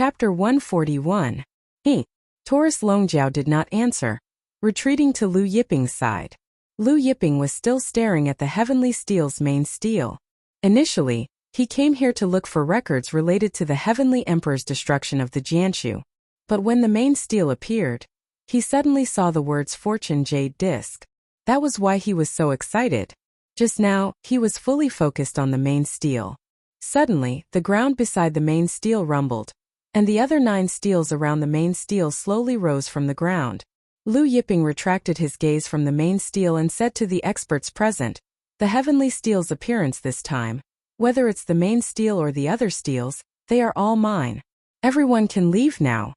Chapter 141. Taurus Longjiao did not answer, retreating to Lu Yiping's side. Lu Yiping was still staring at the Heavenly Steel's main steel. Initially, he came here to look for records related to the Heavenly Emperor's destruction of the Jianshu. But when the main steel appeared, he suddenly saw the words Fortune Jade Disc. That was why he was so excited. Just now, he was fully focused on the main steel. Suddenly, the ground beside the main steel rumbled, and the other 9 steels around the main steel slowly rose from the ground. Lu Yiping retracted his gaze from the main steel and said to the experts present, "The Heavenly Steel's appearance this time, whether it's the main steel or the other steels, they are all mine. Everyone can leave now."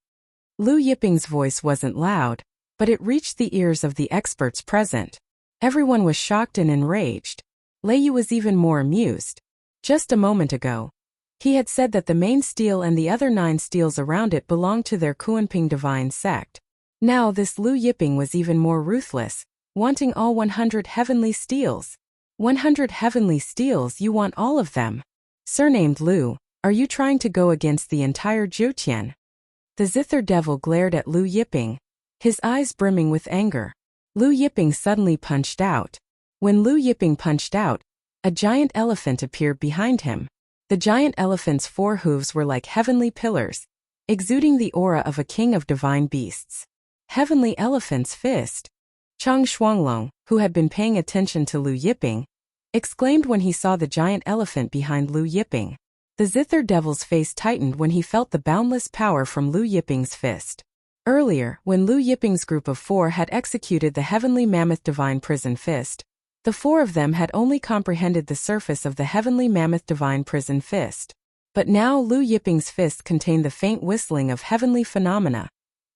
Lu Yiping's voice wasn't loud, but it reached the ears of the experts present. Everyone was shocked and enraged. Lei Yu was even more amused. Just a moment ago, he had said that the main steel and the other 9 steels around it belonged to their Kuanping divine sect. Now this Lu Yiping was even more ruthless, wanting all 100 heavenly steels. 100 heavenly steels, you want all of them? Surnamed Lu, are you trying to go against the entire Jiutian? The Zither devil glared at Lu Yiping, his eyes brimming with anger. Lu Yiping suddenly punched out. When Lu Yiping punched out, a giant elephant appeared behind him. The giant elephant's 4 hooves were like heavenly pillars, exuding the aura of a king of divine beasts. Heavenly Elephant's Fist. Chang Shuanglong, who had been paying attention to Lu Yiping, exclaimed when he saw the giant elephant behind Lu Yiping. The Zither devil's face tightened when he felt the boundless power from Lu Yiping's fist. Earlier, when Lu Yiping's group of 4 had executed the Heavenly Mammoth Divine Prison Fist, the 4 of them had only comprehended the surface of the Heavenly Mammoth Divine Prison Fist. But now Lu Yiping's fist contained the faint whistling of heavenly phenomena,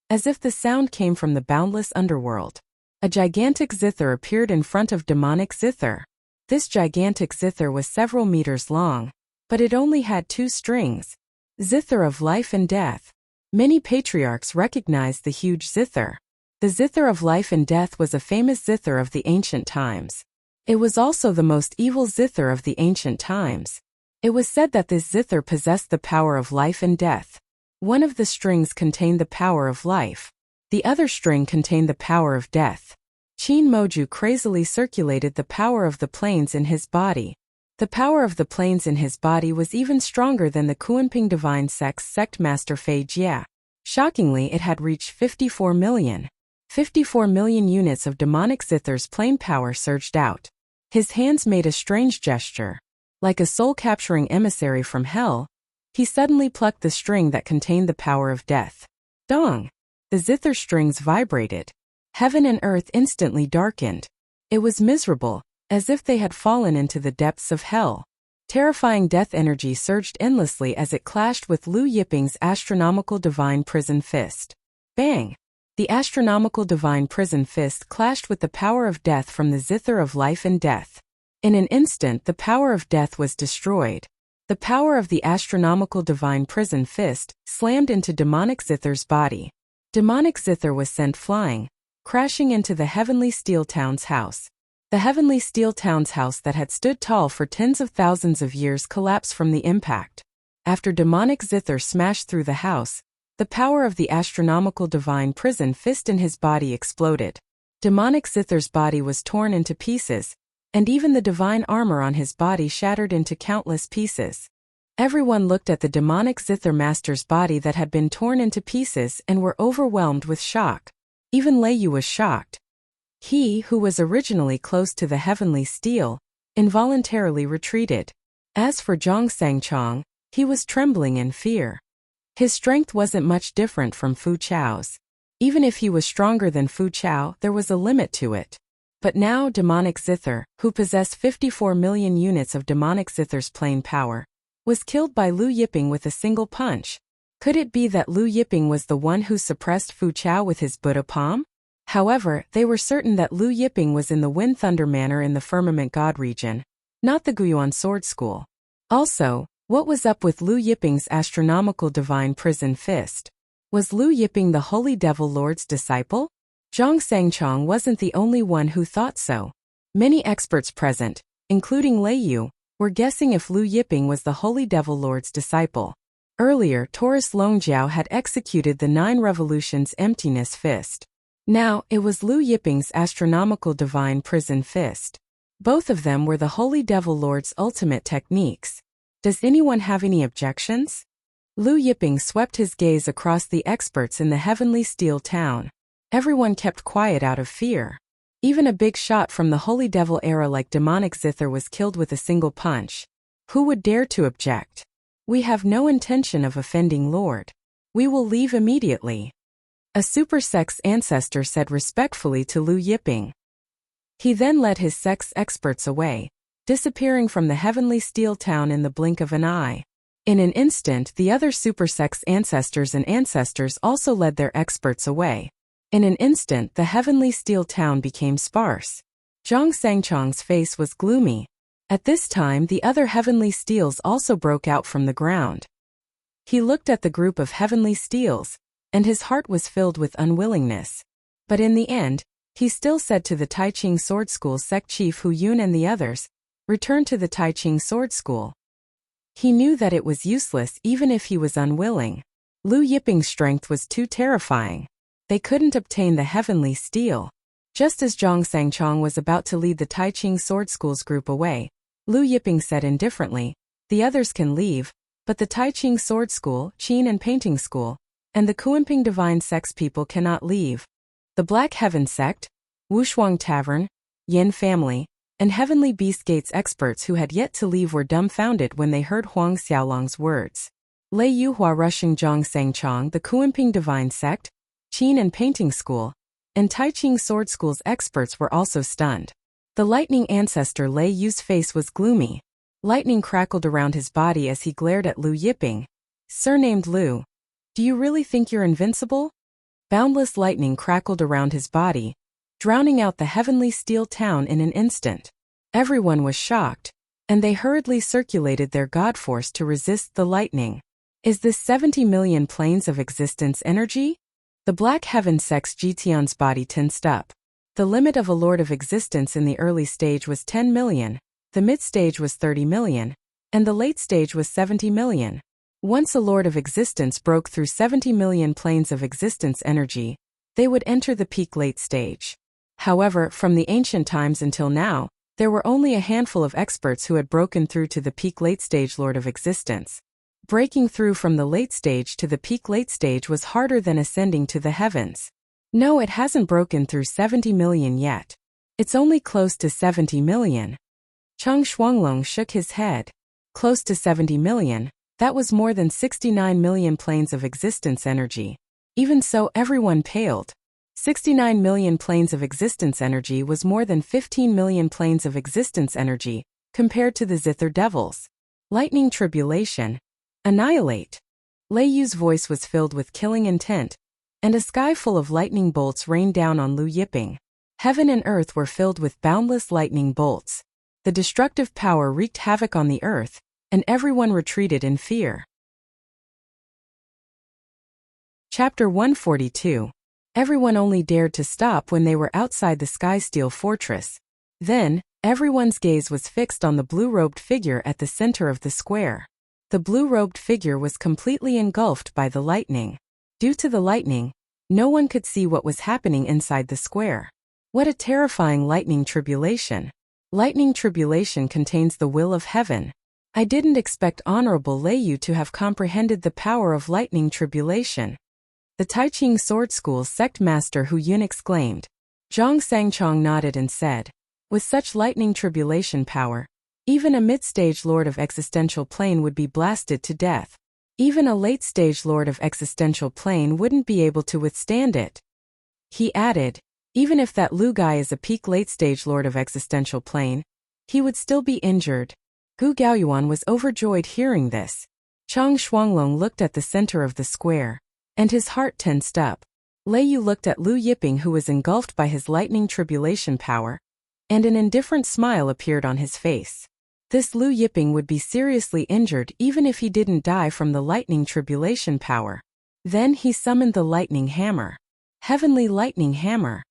as if the sound came from the boundless underworld. A gigantic zither appeared in front of demonic zither. This gigantic zither was several meters long, but it only had 2 strings. Zither of life and death. Many patriarchs recognized the huge zither. The zither of life and death was a famous zither of the ancient times. It was also the most evil zither of the ancient times. It was said that this zither possessed the power of life and death. One of the strings contained the power of life. The other string contained the power of death. Qin Moju crazily circulated the power of the planes in his body. The power of the planes in his body was even stronger than the Kuanping Divine Sect's sect master Fei Jia. Shockingly, it had reached 54 million. 54 million units of demonic zither's plane power surged out. His hands made a strange gesture. Like a soul-capturing emissary from hell, he suddenly plucked the string that contained the power of death. Dong! The zither strings vibrated. Heaven and earth instantly darkened. It was miserable, as if they had fallen into the depths of hell. Terrifying death energy surged endlessly as it clashed with Lu Yiping's astronomical divine prison fist. Bang! The astronomical divine prison fist clashed with the power of death from the zither of life and death. In an instant, the power of death was destroyed. The power of the astronomical divine prison fist slammed into demonic zither's body. Demonic zither was sent flying, crashing into the Heavenly Steel Town's house. The Heavenly Steel Town's house that had stood tall for tens of thousands of years collapsed from the impact. After demonic zither smashed through the house, the power of the astronomical divine prison fist in his body exploded. Demonic zither's body was torn into pieces, and even the divine armor on his body shattered into countless pieces. Everyone looked at the demonic zither master's body that had been torn into pieces and were overwhelmed with shock. Even Lei Yu was shocked. He, who was originally close to the Heavenly Steel, involuntarily retreated. As for Zhang Sangchong, he was trembling in fear. His strength wasn't much different from Fu Chao's. Even if he was stronger than Fu Chao, there was a limit to it. But now demonic zither, who possessed 54 million units of demonic zither's plane power, was killed by Lu Yiping with a single punch. Could it be that Lu Yiping was the one who suppressed Fu Chao with his Buddha palm? However, they were certain that Lu Yiping was in the Wind Thunder Manor in the Firmament God region, not the Guyuan Sword School. Also, what was up with Lu Yiping's astronomical divine prison fist? Was Lu Yiping the Holy Devil Lord's disciple? Zhang Sangchong wasn't the only one who thought so. Many experts present, including Lei Yu, were guessing if Lu Yiping was the Holy Devil Lord's disciple. Earlier, Taurus Longjiao had executed the 9 revolutions emptiness fist. Now, it was Lu Yiping's astronomical divine prison fist. Both of them were the Holy Devil Lord's ultimate techniques. Does anyone have any objections? Lu Yiping swept his gaze across the experts in the heavenly steel town. Everyone kept quiet out of fear. Even a big shot from the Holy Devil era like demonic zither was killed with a single punch. Who would dare to object? We have no intention of offending Lord. We will leave immediately. A super sex ancestor said respectfully to Lu Yiping. He then led his sex experts away, disappearing from the heavenly steel town in the blink of an eye. In an instant, the other super sex ancestors and ancestors also led their experts away. In an instant, the heavenly steel town became sparse. Zhang Sangchong's face was gloomy. At this time, the other heavenly steels also broke out from the ground. He looked at the group of heavenly steels, and his heart was filled with unwillingness. But in the end, he still said to the Taiching Sword School sect chief Hu Yun and the others, "Return to the Taiching Sword School." He knew that it was useless even if he was unwilling. Lu Yiping's strength was too terrifying. They couldn't obtain the heavenly steel. Just as Zhang Sangchong was about to lead the Taiching Sword School's group away, Lu Yiping said indifferently, "The others can leave, but the Taiching Sword School, Qin and Painting School, and the Kuanping Divine Sect's people cannot leave. The Black Heaven Sect, Wushuang Tavern, Yin Family, and Heavenly Beast Gates experts who had yet to leave were dumbfounded when they heard Huang Xiaolong's words. Lei Yuhua rushing Zhang Sangchong, the Kuanping Divine Sect, Qin and Painting School, and Taiching Sword School's experts were also stunned. The lightning ancestor Lei Yu's face was gloomy. Lightning crackled around his body as he glared at Lu Yiping. Surnamed Lu. Do you really think you're invincible? Boundless lightning crackled around his body, drowning out the heavenly steel town in an instant. Everyone was shocked, and they hurriedly circulated their god force to resist the lightning. Is this 70 million planes of existence energy? The Black Heaven Sect's Jition's body tensed up. The limit of a Lord of Existence in the early stage was 10 million, the mid-stage was 30 million, and the late stage was 70 million. Once a Lord of Existence broke through 70 million planes of existence energy, they would enter the peak late stage. However, from the ancient times until now, there were only a handful of experts who had broken through to the peak late stage Lord of Existence. Breaking through from the late stage to the peak late stage was harder than ascending to the heavens. No, it hasn't broken through 70 million yet. It's only close to 70 million. Chang Shuanglong shook his head. Close to 70 million, that was more than 69 million planes of existence energy. Even so, everyone paled. 69 million planes of existence energy was more than 15 million planes of existence energy, compared to the Zither Devils. Lightning tribulation. Annihilate. Lei Yu's voice was filled with killing intent, and a sky full of lightning bolts rained down on Lu Yiping. Heaven and earth were filled with boundless lightning bolts. The destructive power wreaked havoc on the earth, and everyone retreated in fear. Chapter 142. Everyone only dared to stop when they were outside the Sky Steel Fortress. Then, everyone's gaze was fixed on the blue-robed figure at the center of the square. The blue-robed figure was completely engulfed by the lightning. Due to the lightning, no one could see what was happening inside the square. What a terrifying lightning tribulation. Lightning tribulation contains the will of heaven. I didn't expect Honorable Lei Yu to have comprehended the power of lightning tribulation. The Taiching Sword School's sect master Hu Yun exclaimed. Zhang Sangchong nodded and said, with such lightning tribulation power, even a mid-stage Lord of Existential Plane would be blasted to death. Even a late-stage Lord of Existential Plane wouldn't be able to withstand it. He added, even if that Lu guy is a peak late-stage Lord of Existential Plane, he would still be injured. Gu Gaoyuan was overjoyed hearing this. Chang Shuanglong looked at the center of the square, and his heart tensed up. Lei Yu looked at Lu Yiping, who was engulfed by his lightning tribulation power, and an indifferent smile appeared on his face. This Lu Yiping would be seriously injured even if he didn't die from the lightning tribulation power. Then he summoned the lightning hammer. Heavenly Lightning Hammer.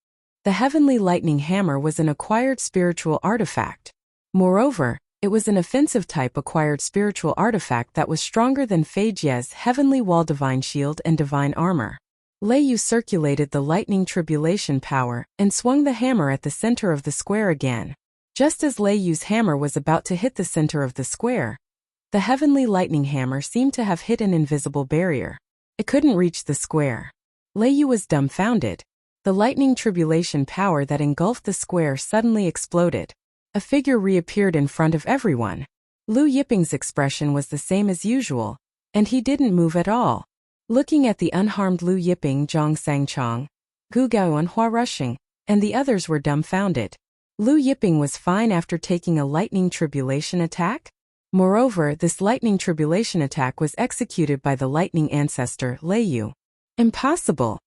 The Heavenly Lightning Hammer was an acquired spiritual artifact. Moreover, It was an offensive type acquired spiritual artifact that was stronger than Fei Jie's heavenly wall divine shield and divine armor. Lei Yu circulated the lightning tribulation power and swung the hammer at the center of the square again. Just as Lei Yu's hammer was about to hit the center of the square, the heavenly lightning hammer seemed to have hit an invisible barrier. It couldn't reach the square. Lei Yu was dumbfounded. The lightning tribulation power that engulfed the square suddenly exploded. A figure reappeared in front of everyone. Lu Yiping's expression was the same as usual, and he didn't move at all. Looking at the unharmed Lu Yiping, Zhang Sangchong, Gu Gao and Hua Rushing, and the others were dumbfounded. Lu Yiping was fine after taking a lightning tribulation attack? Moreover, this lightning tribulation attack was executed by the lightning ancestor, Lei Yu. Impossible!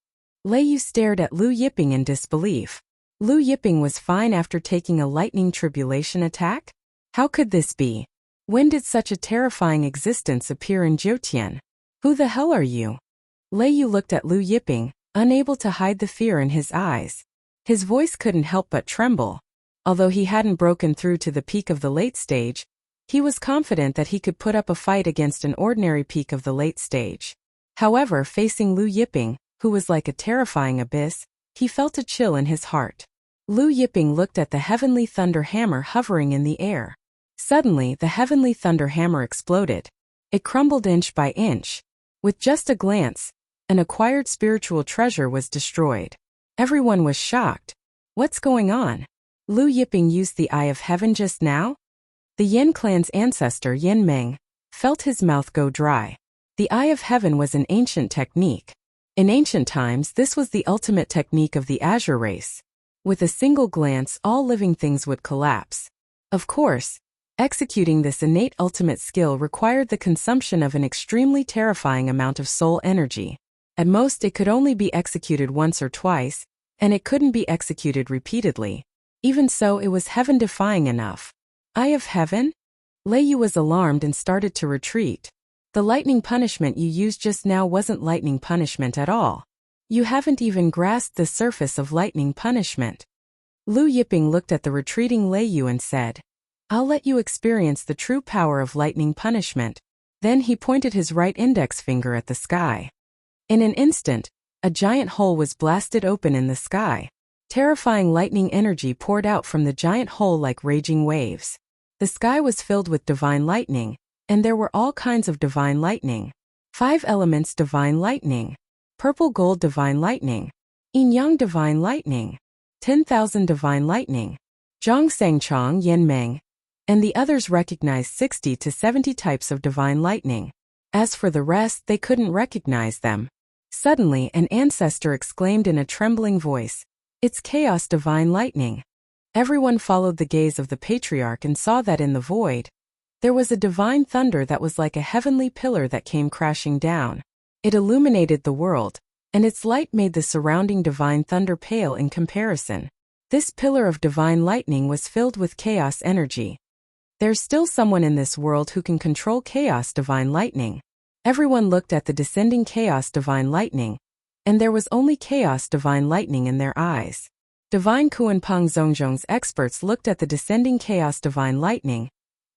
Lei Yu stared at Lu Yiping in disbelief. Lu Yiping was fine after taking a lightning tribulation attack? How could this be? When did such a terrifying existence appear in Jiutian? Who the hell are you? Lei Yu looked at Lu Yiping, unable to hide the fear in his eyes. His voice couldn't help but tremble. Although he hadn't broken through to the peak of the late stage, he was confident that he could put up a fight against an ordinary peak of the late stage. However, facing Lu Yiping, who was like a terrifying abyss, he felt a chill in his heart. Lu Yiping looked at the heavenly thunder hammer hovering in the air. Suddenly, the heavenly thunder hammer exploded. It crumbled inch by inch. With just a glance, an acquired spiritual treasure was destroyed. Everyone was shocked. What's going on? Lu Yiping used the Eye of Heaven just now? The Yin clan's ancestor Yin Meng felt his mouth go dry. The Eye of Heaven was an ancient technique. In ancient times, this was the ultimate technique of the Azure race. With a single glance, all living things would collapse. Of course, executing this innate ultimate skill required the consumption of an extremely terrifying amount of soul energy. At most, it could only be executed once or twice, and it couldn't be executed repeatedly. Even so, it was heaven-defying enough. Eye of Heaven? Lei Yu was alarmed and started to retreat. The lightning punishment you used just now wasn't lightning punishment at all. You haven't even grasped the surface of lightning punishment. Lu Yiping looked at the retreating Lei Yu and said, I'll let you experience the true power of lightning punishment. Then he pointed his right index finger at the sky. In an instant, a giant hole was blasted open in the sky. Terrifying lightning energy poured out from the giant hole like raging waves. The sky was filled with divine lightning, and there were all kinds of divine lightning. 5 elements divine lightning. Purple gold divine lightning. Yin-yang divine lightning. 10,000 divine lightning. Zhang Sangchong, Yin Meng, and the others recognized 60 to 70 types of divine lightning. As for the rest, they couldn't recognize them. Suddenly, an ancestor exclaimed in a trembling voice, It's chaos divine lightning. Everyone followed the gaze of the patriarch and saw that in the void, there was a divine thunder that was like a heavenly pillar that came crashing down. It illuminated the world, and its light made the surrounding divine thunder pale in comparison. This pillar of divine lightning was filled with chaos energy. There's still someone in this world who can control chaos divine lightning. Everyone looked at the descending chaos divine lightning, and there was only chaos divine lightning in their eyes. Divine Kuanpeng Zhongzhong's experts looked at the descending chaos divine lightning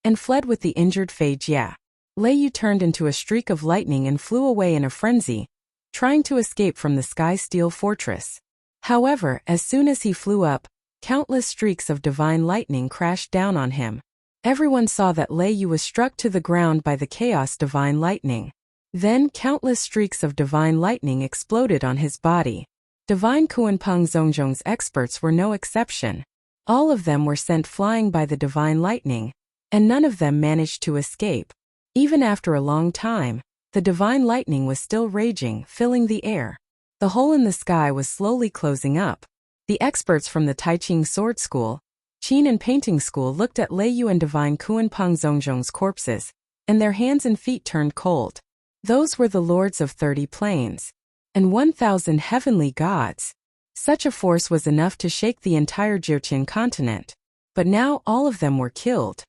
and fled with the injured Fei Jia. Lei Yu turned into a streak of lightning and flew away in a frenzy, trying to escape from the sky steel fortress. However, as soon as he flew up, countless streaks of divine lightning crashed down on him. Everyone saw that Lei Yu was struck to the ground by the chaos divine lightning. Then, countless streaks of divine lightning exploded on his body. Divine Kuanpeng Zhongzhong's experts were no exception. All of them were sent flying by the divine lightning, and none of them managed to escape. Even after a long time, the divine lightning was still raging, filling the air. The hole in the sky was slowly closing up. The experts from the Taiching Sword School, Qin and Painting School looked at Lei Yu and Divine Kuanpeng Zhongzhong's corpses, and their hands and feet turned cold. Those were the lords of 30 planes, and 1,000 heavenly gods. Such a force was enough to shake the entire Jiutian continent. But now all of them were killed.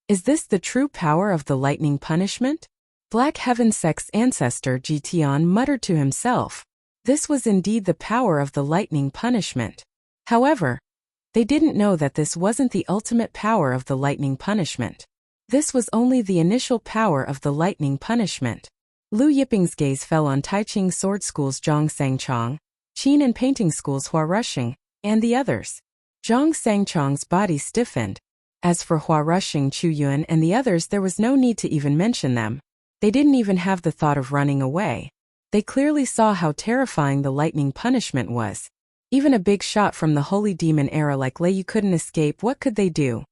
Is this the true power of the lightning punishment? Black Heaven Sect's ancestor Jitian muttered to himself. This was indeed the power of the lightning punishment. However, They didn't know that this wasn't the ultimate power of the lightning punishment. This was only the initial power of the lightning punishment. Lu Yiping's gaze fell on Taiqing Sword School's Zhang Sangchong, Qin and Painting School's Hua Rushing, and the others. Zhang Sangchong's body stiffened. As for Hua Rushing, Chu Yuan, and the others, there was no need to even mention them. They didn't even have the thought of running away. They clearly saw how terrifying the lightning punishment was. Even a big shot from the holy demon era like Lei Yu couldn't escape. What could they do?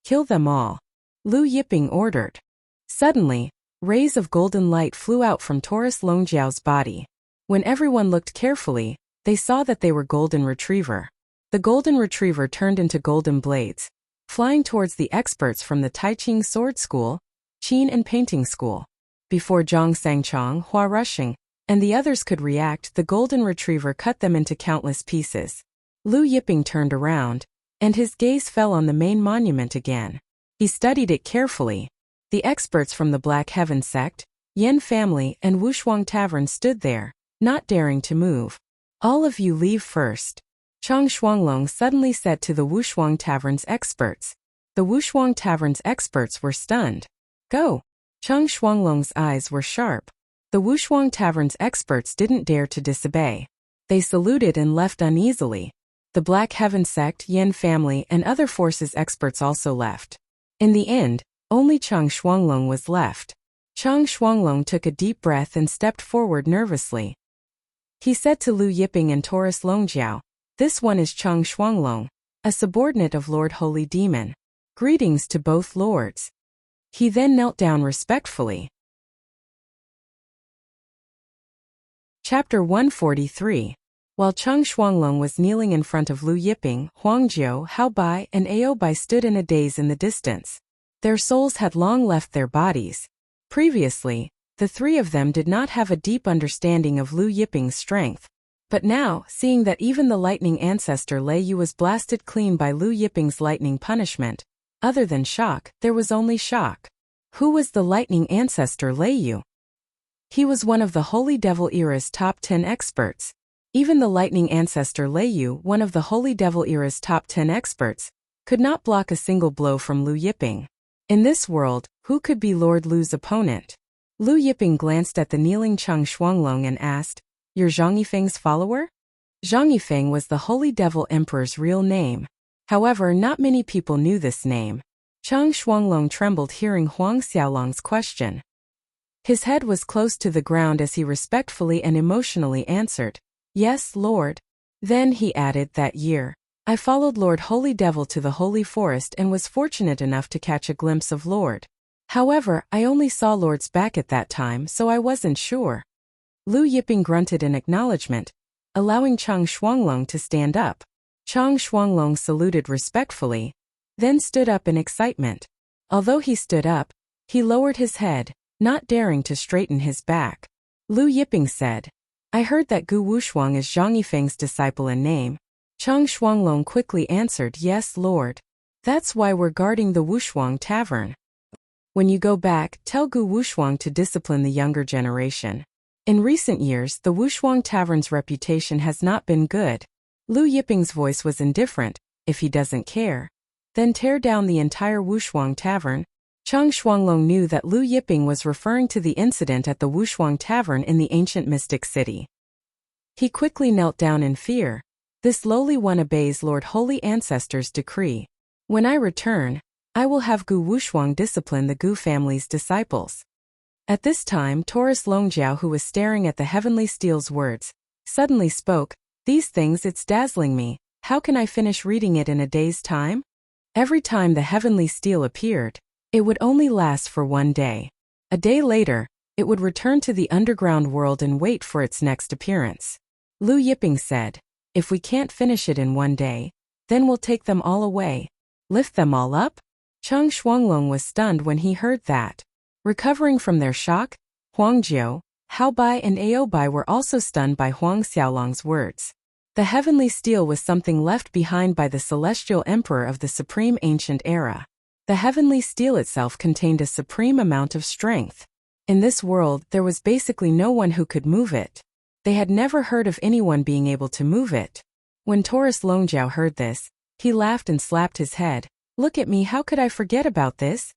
Kill them all. Lu Yiping ordered. Suddenly, rays of golden light flew out from Taurus Longjiao's body. When everyone looked carefully, they saw that they were golden retriever. The golden retriever turned into golden blades, flying towards the experts from the Taiqing Sword School, Qin and Painting School. Before Zhang Sangchong, Hua Rushing, and the others could react, the golden retriever cut them into countless pieces. Lu Yiping turned around, and his gaze fell on the main monument again. He studied it carefully. The experts from the Black Heaven sect, Yan family, and Wushuang Tavern stood there, not daring to move. All of you leave first. Chang Shuanglong suddenly said to the Wushuang Tavern's experts. The Wushuang Tavern's experts were stunned. Go! Chang Shuanglong's eyes were sharp. The Wushuang Tavern's experts didn't dare to disobey. They saluted and left uneasily. The Black Heaven sect, Yan family, and other forces experts also left. In the end, only Chang Shuanglong was left. Chang Shuanglong took a deep breath and stepped forward nervously. He said to Lu Yiping and Taurus Longjiao, "This one is Chang Shuanglong, a subordinate of Lord Holy Demon. Greetings to both lords." He then knelt down respectfully. Chapter 143. While Chang Shuanglong was kneeling in front of Lu Yiping, Huangjiu, Hao Bai, and Ao Bai stood in a daze in the distance. Their souls had long left their bodies. Previously, the three of them did not have a deep understanding of Lu Yiping's strength. But now, seeing that even the lightning ancestor Lei Yu was blasted clean by Lu Yiping's lightning punishment, other than shock, there was only shock. Who was the lightning ancestor Lei Yu? He was one of the Holy Devil era's top 10 experts. Even the lightning ancestor Lei Yu, one of the Holy Devil era's top 10 experts, could not block a single blow from Lu Yiping. In this world, who could be Lord Lu's opponent? Lu Yiping glanced at the kneeling Chang Shuanglong and asked, "You're Zhang Yifeng's follower?" Zhang Yifeng was the Holy Devil Emperor's real name. However, not many people knew this name. Chang Shuanglong trembled hearing Huang Xiaolong's question. His head was close to the ground as he respectfully and emotionally answered, "Yes, Lord." Then he added, "That year, I followed Lord Holy Devil to the Holy Forest and was fortunate enough to catch a glimpse of Lord. However, I only saw Lord's back at that time, so I wasn't sure." Lu Yiping grunted in acknowledgement, allowing Chang Shuanglong to stand up. Chang Shuanglong saluted respectfully, then stood up in excitement. Although he stood up, he lowered his head, not daring to straighten his back. Lu Yiping said, "I heard that Gu Wushuang is Zhang Yifeng's disciple in name." Chang Shuanglong quickly answered, "Yes, Lord. That's why we're guarding the Wushuang Tavern. When you go back, tell Gu Wushuang to discipline the younger generation. In recent years, the Wushuang Tavern's reputation has not been good." Lu Yiping's voice was indifferent. "If he doesn't care, then tear down the entire Wushuang Tavern." Chang Shuanglong knew that Lu Yiping was referring to the incident at the Wushuang Tavern in the ancient mystic city. He quickly knelt down in fear. "This lowly one obeys Lord Holy Ancestor's decree. When I return, I will have Gu Wushuang discipline the Gu family's disciples." At this time, Taurus Longjiao, who was staring at the heavenly steel's words, suddenly spoke, "These things, it's dazzling me. How can I finish reading it in a day's time?" Every time the heavenly steel appeared, it would only last for one day. A day later, it would return to the underground world and wait for its next appearance. Lu Yiping said, "If we can't finish it in one day, then we'll take them all away. Lift them all up?" Chang Shuanglong was stunned when he heard that. Recovering from their shock, Huangjiu, Hao Bai, and Ao Bai were also stunned by Huang Xiaolong's words. The heavenly steel was something left behind by the celestial emperor of the supreme ancient era. The heavenly steel itself contained a supreme amount of strength. In this world, there was basically no one who could move it. They had never heard of anyone being able to move it. When Taurus Longjiao heard this, He laughed and slapped his head. Look at me, how could I forget about this?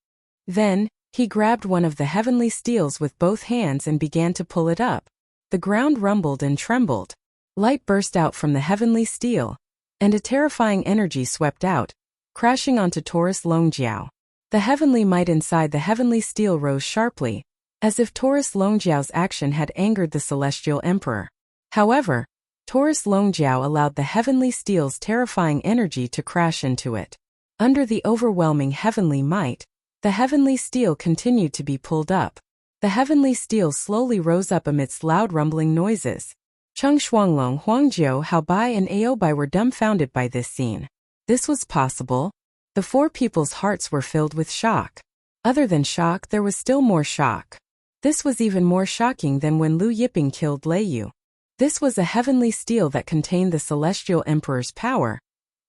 Then, he grabbed one of the heavenly steels with both hands and began to pull it up. The ground rumbled and trembled. Light burst out from the heavenly steel, and a terrifying energy swept out, crashing onto Taurus Longjiao. The heavenly might inside the heavenly steel rose sharply, as if Taurus Longjiao's action had angered the celestial emperor. However, Taurus Longjiao allowed the heavenly steel's terrifying energy to crash into it. Under the overwhelming heavenly might, the heavenly steel continued to be pulled up. The heavenly steel slowly rose up amidst loud rumbling noises. Cheng Shuanglong, Huangjiu, Haobai and Aobai were dumbfounded by this scene. This was possible. The four people's hearts were filled with shock. Other than shock, there was still more shock. This was even more shocking than when Lu Yiping killed Lei Yu. This was a heavenly steel that contained the celestial emperor's power.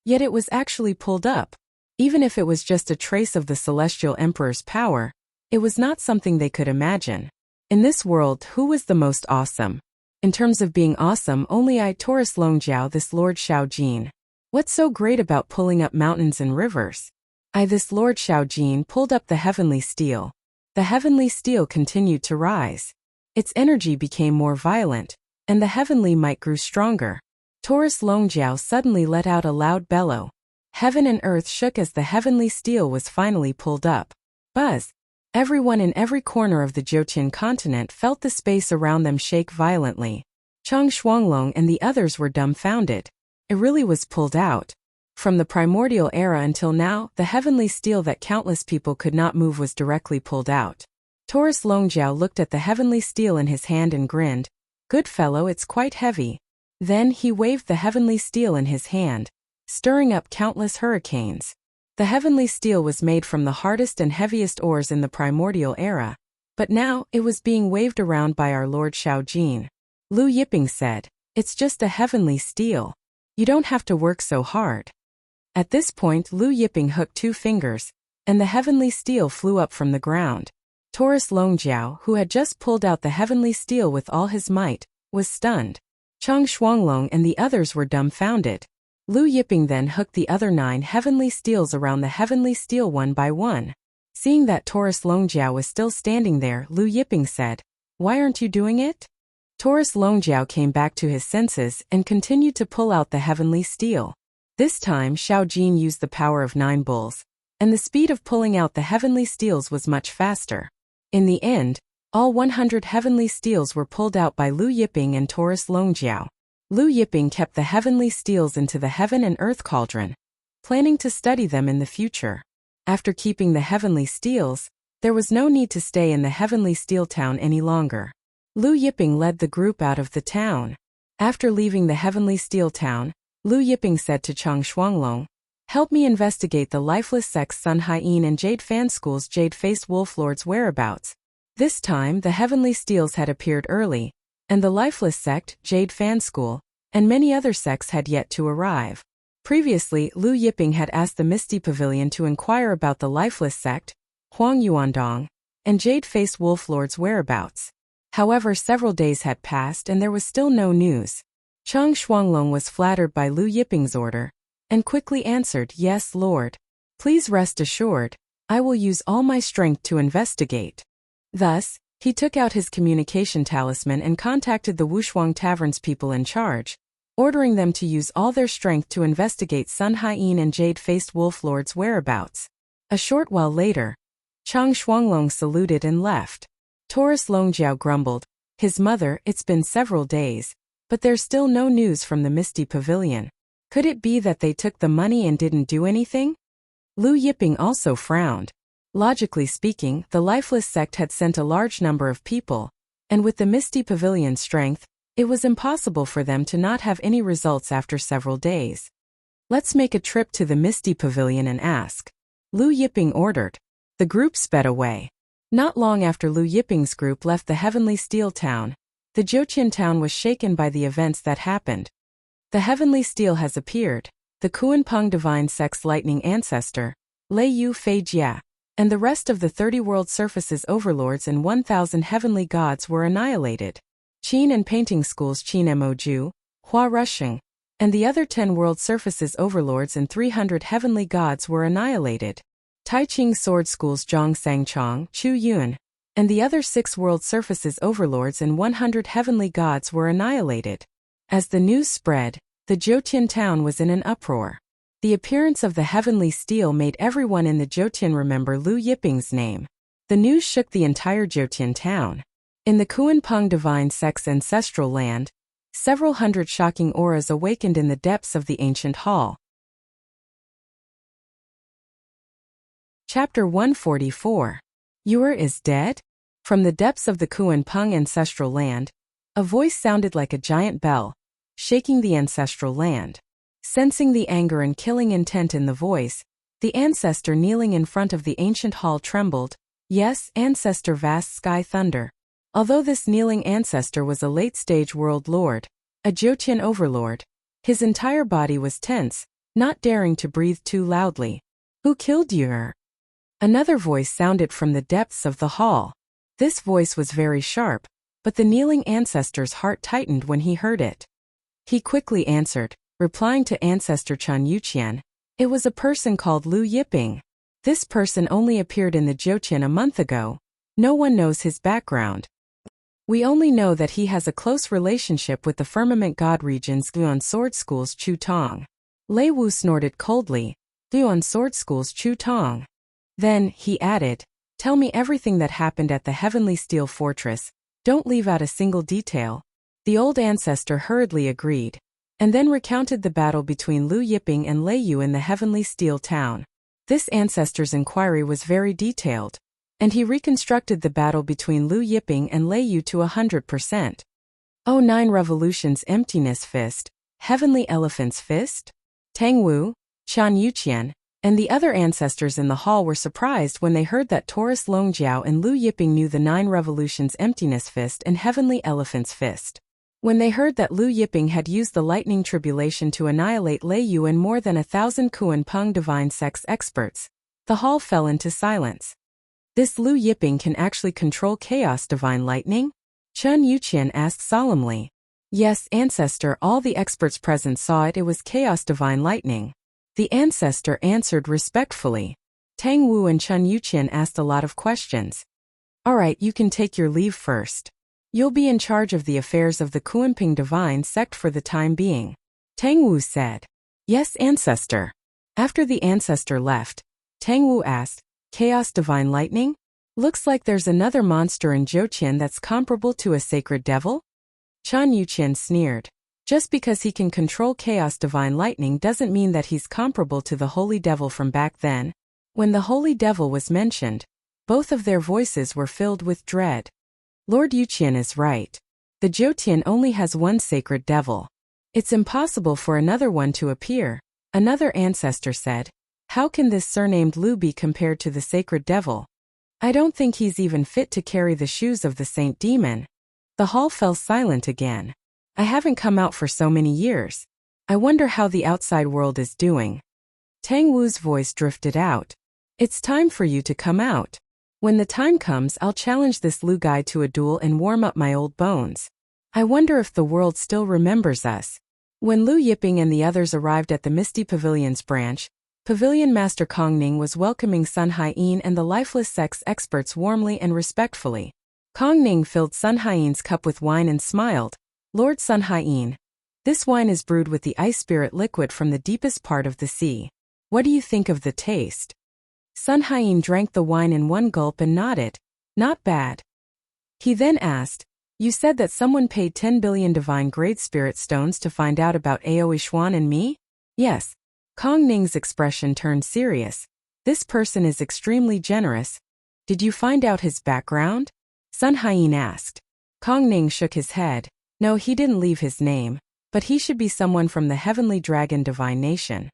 Yet it was actually pulled up. Even if it was just a trace of the celestial emperor's power, it was not something they could imagine. In this world, who was the most awesome? In terms of being awesome, only I, Taurus Longjiao, this Lord Shaojin. What's so great about pulling up mountains and rivers? I, this Lord Shaojin, pulled up the heavenly steel. The heavenly steel continued to rise. Its energy became more violent, and the heavenly might grew stronger. Taurus Longjiao suddenly let out a loud bellow. Heaven and earth shook as the heavenly steel was finally pulled up. Buzz! Everyone in every corner of the Jiutian continent felt the space around them shake violently. Cheng Shuanglong and the others were dumbfounded. It really was pulled out. From the primordial era until now, the heavenly steel that countless people could not move was directly pulled out. Taurus Longjiao looked at the heavenly steel in his hand and grinned. Good fellow, it's quite heavy. Then he waved the heavenly steel in his hand, stirring up countless hurricanes. The heavenly steel was made from the hardest and heaviest ores in the primordial era, but now it was being waved around by our Lord Shaojin. Lu Yiping said, "It's just a heavenly steel. You don't have to work so hard." At this point, Lu Yiping hooked 2 fingers, and the heavenly steel flew up from the ground. Taurus Longjiao, who had just pulled out the heavenly steel with all his might, was stunned. Cheng Shuanglong and the others were dumbfounded. Lu Yiping then hooked the other 9 heavenly steels around the heavenly steel one by one. Seeing that Taurus Longjiao was still standing there, Lu Yiping said, "Why aren't you doing it?" Taurus Longjiao came back to his senses and continued to pull out the heavenly steel. This time Shaojin used the power of 9 bulls, and the speed of pulling out the heavenly steels was much faster. In the end, all 100 heavenly steels were pulled out by Lu Yiping and Taurus Longjiao. Lu Yiping kept the heavenly steels into the heaven and earth cauldron, planning to study them in the future. After keeping the heavenly steels, there was no need to stay in the heavenly steel town any longer. Lu Yiping led the group out of the town. After leaving the heavenly steel town, Lu Yiping said to Cheng Shuanglong, "Help me investigate the lifeless sects Sun Haiyin and Jade Fan School's Jade-Faced Wolf Lord's whereabouts." This time the heavenly steels had appeared early, and the lifeless sect, Jade Fan School, and many other sects had yet to arrive. Previously, Lu Yiping had asked the Misty Pavilion to inquire about the lifeless sect, Huang Yuandong, and Jade-Faced Wolf Lord's whereabouts. However, several days had passed and there was still no news. Cheng Shuanglong was flattered by Lu Yiping's order, and quickly answered, "Yes, Lord. Please rest assured, I will use all my strength to investigate." Thus, he took out his communication talisman and contacted the Wushuang Tavern's people in charge, ordering them to use all their strength to investigate Sun Haiyin and Jade-Faced Wolf Lord's whereabouts. A short while later, Cheng Shuanglong saluted and left. Taurus Longjiao grumbled, "His mother, it's been several days, but there's still no news from the Misty Pavilion. Could it be that they took the money and didn't do anything?" Lu Yiping also frowned. Logically speaking, the lifeless sect had sent a large number of people, and with the Misty Pavilion's strength, it was impossible for them to not have any results after several days. "Let's make a trip to the Misty Pavilion and ask," Lu Yiping ordered. The group sped away. Not long after Lu Yiping's group left the heavenly steel town, the Jiutian town was shaken by the events that happened. The heavenly steel has appeared. The Kuanpeng divine sect's lightning ancestor, Lei Yu Fei Jia, and the rest of the 30 world surfaces overlords and 1,000 heavenly gods were annihilated. Qin and painting schools Qin Mo Ju, Hua Rusheng, and the other 10 world surfaces overlords and 300 heavenly gods were annihilated. Taiching Sword School's Zhang Sangchong, Chu Yun, and the other 6 world surfaces overlords and 100 heavenly gods were annihilated. As the news spread, the Jotian town was in an uproar. The appearance of the heavenly steel made everyone in the Jotian remember Lu Yiping's name. The news shook the entire Jotian town. In the Kuanpeng divine sect's ancestral land, several hundred shocking auras awakened in the depths of the ancient hall. Chapter 144. Yuer is dead? From the depths of the Kuanpeng ancestral land, a voice sounded like a giant bell, shaking the ancestral land. Sensing the anger and killing intent in the voice, the ancestor kneeling in front of the ancient hall trembled. Yes, ancestor vast sky thunder. Although this kneeling ancestor was a late-stage world lord, a Jotian overlord, his entire body was tense, not daring to breathe too loudly. Who killed Yuer? Another voice sounded from the depths of the hall. This voice was very sharp, but the kneeling ancestor's heart tightened when he heard it. He quickly answered, replying to ancestor Chan Yuqian, it was a person called Lu Yiping. This person only appeared in the Jotian a month ago. No one knows his background. We only know that he has a close relationship with the firmament god region's Guan Sword School's Chu Tong. Lei Wu snorted coldly. Guan Sword School's Chu Tong. Then, he added, tell me everything that happened at the Heavenly Steel Fortress. Don't leave out a single detail. The old ancestor hurriedly agreed, and then recounted the battle between Lu Yiping and Lei Yu in the Heavenly Steel Town. This ancestor's inquiry was very detailed, and he reconstructed the battle between Lu Yiping and Lei Yu to 100%. Oh, 9 Revolutions Emptiness Fist, Heavenly Elephant's Fist? Tang Wu, Chan Yuqian, and the other ancestors in the hall were surprised when they heard that Taurus Longjiao and Lu Yiping knew the 9 Revolutions Emptiness Fist and Heavenly Elephant's Fist. When they heard that Lu Yiping had used the lightning tribulation to annihilate Lei Yu and more than 1,000 Kuanpeng divine sex experts, the hall fell into silence. This Lu Yiping can actually control chaos divine lightning? Chen Yuqian asked solemnly. Yes, ancestor, all the experts present saw it was chaos divine lightning. The ancestor answered respectfully. Tang Wu and Chen Yuqian asked a lot of questions. Alright, you can take your leave first. You'll be in charge of the affairs of the Kuanping divine sect for the time being. Tang Wu said. Yes, ancestor. After the ancestor left, Tang Wu asked, Chaos divine lightning? Looks like there's another monster in Jotian that's comparable to a sacred devil? Chan Yuqian sneered. Just because he can control chaos divine lightning doesn't mean that he's comparable to the holy devil from back then. When the holy devil was mentioned, both of their voices were filled with dread. Lord Yuqian is right. The Jotian only has one sacred devil. It's impossible for another one to appear. Another ancestor said, how can this surnamed Lu be compared to the sacred devil? I don't think he's even fit to carry the shoes of the saint demon. The hall fell silent again. I haven't come out for so many years. I wonder how the outside world is doing. Tang Wu's voice drifted out. It's time for you to come out. When the time comes, I'll challenge this Lu guy to a duel and warm up my old bones. I wonder if the world still remembers us. When Lu Yiping and the others arrived at the Misty Pavilion's branch, Pavilion Master Kong Ning was welcoming Sun Haiyin and the lifeless sex experts warmly and respectfully. Kong Ning filled Sun Haiyin cup with wine and smiled. Lord Sun Haiyin, this wine is brewed with the ice spirit liquid from the deepest part of the sea. What do you think of the taste? Sun Haiyin drank the wine in one gulp and nodded. Not bad. He then asked, you said that someone paid 10 billion divine grade spirit stones to find out about Aoi Xuan and me? Yes. Kong Ning's expression turned serious. This person is extremely generous. Did you find out his background? Sun Haiyin asked. Kong Ning shook his head. No, he didn't leave his name, but he should be someone from the Heavenly Dragon Divine Nation.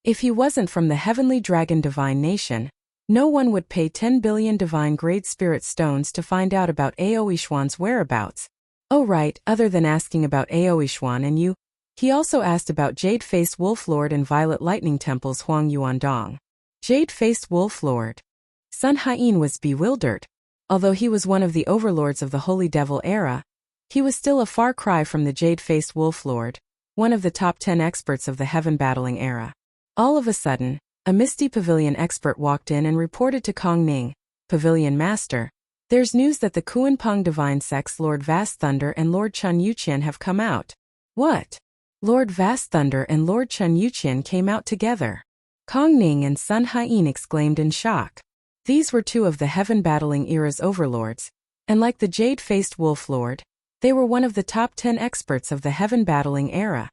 If he wasn't from the Heavenly Dragon Divine Nation, no one would pay 10 billion divine grade spirit stones to find out about Aoi Xuan's whereabouts. Oh right, other than asking about Aoi Xuan and you, he also asked about Jade-Faced Wolf Lord and Violet Lightning Temple's Huang Yuandong. Jade-Faced Wolf Lord. Sun Haiyin was bewildered. Although he was one of the overlords of the Holy Devil era, he was still a far cry from the Jade-Faced Wolf Lord. one of the top 10 experts of the heaven battling era. All of a sudden, a Misty Pavilion expert walked in and reported to Kong Ning, Pavilion Master, "There's news that the Kuan-Peng Divine Sects Lord Vast Thunder and Lord Chun Yuqian have come out." "What?" Lord Vast Thunder and Lord Chun Yuqian came out together. Kong Ning and Sun Haiyin exclaimed in shock. These were two of the heaven battling era's overlords, and like the jade-faced wolf lord, they were one of the top 10 experts of the heaven battling era.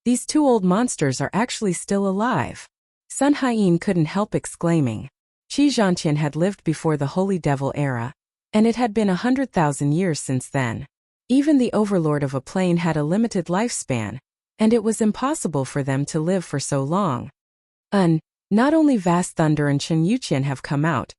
These two old monsters are actually still alive. Sun Haiyin couldn't help exclaiming. Qi Zhantian had lived before the Holy Devil era, and it had been 100,000 years since then. Even the overlord of a plane had a limited lifespan, and it was impossible for them to live for so long. Not only Vast Thunder and Chun Yuqian have come out,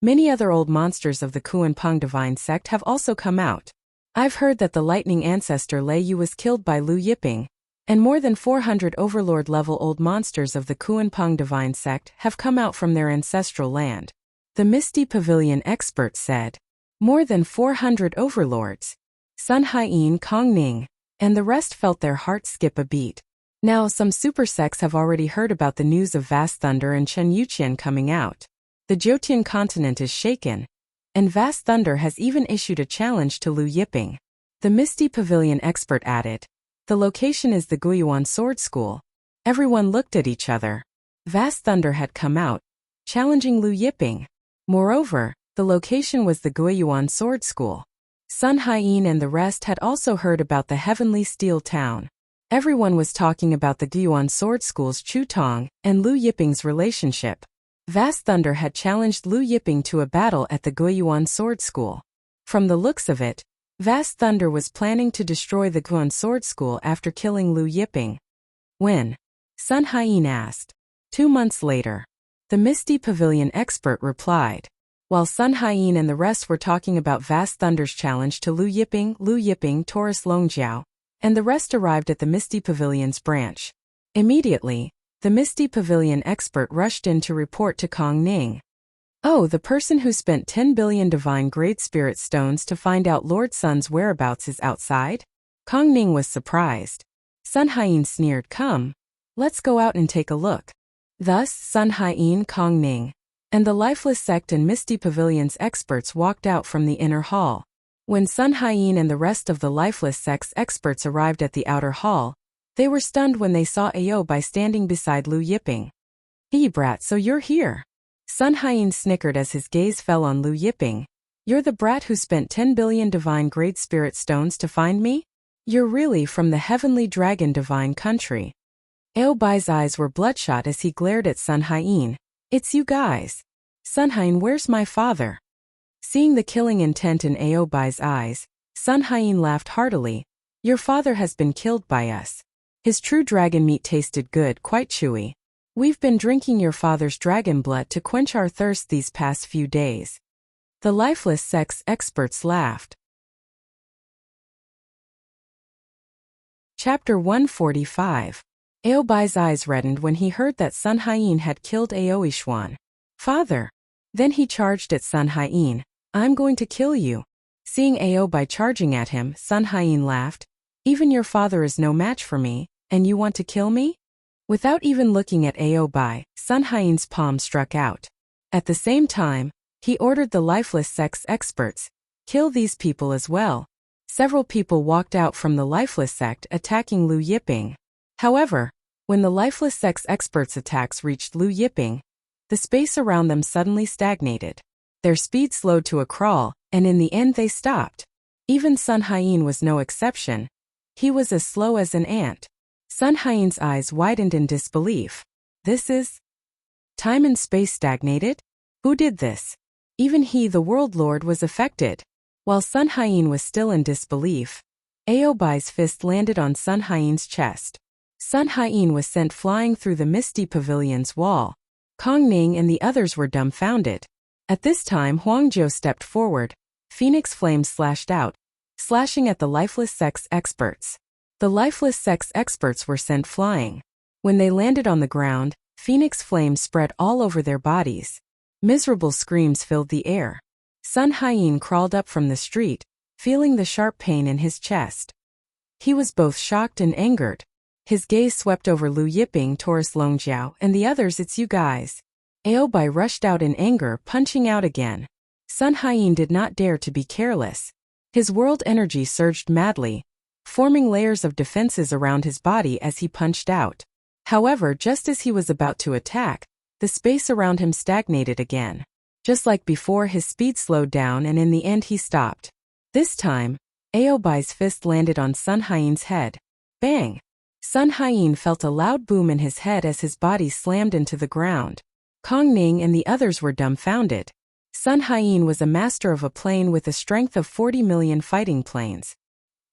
many other old monsters of the Kuan-Peng Divine Sect have also come out. I've heard that the lightning ancestor Lei Yu was killed by Lu Yiping, and more than 400 overlord-level old monsters of the Kuan-Peng Divine Sect have come out from their ancestral land. The Misty Pavilion expert said. More than 400 overlords. Sun Haiyin, Kong Ning, and the rest felt their hearts skip a beat. Now some super sects have already heard about the news of Vast Thunder and Chun Yuqian coming out. The Jotian continent is shaken, and Vast Thunder has even issued a challenge to Lu Yiping. The Misty Pavilion expert added. The location is the Guiyuan Sword School. Everyone looked at each other. Vast Thunder had come out, challenging Lu Yiping. Moreover, the location was the Guiyuan Sword School. Sun Haiyin and the rest had also heard about the Heavenly Steel Town. Everyone was talking about the Guiyuan Sword School's Chu Tong and Lu Yiping's relationship. Vast Thunder had challenged Lu Yiping to a battle at the Guiyuan Sword School. From the looks of it, Vast Thunder was planning to destroy the Guiyuan Sword School after killing Lu Yiping. When? Sun Haiyin asked. 2 months later. The Misty Pavilion expert replied. While Sun Haiyin and the rest were talking about Vast Thunder's challenge to Lu Yiping, Taurus Longjiao, and the rest arrived at the Misty Pavilion's branch. Immediately, the Misty Pavilion expert rushed in to report to Kong Ning. "Oh, the person who spent 10 billion divine Great Spirit stones to find out Lord Sun's whereabouts is outside?" Kong Ning was surprised. Sun Haiyin sneered, "Come. Let's go out and take a look." Thus, Sun Haiyin, Kong Ning, and the Lifeless Sect and Misty Pavilion's experts walked out from the inner hall. When Sun Haiyin and the rest of the Lifeless Sect's experts arrived at the outer hall, they were stunned when they saw Aobai standing beside Lu Yiping. "Hey brat, so you're here." Sun Haiyin snickered as his gaze fell on Lu Yiping. "You're the brat who spent 10 billion divine Great Spirit stones to find me? You're really from the Heavenly Dragon Divine Country." Aobai's eyes were bloodshot as he glared at Sun Haiyin. "It's you guys. Sun Haiyin, where's my father?" Seeing the killing intent in Aobai's eyes, Sun Haiyin laughed heartily. "Your father has been killed by us. His true dragon meat tasted good, quite chewy. We've been drinking your father's dragon blood to quench our thirst these past few days." The Lifeless Sect's experts laughed. Chapter 145. Aobai's eyes reddened when he heard that Sun Haiyin had killed Aoishuan. "Father!" Then he charged at Sun Haiyin. "I'm going to kill you." Seeing Aobai charging at him, Sun Haiyin laughed. "Even your father is no match for me, and you want to kill me?" Without even looking at Aobai, Sun Haiyin's palm struck out. At the same time, he ordered the Lifeless Sect's experts, "Kill these people as well." Several people walked out from the Lifeless Sect attacking Lu Yiping. However, when the Lifeless Sect's experts' attacks reached Lu Yiping, the space around them suddenly stagnated. Their speed slowed to a crawl, and in the end they stopped. Even Sun Haiyin was no exception. He was as slow as an ant. Sun Haiyin's eyes widened in disbelief. "This is... time and space stagnated? Who did this?" Even he, the World Lord, was affected. While Sun Haiyin was still in disbelief, Aobai's fist landed on Sun Haiyin's chest. Sun Haiyin was sent flying through the Misty Pavilion's wall. Kong Ning and the others were dumbfounded. At this time, Huangjiu stepped forward. Phoenix flames slashed out, slashing at the Lifeless Sect's experts. The Lifeless Sect's experts were sent flying. When they landed on the ground, Phoenix flames spread all over their bodies. Miserable screams filled the air. Sun Haiyin crawled up from the street, feeling the sharp pain in his chest. He was both shocked and angered. His gaze swept over Lu Yiping, Taurus Longjiao, and the others. It's you guys. Aobai rushed out in anger, punching out again. Sun Haiyin did not dare to be careless. His world energy surged madly, forming layers of defenses around his body as he punched out. However, just as he was about to attack, the space around him stagnated again. Just like before, his speed slowed down and in the end he stopped. This time, Aobai's fist landed on Sun Haiyin's head. Bang! Sun Haiyin felt a loud boom in his head as his body slammed into the ground. Kong Ning and the others were dumbfounded. Sun Haiyin was a master of a plane with a strength of 40 million fighting planes.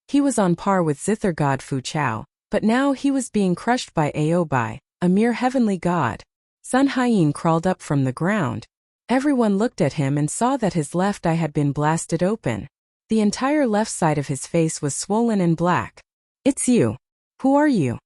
He was on par with Zither god Fu Chao, but now he was being crushed by Aobai, a mere heavenly god. Sun Haiyin crawled up from the ground. Everyone looked at him and saw that his left eye had been blasted open. The entire left side of his face was swollen and black. It's you. Who are you?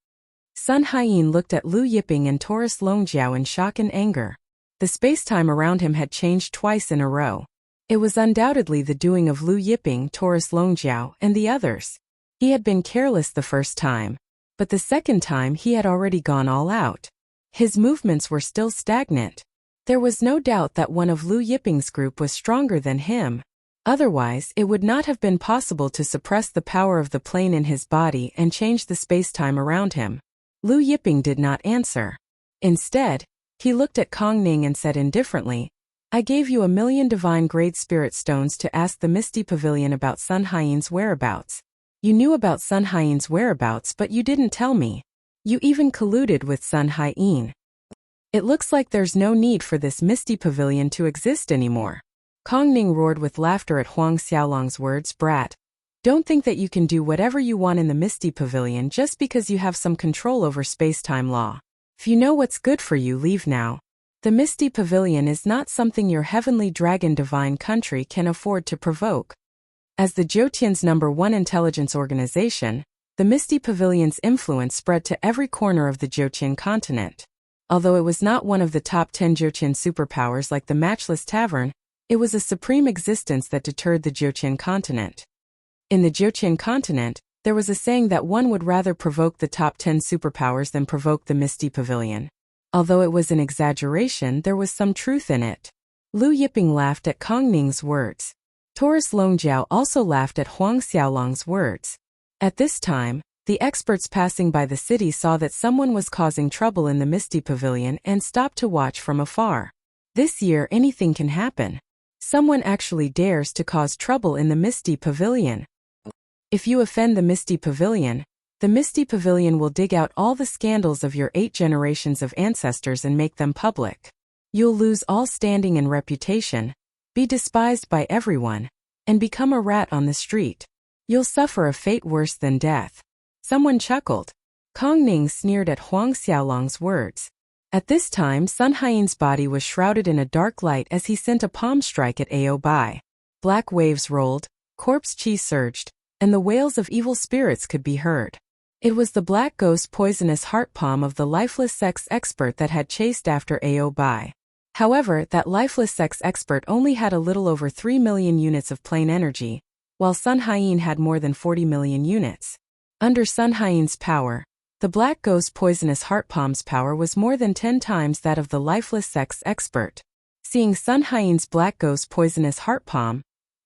Sun Haiyin looked at Lu Yiping and Taurus Longjiao in shock and anger. The space-time around him had changed twice in a row. It was undoubtedly the doing of Lu Yiping, Taurus Longjiao, and the others. He had been careless the first time, but the second time he had already gone all out. His movements were still stagnant. There was no doubt that one of Lu Yiping's group was stronger than him. Otherwise, it would not have been possible to suppress the power of the plane in his body and change the space-time around him. Lu Yiping did not answer. Instead, he looked at Kong Ning and said indifferently, I gave you 1,000,000 divine-grade spirit stones to ask the Misty Pavilion about Sun Haiyin's whereabouts. You knew about Sun Haiyin's whereabouts but you didn't tell me. You even colluded with Sun Haiyin. It looks like there's no need for this Misty Pavilion to exist anymore. Kong Ning roared with laughter at Huang Xiaolong's words. Brat. Don't think that you can do whatever you want in the Misty Pavilion just because you have some control over space-time law. If you know what's good for you, leave now. The Misty Pavilion is not something your heavenly dragon divine country can afford to provoke. As the Jotian's #1 intelligence organization, the Misty Pavilion's influence spread to every corner of the Jotian continent. Although it was not one of the top 10 Jotian superpowers like the Matchless Tavern, it was a supreme existence that deterred the Jotian continent. In the Jotian continent, there was a saying that one would rather provoke the top 10 superpowers than provoke the Misty Pavilion. Although it was an exaggeration, there was some truth in it. Lu Yiping laughed at Kong Ning's words. Taurus Longjiao also laughed at Huang Xiaolong's words. At this time, the experts passing by the city saw that someone was causing trouble in the Misty Pavilion and stopped to watch from afar. This year anything can happen. Someone actually dares to cause trouble in the Misty Pavilion. If you offend the Misty Pavilion will dig out all the scandals of your 8 generations of ancestors and make them public. You'll lose all standing and reputation, be despised by everyone, and become a rat on the street. You'll suffer a fate worse than death. Someone chuckled. Kong Ning sneered at Huang Xiaolong's words. At this time, Sun Haiyin's body was shrouded in a dark light as he sent a palm strike at Aobai. Black waves rolled, corpse chi surged, and the wails of evil spirits could be heard. It was the black ghost poisonous heart palm of the lifeless sex expert that had chased after Aobai. However, that lifeless sex expert only had a little over 3 million units of plane energy, while Sun Haiyin had more than 40 million units. Under Sun Haiyin's power, the black ghost poisonous heart palm's power was more than 10 times that of the lifeless sex expert. Seeing Sun Haiyin's black ghost poisonous heart palm,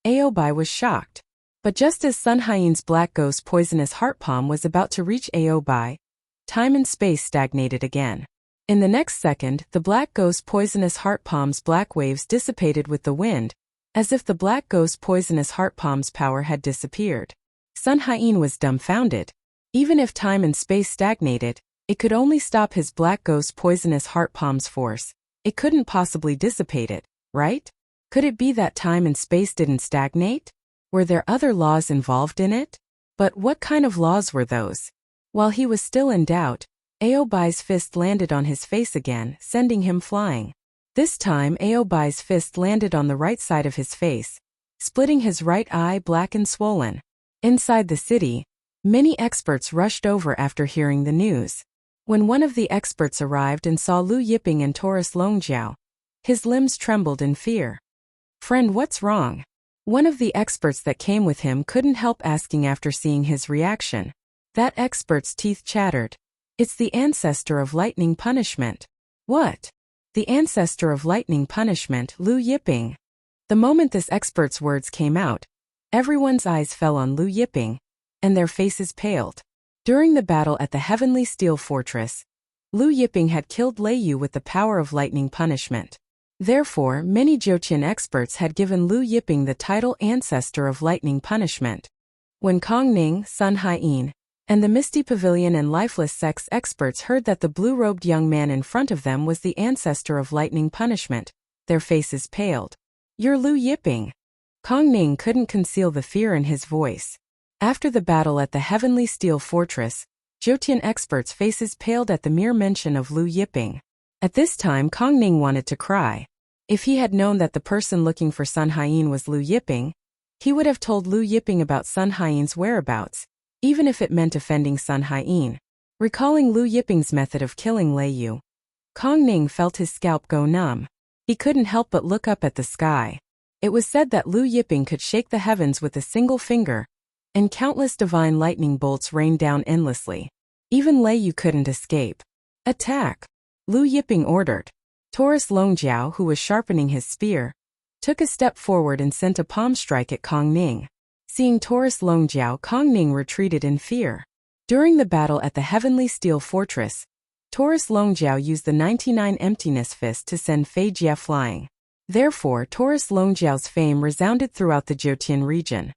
Aobai was shocked. But just as Sun Haiyin's black ghost poisonous heart palm was about to reach Aobai, time and space stagnated again. In the next second, the black ghost poisonous heart palm's black waves dissipated with the wind, as if the black ghost poisonous heart palm's power had disappeared. Sun Haiyin was dumbfounded. Even if time and space stagnated, it could only stop his black ghost poisonous heart palm's force. It couldn't possibly dissipate it, right? Could it be that time and space didn't stagnate? Were there other laws involved in it? But what kind of laws were those? While he was still in doubt, Aobai's fist landed on his face again, sending him flying. This time Aobai's fist landed on the right side of his face, splitting his right eye black and swollen. Inside the city, many experts rushed over after hearing the news. When one of the experts arrived and saw Lu Yiping and Taurus Longjiao, his limbs trembled in fear. Friend, what's wrong? One of the experts that came with him couldn't help asking after seeing his reaction. That expert's teeth chattered. It's the ancestor of lightning punishment. What? The ancestor of lightning punishment, Lu Yiping. The moment this expert's words came out, everyone's eyes fell on Lu Yiping, and their faces paled. During the battle at the Heavenly Steel Fortress, Lu Yiping had killed Lei Yu with the power of lightning punishment. Therefore, many Jiutian experts had given Lu Yiping the title Ancestor of Lightning Punishment. When Kong Ning, Sun Haiyin, and the Misty Pavilion and Lifeless Sex experts heard that the blue-robed young man in front of them was the Ancestor of Lightning Punishment, their faces paled. "You're Lu Yiping." Kong Ning couldn't conceal the fear in his voice. After the battle at the Heavenly Steel Fortress, Jiutian experts' faces paled at the mere mention of Lu Yiping. At this time Kong Ning wanted to cry. If he had known that the person looking for Sun Haiyin was Lu Yiping, he would have told Lu Yiping about Sun Haiyin's whereabouts, even if it meant offending Sun Haiyin. Recalling Lu Yiping's method of killing Lei Yu, Kong Ning felt his scalp go numb. He couldn't help but look up at the sky. It was said that Lu Yiping could shake the heavens with a single finger, and countless divine lightning bolts rained down endlessly. Even Lei Yu couldn't escape. "Attack!" Lu Yiping ordered. Taurus Longjiao, who was sharpening his spear, took a step forward and sent a palm strike at Kong Ning. Seeing Taurus Longjiao, Kong Ning retreated in fear. During the battle at the Heavenly Steel Fortress, Taurus Longjiao used the 99 Emptiness Fist to send Fei Jia flying. Therefore, Taurus Longjiao's fame resounded throughout the Jiutian region.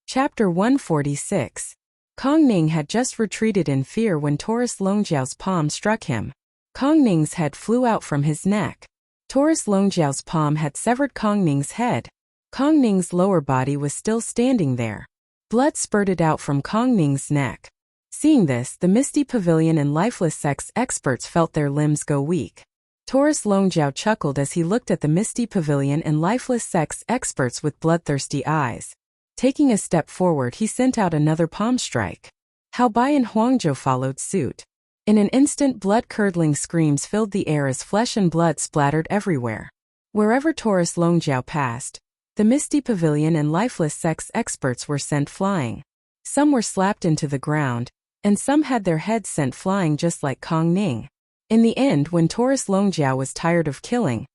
Chapter 146. Kong Ning had just retreated in fear when Taurus Longjiao's palm struck him. Kong Ning's head flew out from his neck. Taurus Longjiao's palm had severed Kong Ning's head. Kong Ning's lower body was still standing there. Blood spurted out from Kong Ning's neck. Seeing this, the Misty Pavilion and Lifeless Sex experts felt their limbs go weak. Taurus Longjiao chuckled as he looked at the Misty Pavilion and Lifeless Sex experts with bloodthirsty eyes. Taking a step forward, he sent out another palm strike. Hao Bai and Huangzhou followed suit. In an instant, blood-curdling screams filled the air as flesh and blood splattered everywhere. Wherever Taurus Longjiao passed, the Misty Pavilion and Lifeless Sex experts were sent flying. Some were slapped into the ground, and some had their heads sent flying just like Kong Ning. In the end, when Taurus Longjiao was tired of killing,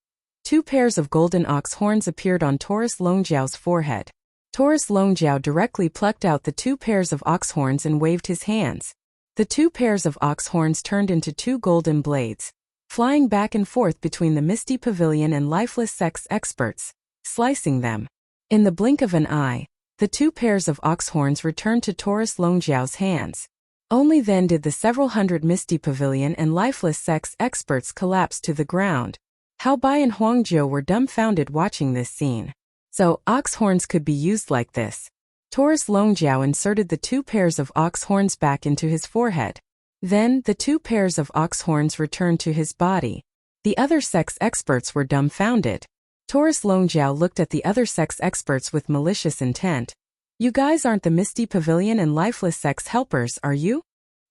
2 pairs of golden ox horns appeared on Taurus Longjiao's forehead. Taurus Longjiao directly plucked out the 2 pairs of ox horns and waved his hands. The 2 pairs of ox horns turned into 2 golden blades, flying back and forth between the Misty Pavilion and Lifeless Sex experts, slicing them. In the blink of an eye, the 2 pairs of ox horns returned to Taurus Longjiao's hands. Only then did the several hundred Misty Pavilion and Lifeless Sex experts collapse to the ground. Hao Bai and Huangzhou were dumbfounded watching this scene. So, ox horns could be used like this. Taurus Longjiao inserted the 2 pairs of ox horns back into his forehead. Then, the 2 pairs of ox horns returned to his body. The other sex experts were dumbfounded. Taurus Longjiao looked at the other sex experts with malicious intent. "You guys aren't the Misty Pavilion and Lifeless Sex helpers, are you?"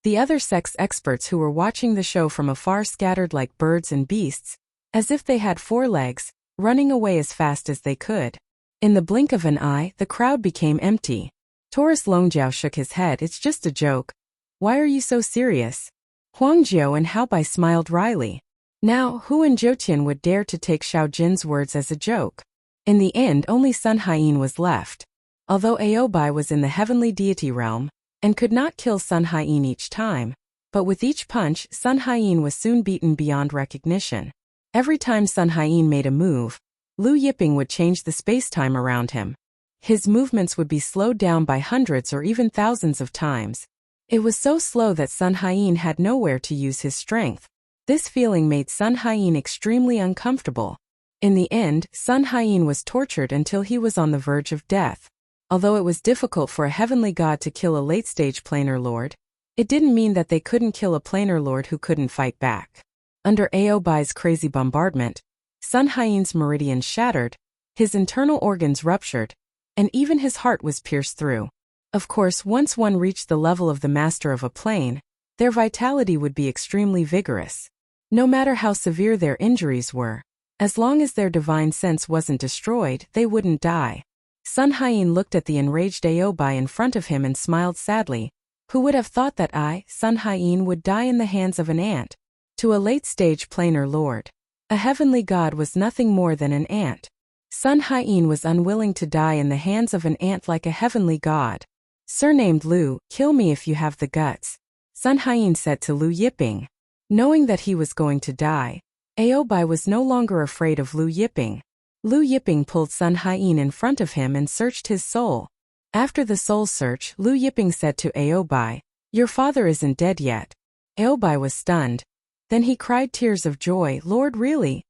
The other sex experts who were watching the show from afar scattered like birds and beasts, as if they had 4 legs, running away as fast as they could. In the blink of an eye, the crowd became empty. Taurus Longjiao shook his head. "It's just a joke. Why are you so serious?" Huangzhou and Hao Bai smiled wryly. Now, who in Jiutian would dare to take Xiao Jin's words as a joke? In the end, only Sun Haiyin was left. Although Aobai was in the heavenly deity realm, and could not kill Sun Haiyin each time, but with each punch, Sun Haiyin was soon beaten beyond recognition. Every time Sun Haiyin made a move, Lu Yiping would change the space-time around him. His movements would be slowed down by hundreds or even thousands of times. It was so slow that Sun Haiyin had nowhere to use his strength. This feeling made Sun Haiyin extremely uncomfortable. In the end, Sun Haiyin was tortured until he was on the verge of death. Although it was difficult for a heavenly god to kill a late-stage planar lord, it didn't mean that they couldn't kill a planar lord who couldn't fight back. Under Aobai's crazy bombardment, Sun Haiyin's meridians shattered, his internal organs ruptured, and even his heart was pierced through. Of course, once one reached the level of the master of a plane, their vitality would be extremely vigorous. No matter how severe their injuries were, as long as their divine sense wasn't destroyed, they wouldn't die. Sun Haiyin looked at the enraged Aobai in front of him and smiled sadly. Who would have thought that I, Sun Haiyin, would die in the hands of an ant? To a late-stage planar lord, a heavenly god was nothing more than an ant. Sun Haiyin was unwilling to die in the hands of an ant like a heavenly god. Surnamed Lu, kill me if you have the guts, Sun Haiyin said to Lu Yiping. Knowing that he was going to die, Aobai was no longer afraid of Lu Yiping. Lu Yiping pulled Sun Haiyin in front of him and searched his soul. After the soul search, Lu Yiping said to Aobai, "Your father isn't dead yet." Aobai was stunned. Then he cried tears of joy, "Lord, really?"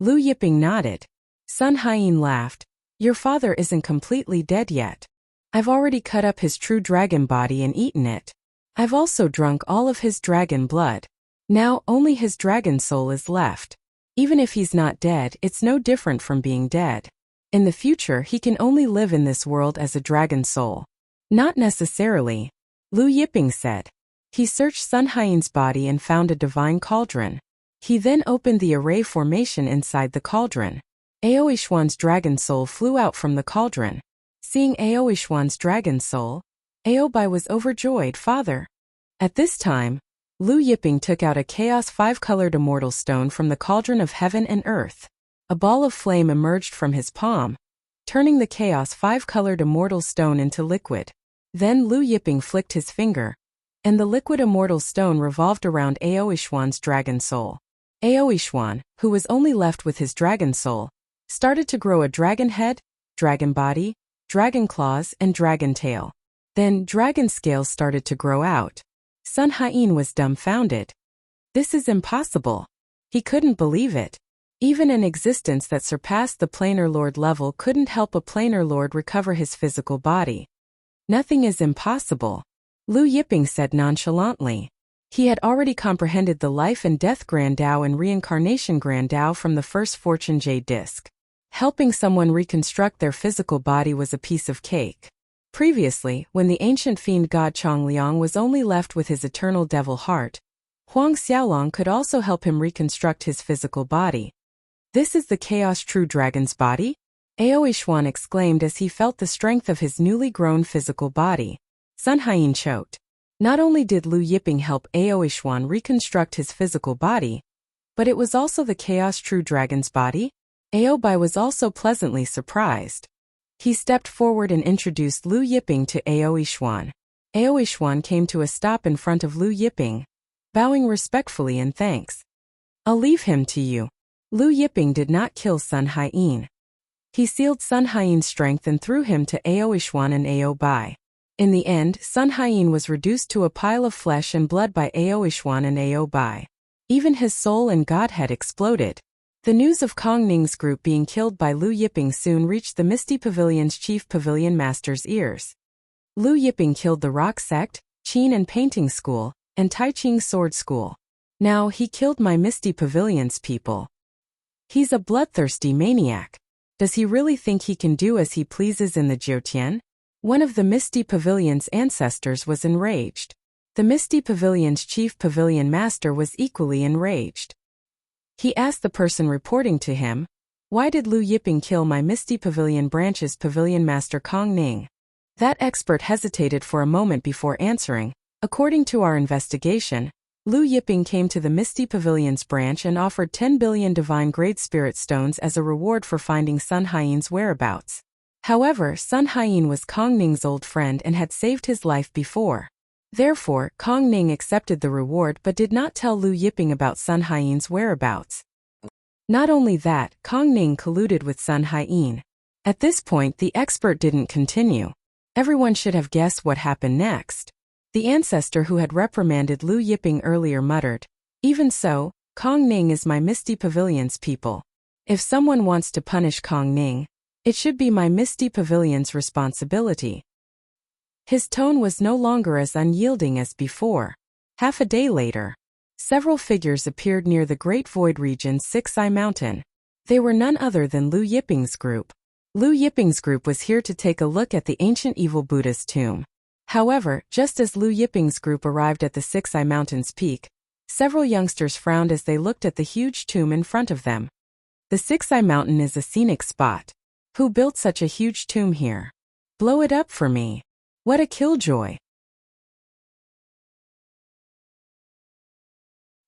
Lu Yiping nodded. Sun Haiyin laughed. "Your father isn't completely dead yet. I've already cut up his true dragon body and eaten it. I've also drunk all of his dragon blood. Now only his dragon soul is left. Even if he's not dead, it's no different from being dead. In the future he can only live in this world as a dragon soul." "Not necessarily," Lu Yiping said. He searched Sun Haiyin's body and found a divine cauldron. He then opened the array formation inside the cauldron. Aoishuan's dragon soul flew out from the cauldron. Seeing Aoishuan's dragon soul, Aobai was overjoyed. "Father." At this time, Lu Yiping took out a Chaos 5-colored immortal stone from the cauldron of heaven and earth. A ball of flame emerged from his palm, turning the Chaos 5-colored immortal stone into liquid. Then Lu Yiping flicked his finger, and the liquid immortal stone revolved around Aoishuan's dragon soul. Aoishuan, who was only left with his dragon soul, started to grow a dragon head, dragon body, dragon claws, and dragon tail. Then dragon scales started to grow out. Sun Haiyin was dumbfounded. This is impossible. He couldn't believe it. Even an existence that surpassed the planar lord level couldn't help a planar lord recover his physical body. "Nothing is impossible," Lu Yiping said nonchalantly. He had already comprehended the life and death Grand Tao and reincarnation Grand Tao from the first Fortune Jade disc. Helping someone reconstruct their physical body was a piece of cake. Previously, when the ancient fiend god Chongliang was only left with his eternal devil heart, Huang Xiaolong could also help him reconstruct his physical body. "This is the Chaos True Dragon's body?" Aoishuan exclaimed as he felt the strength of his newly grown physical body. Sun Haiyin choked. Not only did Lu Yiping help Aoishuan reconstruct his physical body, but it was also the Chaos True Dragon's body? Aobai was also pleasantly surprised. He stepped forward and introduced Lu Yiping to Aoishuan. Aoishuan came to a stop in front of Lu Yiping, bowing respectfully in thanks. "I'll leave him to you." Lu Yiping did not kill Sun Haiyin. He sealed Sun Haiyin's strength and threw him to Aoishuan and Aobai. In the end, Sun Haiyin was reduced to a pile of flesh and blood by Aoishuan and Aobai. Even his soul and godhead exploded. The news of Kong Ning's group being killed by Lu Yiping soon reached the Misty Pavilion's chief pavilion master's ears. Lu Yiping killed the Rock Sect, Qin and Painting School, and Tai Ching Sword School. Now he killed my Misty Pavilion's people. He's a bloodthirsty maniac. Does he really think he can do as he pleases in the Jiutian? One of the Misty Pavilion's ancestors was enraged. The Misty Pavilion's chief pavilion master was equally enraged. He asked the person reporting to him, "Why did Lu Yiping kill my Misty Pavilion branch's pavilion master Kong Ning?" That expert hesitated for a moment before answering. "According to our investigation, Lu Yiping came to the Misty Pavilion's branch and offered 10 billion divine grade spirit stones as a reward for finding Sun Haiyin's whereabouts. However, Sun Haiyin was Kong Ning's old friend and had saved his life before. Therefore, Kong Ning accepted the reward but did not tell Lu Yiping about Sun Haiyin's whereabouts. Not only that, Kong Ning colluded with Sun Haiyin. At this point, the expert didn't continue. Everyone should have guessed what happened next. The ancestor who had reprimanded Lu Yiping earlier muttered, "Even so, Kong Ning is my Misty Pavilion's people. If someone wants to punish Kong Ning, it should be my Misty Pavilion's responsibility." His tone was no longer as unyielding as before. Half a day later, several figures appeared near the Great Void Region's 6-Eye Mountain. They were none other than Lu Yiping's group. Lu Yiping's group was here to take a look at the ancient evil Buddha's tomb. However, just as Lu Yiping's group arrived at the 6-Eye Mountain's peak, several youngsters frowned as they looked at the huge tomb in front of them. The 6-Eye Mountain is a scenic spot. Who built such a huge tomb here? Blow it up for me. What a killjoy.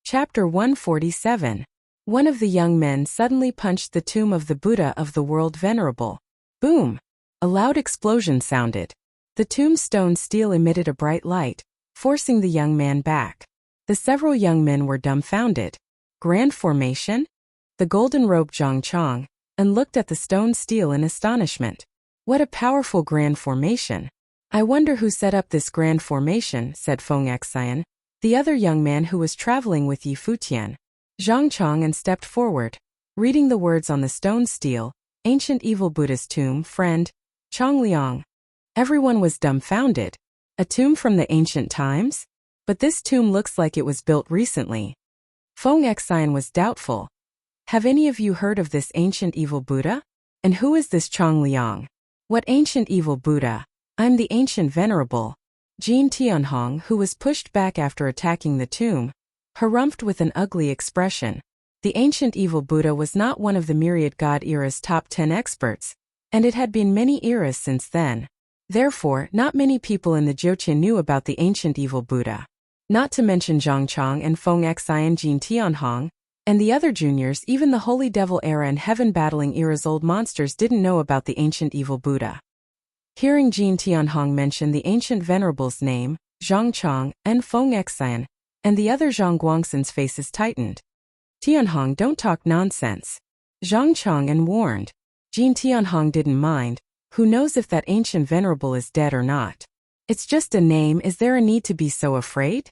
Chapter 147. One of the young men suddenly punched the tomb of the Buddha of the world venerable. Boom! A loud explosion sounded. The tombstone steel emitted a bright light, forcing the young man back. The several young men were dumbfounded. Grand formation? The golden-robed Zhang and looked at the stone steel in astonishment. What a powerful grand formation! I wonder who set up this grand formation, said Feng Xian, the other young man who was traveling with Yi Futian. Zhang Chang and stepped forward, reading the words on the stone steel, Ancient Evil Buddha's Tomb, Friend, Chong Liang. Everyone was dumbfounded. A tomb from the ancient times? But this tomb looks like it was built recently. Feng Xian was doubtful. Have any of you heard of this ancient evil Buddha? And who is this Chong Liang? What ancient evil Buddha? I'm the ancient venerable. Jin Tianhong, who was pushed back after attacking the tomb, harumphed with an ugly expression. The ancient evil Buddha was not one of the myriad God era's top 10 experts, and it had been many eras since then. Therefore, not many people in the Joqian knew about the ancient evil Buddha. Not to mention Zhang Chang and Feng Xian, Jin Tianhong, and the other juniors, even the Holy Devil era and Heaven Battling era's old monsters didn't know about the ancient evil Buddha. Hearing Jin Tianhong mention the ancient venerable's name, Zhang Chang, and Feng Xian, and the other Zhang Guangxin's faces tightened. Tianhong, don't talk nonsense. Zhang Chang and warned. Jin Tianhong didn't mind. Who knows if that ancient venerable is dead or not? It's just a name, is there a need to be so afraid?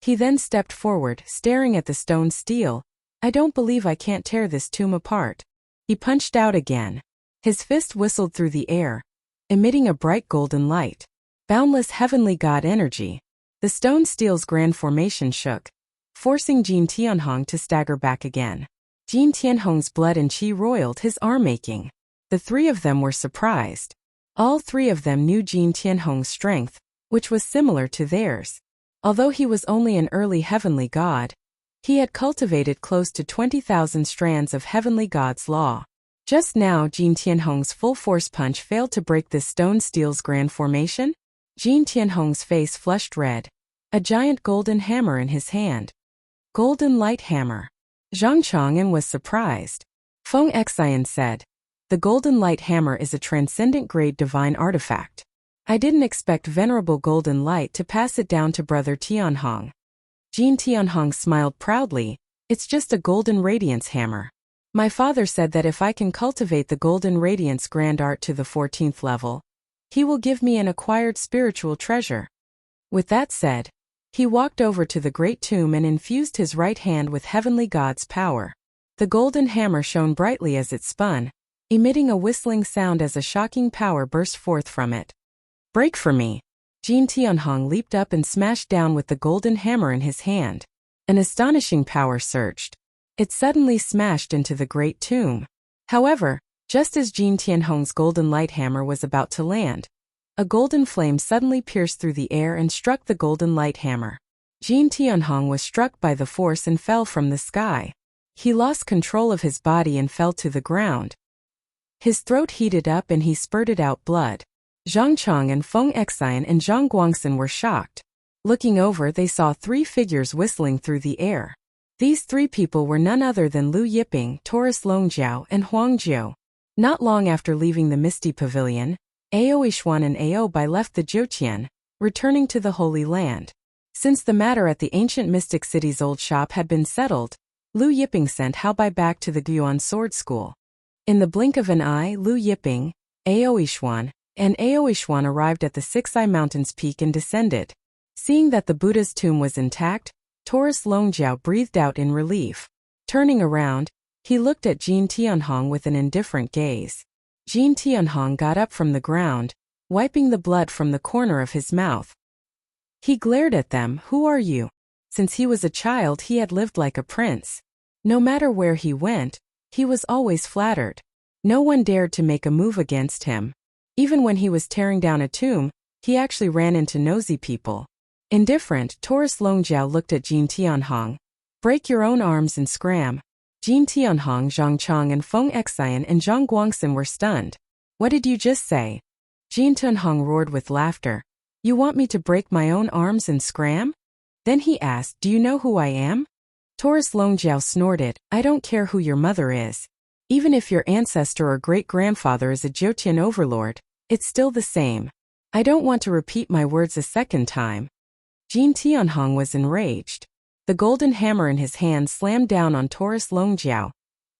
He then stepped forward, staring at the stone steel. I don't believe I can't tear this tomb apart. He punched out again. His fist whistled through the air, emitting a bright golden light. Boundless heavenly god energy. The stone steel's grand formation shook, forcing Jin Tianhong to stagger back again. Jin Tianhong's blood and qi roiled his arm aching. The three of them were surprised. All three of them knew Jin Tianhong's strength, which was similar to theirs. Although he was only an early heavenly god, he had cultivated close to 20,000 strands of heavenly god's law. Just now, Jin Tianhong's full-force punch failed to break this stone steel's grand formation. Jin Tianhong's face flushed red, a giant golden hammer in his hand. Golden light hammer. Zhang Chang'an was surprised. Feng Xian said, the golden light hammer is a transcendent grade divine artifact. I didn't expect venerable golden light to pass it down to brother Tianhong. Jin Tianhong smiled proudly. It's just a golden radiance hammer. My father said that if I can cultivate the golden radiance grand art to the 14th level, he will give me an acquired spiritual treasure. With that said, he walked over to the great tomb and infused his right hand with heavenly god's power. The golden hammer shone brightly as it spun, emitting a whistling sound as a shocking power burst forth from it. Break for me. Jin Tianhong leaped up and smashed down with the golden hammer in his hand. An astonishing power surged. It suddenly smashed into the great tomb. However, just as Jin Tianhong's golden light hammer was about to land, a golden flame suddenly pierced through the air and struck the golden light hammer. Jin Tianhong was struck by the force and fell from the sky. He lost control of his body and fell to the ground. His throat heated up and he spurted out blood. Zhang Chang and Feng Xian and Zhang Guangxin were shocked. Looking over, they saw three figures whistling through the air. These three people were none other than Lu Yiping, Taurus Longjiao, and Huang Jiu. Not long after leaving the Misty Pavilion, Ao Yishuan and Ao Bai left the Joqian, returning to the Holy Land. Since the matter at the ancient Mystic City's old shop had been settled, Lu Yiping sent Hao Bai back to the Guan Sword School. In the blink of an eye, Lu Yiping, Ao Yishuan, and Ao Yishuan arrived at the Six-Eye Mountain's peak and descended. Seeing that the Buddha's tomb was intact, Taurus Longjiao breathed out in relief. Turning around, he looked at Jin Tianhong with an indifferent gaze. Jin Tianhong got up from the ground, wiping the blood from the corner of his mouth. He glared at them. Who are you? Since he was a child, he had lived like a prince. No matter where he went, he was always flattered. No one dared to make a move against him. Even when he was tearing down a tomb, he actually ran into nosy people. Indifferent, Taurus Longjiao looked at Jin Tianhong. Break your own arms and scram. Jin Tianhong, Zhang Chong and Feng Xian and Zhang Guangxin were stunned. What did you just say? Jin Tianhong roared with laughter. You want me to break my own arms and scram? Then he asked, do you know who I am? Taurus Longjiao snorted, I don't care who your mother is. Even if your ancestor or great-grandfather is a Jiotian overlord, it's still the same. I don't want to repeat my words a second time. Jin Tianhong was enraged. The golden hammer in his hand slammed down on Taurus Longjiao,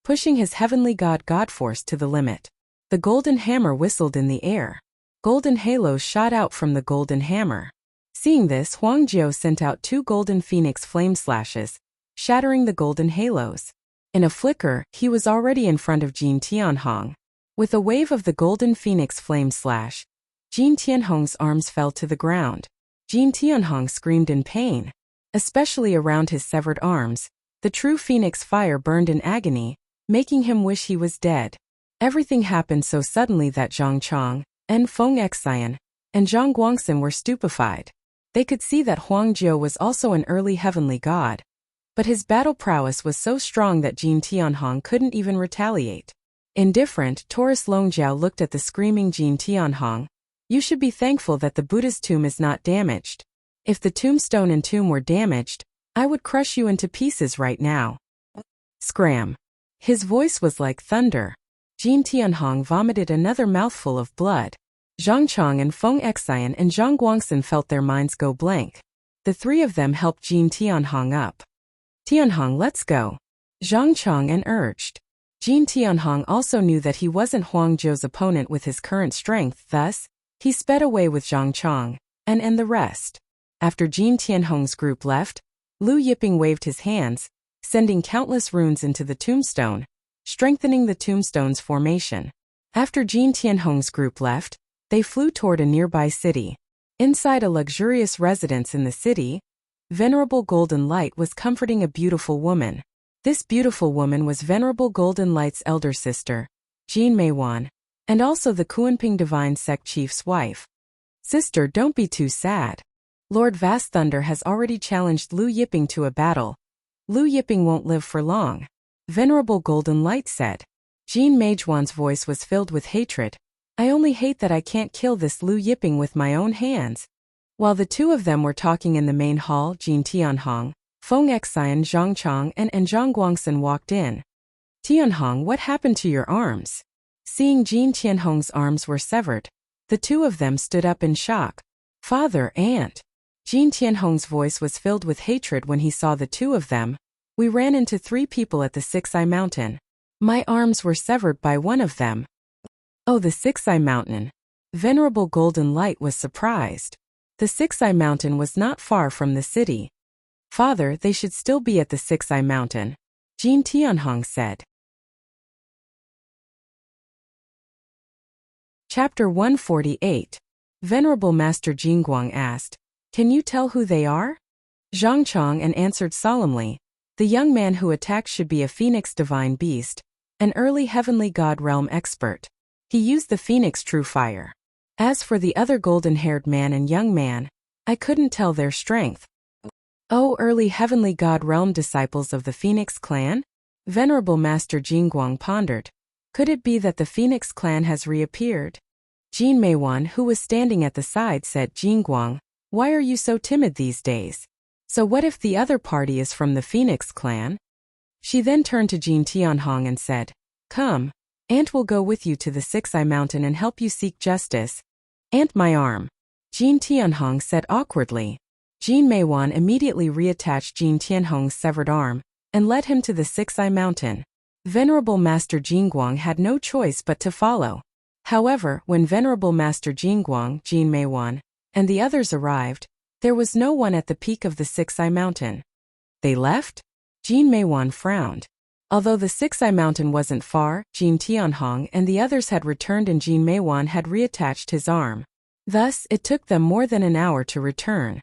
pushing his heavenly god force to the limit. The golden hammer whistled in the air. Golden halos shot out from the golden hammer. Seeing this, Huang Jiao sent out 2 golden phoenix flame slashes, shattering the golden halos. In a flicker, he was already in front of Jin Tianhong. With a wave of the golden phoenix flame slash, Jin Tianhong's arms fell to the ground. Jin Tianhong screamed in pain. Especially around his severed arms, the true phoenix fire burned in agony, making him wish he was dead. Everything happened so suddenly that Zhang Chong, and Feng Xian, and Zhang Guangxin were stupefied. They could see that Huang Jiao was also an early heavenly god, but his battle prowess was so strong that Jin Tianhong couldn't even retaliate. Indifferent, Taurus Longjiao looked at the screaming Jin Tianhong. You should be thankful that the Buddha's tomb is not damaged. If the tombstone and tomb were damaged, I would crush you into pieces right now. Scram. His voice was like thunder. Jin Tianhong vomited another mouthful of blood. Zhang Chong and Feng Xian and Zhang Guangxin felt their minds go blank. The 3 of them helped Jin Tianhong up. Tianhong, let's go. Zhang Chong urged. Jin Tianhong also knew that he wasn't Huang Jiao's opponent with his current strength, thus, he sped away with Zhang Chong, and the rest. After Jin Tianhong's group left, Lu Yiping waved his hands, sending countless runes into the tombstone, strengthening the tombstone's formation. After Jin Tianhong's group left, they flew toward a nearby city. Inside a luxurious residence in the city, Venerable Golden Light was comforting a beautiful woman. This beautiful woman was Venerable Golden Light's elder sister, Jin Meiwan, and also the Kuanping Divine Sect Chief's wife. Sister, don't be too sad. Lord Vast Thunder has already challenged Lu Yiping to a battle. Lu Yiping won't live for long. Venerable Golden Light said. Jin Meijuan's voice was filled with hatred. I only hate that I can't kill this Lu Yiping with my own hands. While the 2 of them were talking in the main hall, Jin Tianhong, Feng Xian, Zhang Chong and Zhang Guangxin walked in. Tianhong, what happened to your arms? Seeing Jin Tianhong's arms were severed, the 2 of them stood up in shock. Father, aunt. Jin Tianhong's voice was filled with hatred when he saw the 2 of them. We ran into 3 people at the Six-Eye Mountain. My arms were severed by one of them. Oh, the Six-Eye Mountain. Venerable Golden Light was surprised. The Six-Eye Mountain was not far from the city. Father, they should still be at the Six-Eye Mountain, Jin Tianhong said. Chapter 148. Venerable Master Jingguang asked, Can you tell who they are? Zhang Chong answered solemnly. The young man who attacked should be a phoenix divine beast, an early heavenly god realm expert. He used the phoenix true fire. As for the other golden-haired man and young man, I couldn't tell their strength. Oh, early heavenly god realm disciples of the Phoenix clan? Venerable Master Jingguang pondered. Could it be that the Phoenix clan has reappeared? Jin Meiwan, who was standing at the side, said, Jingguang, why are you so timid these days? So what if the other party is from the Phoenix clan? She then turned to Jin Tianhong and said, Come, Aunt will go with you to the Six-Eye Mountain and help you seek justice. Aunt, my arm. Jin Tianhong said awkwardly. Jin Meiwan immediately reattached Jin Tianhong's severed arm and led him to the Six-Eye Mountain. Venerable Master Jingguang had no choice but to follow. However, when Venerable Master Jingguang, Jin Meiwan, and the others arrived, there was no one at the peak of the Six-Eye Mountain. They left? Jin Meiwan frowned. Although the Six-Eye Mountain wasn't far, Jin Tianhong and the others had returned and Jin Meiwan had reattached his arm. Thus, it took them more than an hour to return.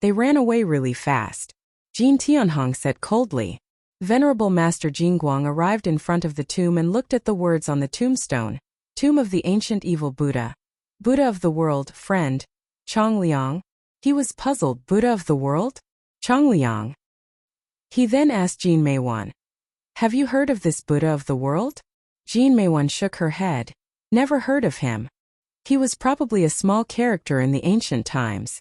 They ran away really fast. Jin Tianhong said coldly. Venerable Master Jingguang arrived in front of the tomb and looked at the words on the tombstone. Tomb of the Ancient Evil Buddha. Buddha of the World, friend. Chongliang. He was puzzled. Buddha of the World? Chongliang. He then asked Jin Meiwan. Have you heard of this Buddha of the world? Jean Meiwan shook her head. Never heard of him. He was probably a small character in the ancient times.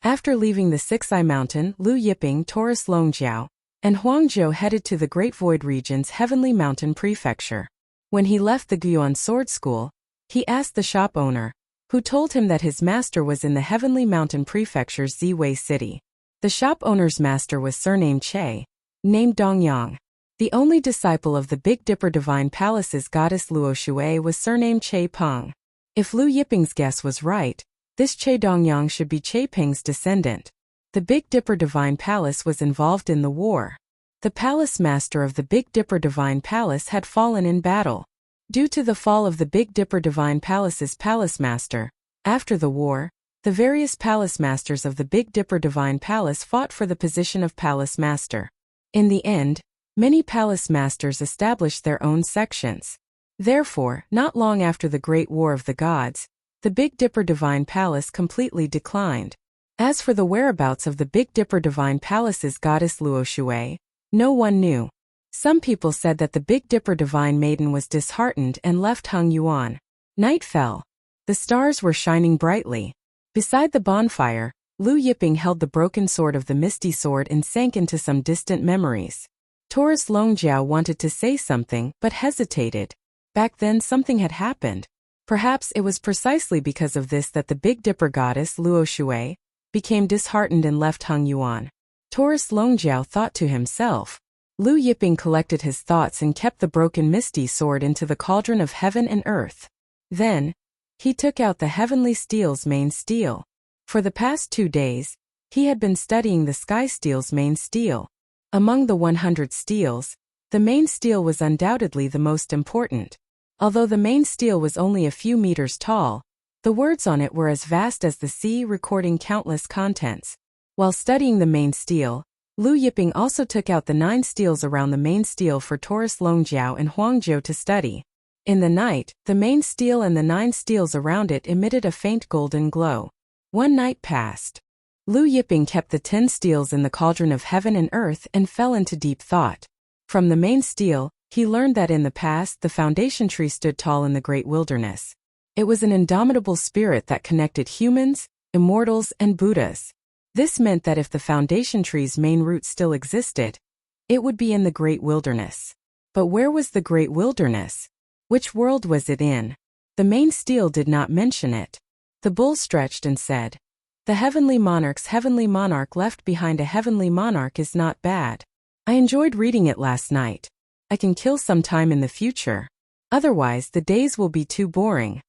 After leaving the Six-Eye Mountain, Lu Yiping, Taurus Longjiao, and Huangzhou headed to the Great Void Region's Heavenly Mountain Prefecture. When he left the Guiyuan Sword School, he asked the shop owner, who told him that his master was in the Heavenly Mountain Prefecture's Ziwei city. The shop owner's master was surnamed Che, named Dongyang. The only disciple of the Big Dipper Divine Palace's goddess Luo Shui was surnamed Che Peng. If Lu Yiping's guess was right, this Che Dongyang should be Che Peng's descendant. The Big Dipper Divine Palace was involved in the war. The palace master of the Big Dipper Divine Palace had fallen in battle. Due to the fall of the Big Dipper Divine Palace's palace master, after the war, the various palace masters of the Big Dipper Divine Palace fought for the position of palace master. In the end, many palace masters established their own sections. Therefore, not long after the Great War of the Gods, the Big Dipper Divine Palace completely declined. As for the whereabouts of the Big Dipper Divine Palace's goddess Luo Shui, no one knew. Some people said that the Big Dipper Divine Maiden was disheartened and left Hung Yuan. Night fell. The stars were shining brightly. Beside the bonfire, Lu Yiping held the broken sword of the Misty Sword and sank into some distant memories. Taurus Longjiao wanted to say something but hesitated. Back then something had happened. Perhaps it was precisely because of this that the Big Dipper goddess Luo Shui became disheartened and left Hung Yuan. Taurus Longjiao thought to himself. Lu Yiping collected his thoughts and kept the broken Misty Sword into the cauldron of heaven and earth. Then, he took out the heavenly steel's main steel. For the past 2 days, he had been studying the sky steel's main steel. Among the 100 steels, the main steel was undoubtedly the most important. Although the main steel was only a few meters tall, the words on it were as vast as the sea, recording countless contents. While studying the main steel, Lu Yiping also took out the 9 steels around the main steel for Taurus Longjiao and Huangzhou to study. In the night, the main steel and the 9 steels around it emitted a faint golden glow. One night passed. Lu Yiping kept the 10 steels in the cauldron of heaven and earth and fell into deep thought. From the main steel, he learned that in the past the foundation tree stood tall in the great wilderness. It was an indomitable spirit that connected humans, immortals, and Buddhas. This meant that if the foundation tree's main root still existed, it would be in the great wilderness. But where was the great wilderness? Which world was it in? The main steel did not mention it. The bull stretched and said, "The heavenly monarch left behind a heavenly monarch is not bad. I enjoyed reading it last night. I can kill some time in the future. Otherwise the days will be too boring."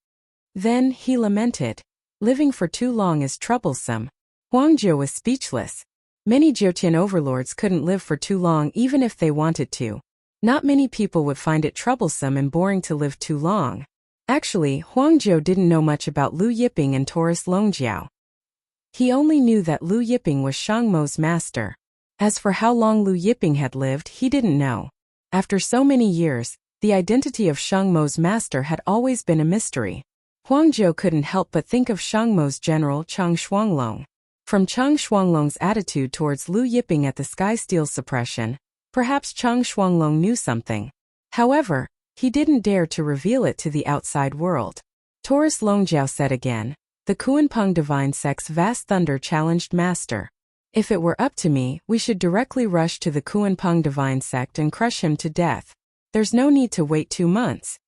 Then he lamented. Living for too long is troublesome. Huangzhou was speechless. Many Jiutian overlords couldn't live for too long even if they wanted to. Not many people would find it troublesome and boring to live too long. Actually, Huangzhou didn't know much about Lu Yiping and Taurus Longjiao. He only knew that Lu Yiping was Shangmo's master. As for how long Lu Yiping had lived, he didn't know. After so many years, the identity of Shangmo's master had always been a mystery. Huangzhou couldn't help but think of Shangmo's general Chang Shuanglong. From Chang Shuanglong's attitude towards Lu Yiping at the Sky Steel suppression, perhaps Chang Shuanglong knew something. However, he didn't dare to reveal it to the outside world. Taurus Longjiao said again, "The Kuanpeng Divine Sect's vast thunder challenged Master. If it were up to me, we should directly rush to the Kuanpeng Divine Sect and crush him to death. There's no need to wait 2 months."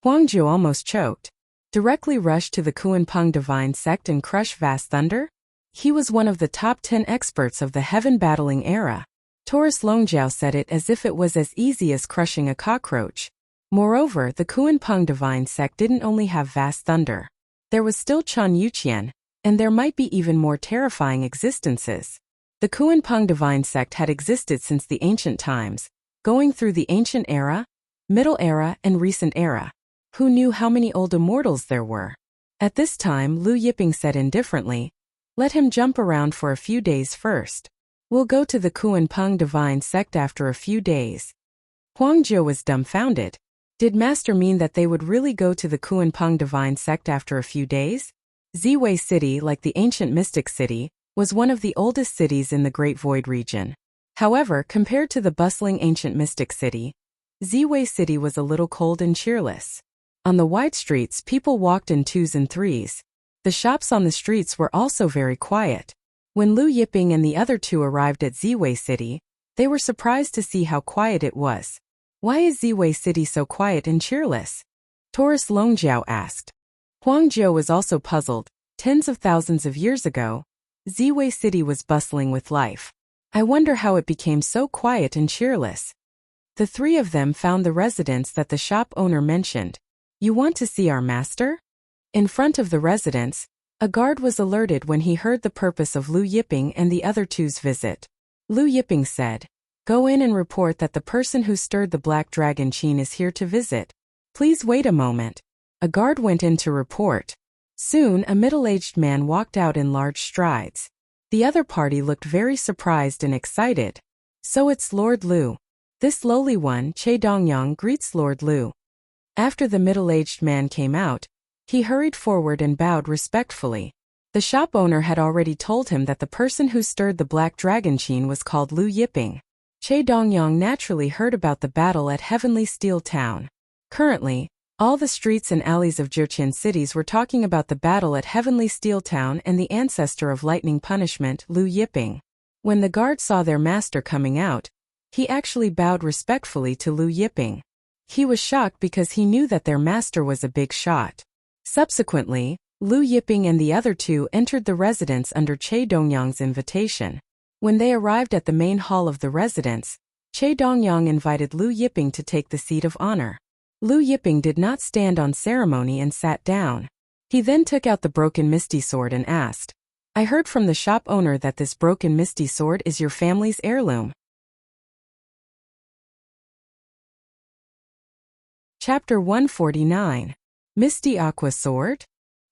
Huangzhou almost choked. Directly rush to the Kuanpeng Divine Sect and crush vast thunder? He was one of the top 10 experts of the heaven battling era. Taurus Longjiao said it as if it was as easy as crushing a cockroach. Moreover, the Kuanpeng Divine Sect didn't only have vast thunder. There was still Chan Yuqian, and there might be even more terrifying existences. The Kuanpeng Divine Sect had existed since the ancient times, going through the ancient era, middle era, and recent era. Who knew how many old immortals there were? At this time, Lu Yiping said indifferently, "Let him jump around for a few days first. We'll go to the Kuanpeng Divine Sect after a few days." Huangzhou was dumbfounded. Did Master mean that they would really go to the Kuanpeng Divine Sect after a few days? Ziwei City, like the ancient Mystic City, was one of the oldest cities in the Great Void region. However, compared to the bustling ancient mystic city, Ziwei City was a little cold and cheerless. On the wide streets, people walked in twos and threes. The shops on the streets were also very quiet. When Lu Yiping and the other two arrived at Ziwei City, they were surprised to see how quiet it was. Why is Ziwei City so quiet and cheerless? Taurus Longjiao asked. Huang Jiu was also puzzled. Tens of thousands of years ago, Ziwei City was bustling with life. I wonder how it became so quiet and cheerless. The three of them found the residence that the shop owner mentioned. You want to see our master? In front of the residence, a guard was alerted when he heard the purpose of Lu Yiping and the other two's visit. Lu Yiping said, "Go in and report that the person who stirred the black dragon qin is here to visit. Please wait a moment." A guard went in to report. Soon, a middle-aged man walked out in large strides. The other party looked very surprised and excited. So it's Lord Lu. This lowly one, Che Dongyang, greets Lord Lu. After the middle-aged man came out, he hurried forward and bowed respectfully. The shop owner had already told him that the person who stirred the black dragon qin was called Lu Yiping. Che Dongyang naturally heard about the battle at Heavenly Steel Town. Currently, all the streets and alleys of Jurchen cities were talking about the battle at Heavenly Steel Town and the ancestor of lightning punishment, Lu Yiping. When the guard saw their master coming out, he actually bowed respectfully to Lu Yiping. He was shocked because he knew that their master was a big shot. Subsequently, Lu Yiping and the other two entered the residence under Che Dongyang's invitation. When they arrived at the main hall of the residence, Che Dongyang invited Lu Yiping to take the seat of honor. Lu Yiping did not stand on ceremony and sat down. He then took out the broken misty sword and asked, "I heard from the shop owner that this broken misty sword is your family's heirloom." Chapter 149. Misty Aqua Sword?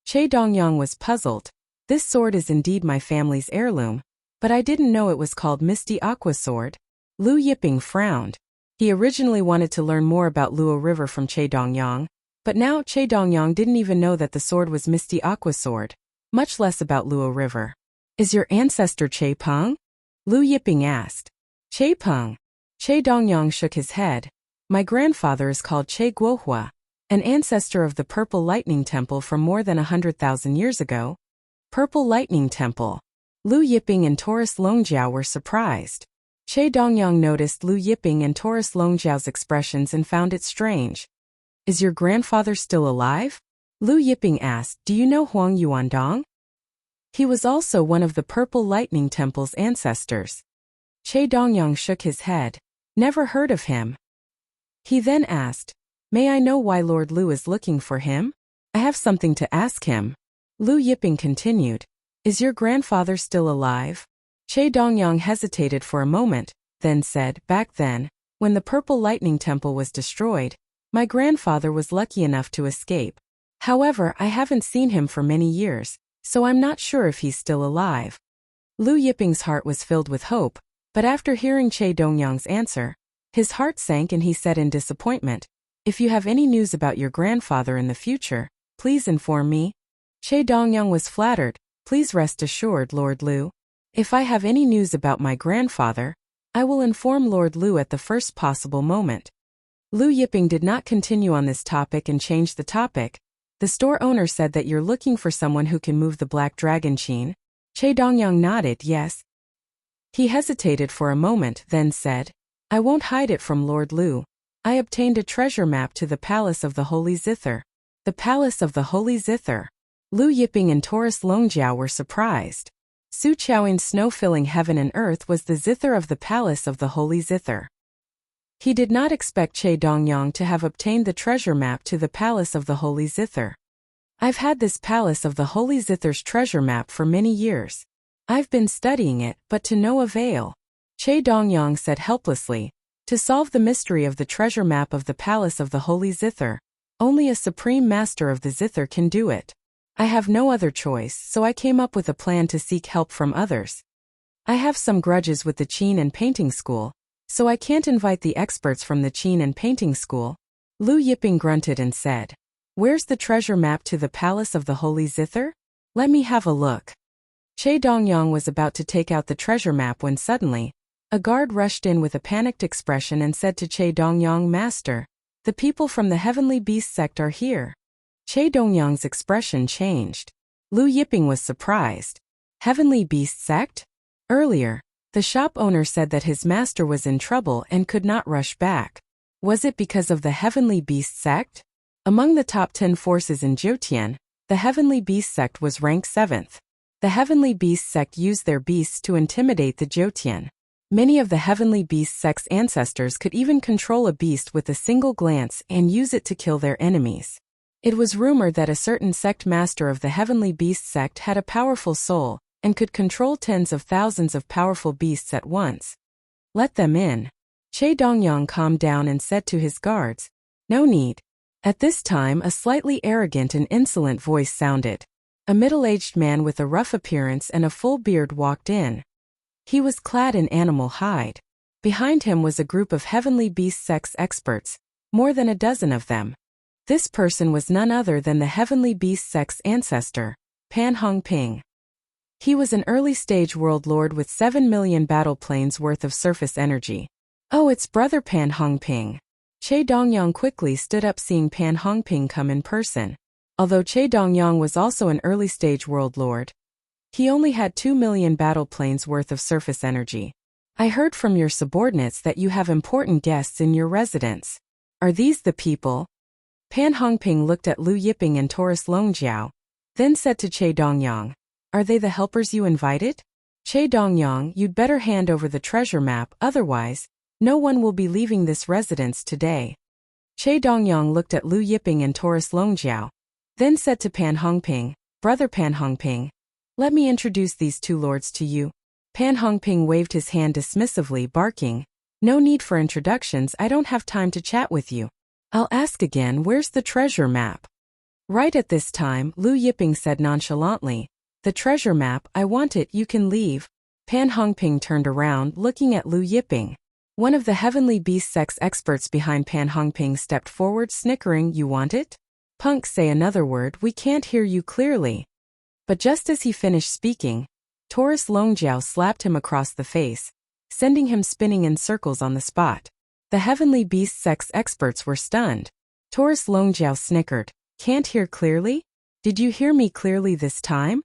Che Dongyang was puzzled. This sword is indeed my family's heirloom, but I didn't know it was called Misty Aqua Sword. Lu Yiping frowned. He originally wanted to learn more about Luo River from Che Dongyang, but now Che Dongyang didn't even know that the sword was Misty Aqua Sword, much less about Luo River. Is your ancestor Che Peng? Lu Yiping asked. Che Peng? Che Dongyang shook his head. My grandfather is called Che Guohua, an ancestor of the Purple Lightning Temple from more than 100,000 years ago. Purple Lightning Temple. Lu Yiping and Taurus Longjiao were surprised. Che Dongyang noticed Lu Yiping and Taurus Longjiao's expressions and found it strange. Is your grandfather still alive? Lu Yiping asked, Do you know Huang Yuandong? He was also one of the Purple Lightning Temple's ancestors. Che Dongyang shook his head. Never heard of him. He then asked, May I know why Lord Lu is looking for him? I have something to ask him. Lu Yiping continued, Is your grandfather still alive? Che Dongyang hesitated for a moment, then said, Back then, when the Purple Lightning Temple was destroyed, my grandfather was lucky enough to escape. However, I haven't seen him for many years, so I'm not sure if he's still alive. Lu Yiping's heart was filled with hope, but after hearing Che Dongyang's answer, his heart sank and he said in disappointment, If you have any news about your grandfather in the future, please inform me. Che Dongyang was flattered. Please rest assured, Lord Lu. If I have any news about my grandfather, I will inform Lord Lu at the first possible moment. Lu Yiping did not continue on this topic and changed the topic. The store owner said that you're looking for someone who can move the black dragon qin. Che Dongyang nodded, yes. He hesitated for a moment, then said, I won't hide it from Lord Lu. I obtained a treasure map to the Palace of the Holy Zither. The Palace of the Holy Zither. Lu Yiping and Taurus Longjiao were surprised. Su Qiaoyin's snow-filling heaven and earth was the zither of the Palace of the Holy Zither. He did not expect Che Dongyang to have obtained the treasure map to the Palace of the Holy Zither. I've had this Palace of the Holy Zither's treasure map for many years. I've been studying it, but to no avail. Che Dongyang said helplessly, To solve the mystery of the treasure map of the Palace of the Holy Zither, only a supreme master of the Zither can do it. I have no other choice, so I came up with a plan to seek help from others. I have some grudges with the Qin and Painting School, so I can't invite the experts from the Qin and Painting School. Lu Yiping grunted and said, Where's the treasure map to the Palace of the Holy Zither? Let me have a look. Che Dongyang was about to take out the treasure map when suddenly, A guard rushed in with a panicked expression and said to Che Dongyang, "Master, the people from the Heavenly Beast sect are here." Che Dongyang's expression changed. Lu Yiping was surprised. Heavenly Beast sect? Earlier, the shop owner said that his master was in trouble and could not rush back. Was it because of the Heavenly Beast sect? Among the top 10 forces in Jiutian, the Heavenly Beast sect was ranked 7th. The Heavenly Beast sect used their beasts to intimidate the Jiutian. Many of the Heavenly Beast sect's ancestors could even control a beast with a single glance and use it to kill their enemies. It was rumored that a certain sect master of the Heavenly Beast sect had a powerful soul and could control tens of thousands of powerful beasts at once. "Let them in." Che Dongyang calmed down and said to his guards, "No need." At this time, a slightly arrogant and insolent voice sounded. A middle-aged man with a rough appearance and a full beard walked in. He was clad in animal hide. Behind him was a group of Heavenly Beast sect's experts, more than a dozen of them. This person was none other than the Heavenly Beast sect's ancestor, Pan Hongping. He was an early-stage world lord with 7 million battle planes worth of surface energy. "Oh, it's brother Pan Hongping." Che Dongyang quickly stood up seeing Pan Hongping come in person. Although Che Dongyang was also an early-stage world lord, he only had 2 million battle planes worth of surface energy. "I heard from your subordinates that you have important guests in your residence. Are these the people?" Pan Hongping looked at Lu Yiping and Taurus Longjiao, then said to Che Dongyang, "Are they the helpers you invited?" "Che Dongyang, you'd better hand over the treasure map, otherwise, no one will be leaving this residence today." Che Dongyang looked at Lu Yiping and Taurus Longjiao, then said to Pan Hongping, "Brother Pan Hongping, let me introduce these two lords to you." Pan Hongping waved his hand dismissively, barking, "No need for introductions, I don't have time to chat with you. I'll ask again, where's the treasure map?" Right at this time, Lu Yiping said nonchalantly, "The treasure map, I want it, you can leave." Pan Hongping turned around, looking at Lu Yiping. One of the Heavenly Beast sect's experts behind Pan Hongping stepped forward, snickering, "You want it? Punk, say another word, we can't hear you clearly." But just as he finished speaking, Taurus Longjiao slapped him across the face, sending him spinning in circles on the spot. The Heavenly Beast sect's experts were stunned. Taurus Longjiao snickered, "Can't hear clearly? Did you hear me clearly this time?"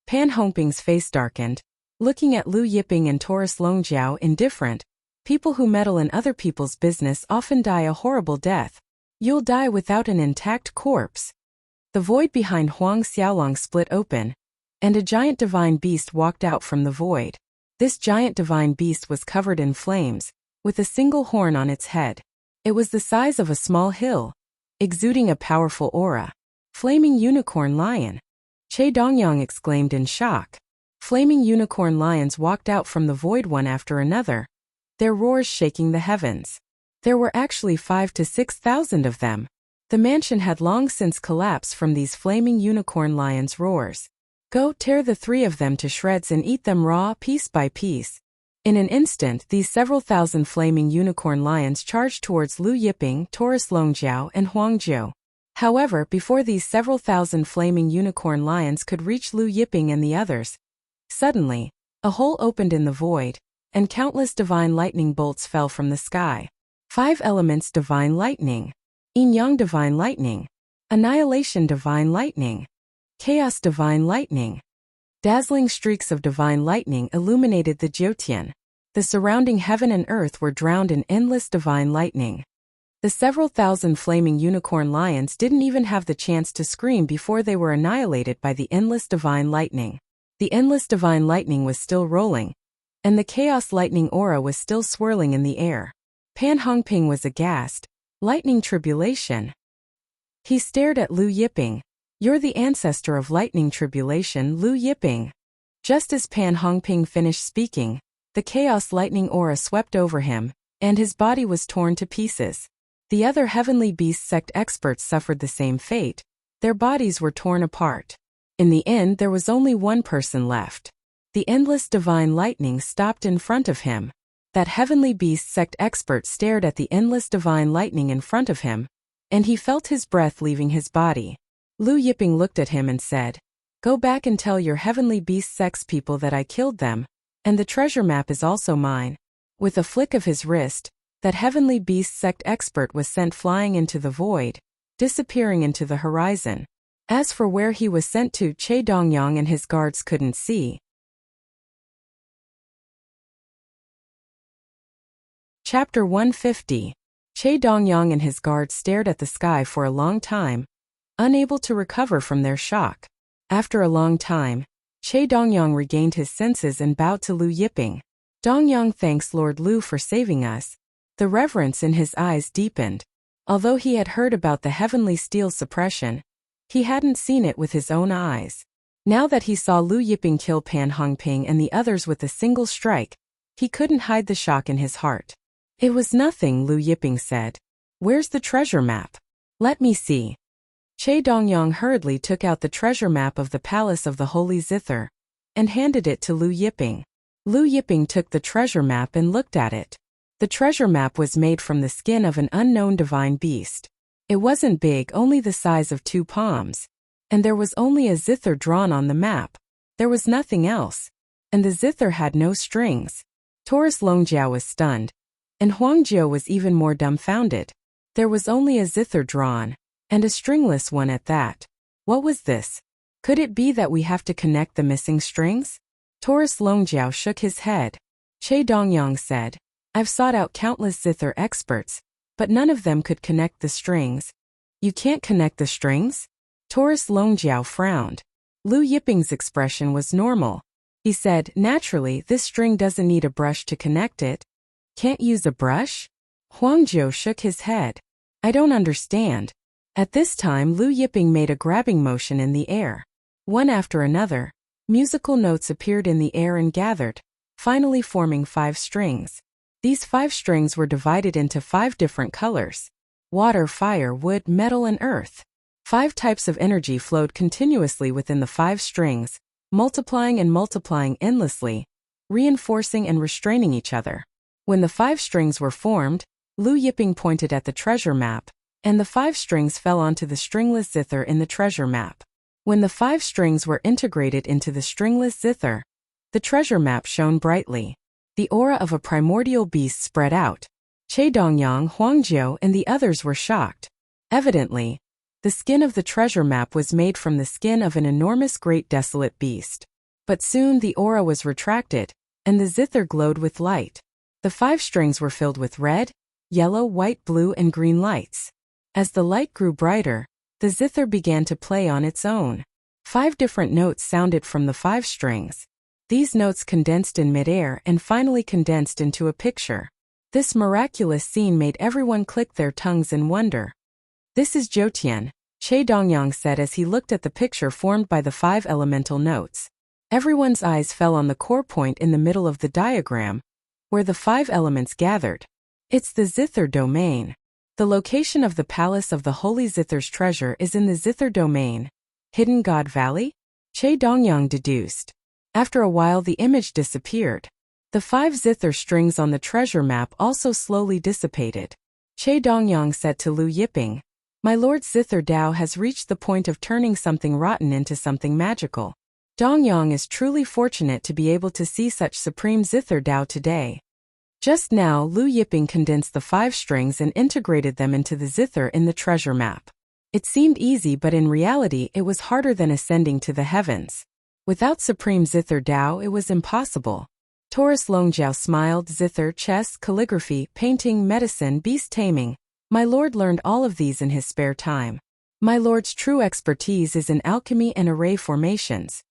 Pan Hongping's face darkened, looking at Lu Yiping and Taurus Longjiao, indifferent. "People who meddle in other people's business often die a horrible death. You'll die without an intact corpse." The void behind Huang Xiaolong split open, and a giant divine beast walked out from the void. This giant divine beast was covered in flames, with a single horn on its head. It was the size of a small hill, exuding a powerful aura. "Flaming unicorn lion!" Che Dongyang exclaimed in shock. Flaming unicorn lions walked out from the void one after another, their roars shaking the heavens. There were actually 5,000 to 6,000 of them. The mansion had long since collapsed from these flaming unicorn lions' roars. "Go, tear the 3 of them to shreds and eat them raw, piece by piece." In an instant, these several thousand flaming unicorn lions charged towards Lu Yiping, Taurus Longjiao, and Huang Jiao. However, before these several thousand flaming unicorn lions could reach Lu Yiping and the others, suddenly, a hole opened in the void, and countless divine lightning bolts fell from the sky. 5 elements divine lightning, yin-yang divine lightning, annihilation divine lightning, chaos divine lightning. Dazzling streaks of divine lightning illuminated the Jiutian. The surrounding heaven and earth were drowned in endless divine lightning. The several thousand flaming unicorn lions didn't even have the chance to scream before they were annihilated by the endless divine lightning. The endless divine lightning was still rolling, and the chaos lightning aura was still swirling in the air. Pan Hongping was aghast. Lightning tribulation. He stared at Lu Yiping. "You're the ancestor of lightning tribulation, Lu Yiping." Just as Pan Hongping finished speaking, the chaos lightning aura swept over him, and his body was torn to pieces. The other Heavenly Beast sect experts suffered the same fate. Their bodies were torn apart. In the end, there was only one person left. The endless divine lightning stopped in front of him. That Heavenly Beast sect expert stared at the endless divine lightning in front of him, and he felt his breath leaving his body. Lu Yiping looked at him and said, "Go back and tell your Heavenly Beast sect's people that I killed them, and the treasure map is also mine." With a flick of his wrist, that heavenly beast sect expert was sent flying into the void, disappearing into the horizon. As for where he was sent to, Che Dongyang and his guards couldn't see. Chapter 150. Che Dongyang and his guards stared at the sky for a long time, unable to recover from their shock. After a long time, Che Dongyang regained his senses and bowed to Lu Yiping. "Dongyang, thanks Lord Lu for saving us." The reverence in his eyes deepened. Although he had heard about the heavenly steel suppression, he hadn't seen it with his own eyes. Now that he saw Lu Yiping kill Pan Hongping and the others with a single strike, he couldn't hide the shock in his heart. "It was nothing," Lu Yiping said. "Where's the treasure map? Let me see." Che Dongyang hurriedly took out the treasure map of the palace of the Holy Zither and handed it to Lu Yiping. Lu Yiping took the treasure map and looked at it. The treasure map was made from the skin of an unknown divine beast. It wasn't big, only the size of 2 palms. And there was only a zither drawn on the map. There was nothing else. And the zither had no strings. Taurus Longjiao was stunned. And Huangjiao was even more dumbfounded. There was only a zither drawn. And a stringless one at that. What was this? Could it be that we have to connect the missing strings? Taurus Longjiao shook his head. Che Dongyang said, "I've sought out countless zither experts, but none of them could connect the strings." "You can't connect the strings?" Taurus Longjiao frowned. Lu Yiping's expression was normal. He said, "Naturally, this string doesn't need a brush to connect it." "Can't use a brush?" Huangjiao shook his head. "I don't understand." At this time, Lu Yiping made a grabbing motion in the air. One after another, musical notes appeared in the air and gathered, finally forming 5 strings. These 5 strings were divided into 5 different colors: water, fire, wood, metal, and earth. 5 types of energy flowed continuously within the 5 strings, multiplying and multiplying endlessly, reinforcing and restraining each other. When the 5 strings were formed, Lu Yiping pointed at the treasure map, and the 5 strings fell onto the stringless zither in the treasure map. When the 5 strings were integrated into the stringless zither, the treasure map shone brightly. The aura of a primordial beast spread out. Che Dongyang, Huangjiao, and the others were shocked. Evidently, the skin of the treasure map was made from the skin of an enormous great desolate beast. But soon the aura was retracted, and the zither glowed with light. The 5 strings were filled with red, yellow, white, blue, and green lights. As the light grew brighter, the zither began to play on its own. 5 different notes sounded from the 5 strings. These notes condensed in midair and finally condensed into a picture. This miraculous scene made everyone click their tongues in wonder. "This is Jiutian," Che Dongyang said as he looked at the picture formed by the 5 elemental notes. Everyone's eyes fell on the core point in the middle of the diagram, where the 5 elements gathered. "It's the Zither domain. The location of the palace of the Holy Zither's treasure is in the Zither domain. Hidden God Valley?" Che Dongyang deduced. After a while the image disappeared. The 5 zither strings on the treasure map also slowly dissipated. Che Dongyang said to Lu Yiping, "My lord, Zither Dao has reached the point of turning something rotten into something magical. Dongyang is truly fortunate to be able to see such supreme Zither Dao today." Just now, Lu Yiping condensed the 5 strings and integrated them into the zither in the treasure map. It seemed easy, but in reality it was harder than ascending to the heavens. Without supreme Zither Dao, it was impossible. Taurus Longjiao smiled. "Zither, chess, calligraphy, painting, medicine, beast taming. My lord learned all of these in his spare time. My lord's true expertise is in alchemy and array formations."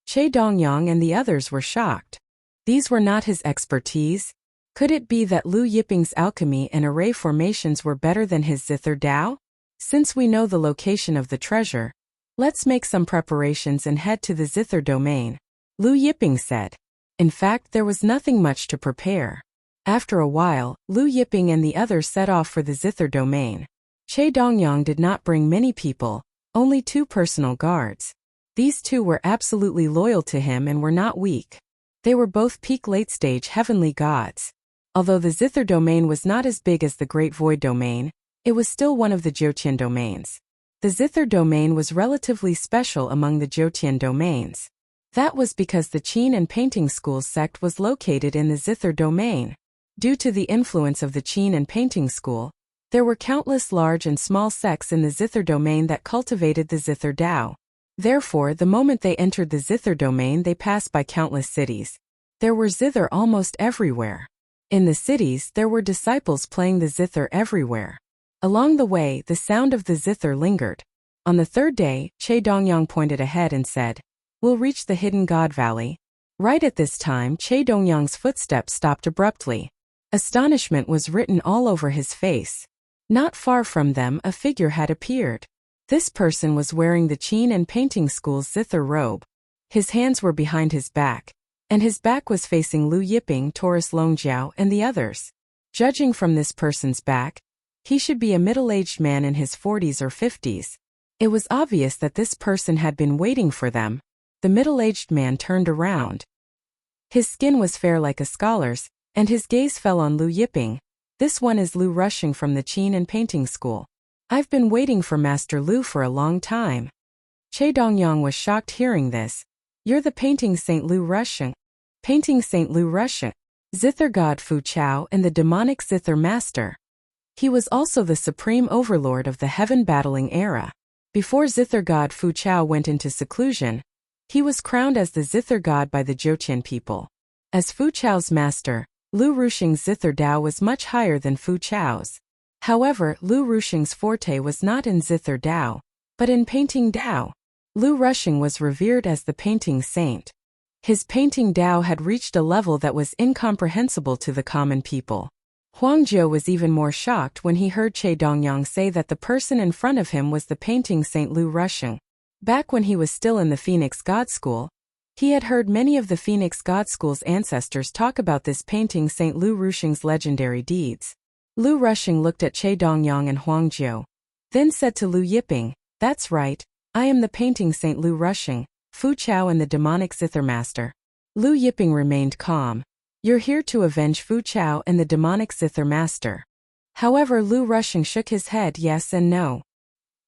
Che Dongyang and the others were shocked. These were not his expertise. Could it be that Lu Yiping's alchemy and array formations were better than his Zither Dao? Since we know the location of the treasure, let's make some preparations and head to the Zither domain, Lu Yiping said. In fact, there was nothing much to prepare. After a while, Lu Yiping and the others set off for the Zither domain. Che Dongyang did not bring many people, only 2 personal guards. These 2 were absolutely loyal to him and were not weak. They were both peak late-stage heavenly gods. Although the Zither domain was not as big as the Great Void domain, it was still one of the Jiutian domains. The Zither domain was relatively special among the Jiutian domains. That was because the Qin and Painting School sect was located in the Zither domain. Due to the influence of the Qin and painting school, there were countless large and small sects in the Zither domain that cultivated the Zither Tao. Therefore, the moment they entered the Zither domain, they passed by countless cities. There were Zither almost everywhere. In the cities, there were disciples playing the Zither everywhere. Along the way, the sound of the Zither lingered. On the third day, Che Dongyang pointed ahead and said, "We'll reach the hidden God Valley." Right at this time, Che Dongyang's footsteps stopped abruptly. Astonishment was written all over his face. Not far from them, a figure had appeared. This person was wearing the Qin and painting school's Zither robe. His hands were behind his back, and his back was facing Lu Yiping, Taurus Longjiao, and the others. Judging from this person's back, he should be a middle-aged man in his 40s or 50s. It was obvious that this person had been waiting for them. The middle-aged man turned around. His skin was fair like a scholar's, and his gaze fell on Lu Yiping. "This one is Lu Rushing from the Qin and painting school. I've been waiting for Master Lu for a long time." Che Dongyang was shocked hearing this. "You're the painting saint Lu Rushing." Painting saint Lu Rushing, Zither god Fu Chao and the demonic Zither master. He was also the supreme overlord of the heaven battling era. Before Zither god Fu Chao went into seclusion, he was crowned as the Zither god by the Joqian people. As Fu Chao's master, Lu Rushing's Zither Dao was much higher than Fu Chao's. However, Lu Rushing's forte was not in Zither Dao, but in painting Dao. Lu Rushing was revered as the painting saint. His painting Dao had reached a level that was incomprehensible to the common people. Huang Jiu was even more shocked when he heard Che Dongyang say that the person in front of him was the painting saint Lu Rushing. Back when he was still in the Phoenix God School, he had heard many of the Phoenix God School's ancestors talk about this painting saint Lu Rushing's legendary deeds. Lu Rushing looked at Che Dongyang and Huang Jiu, then said to Lu Yiping, "That's right, I am the painting saint Lu Rushing, Fu Chao and the demonic Zither master." Lu Yiping remained calm. "You're here to avenge Fu Chao and the demonic Zither master." However, Lu Rushing shook his head yes and no.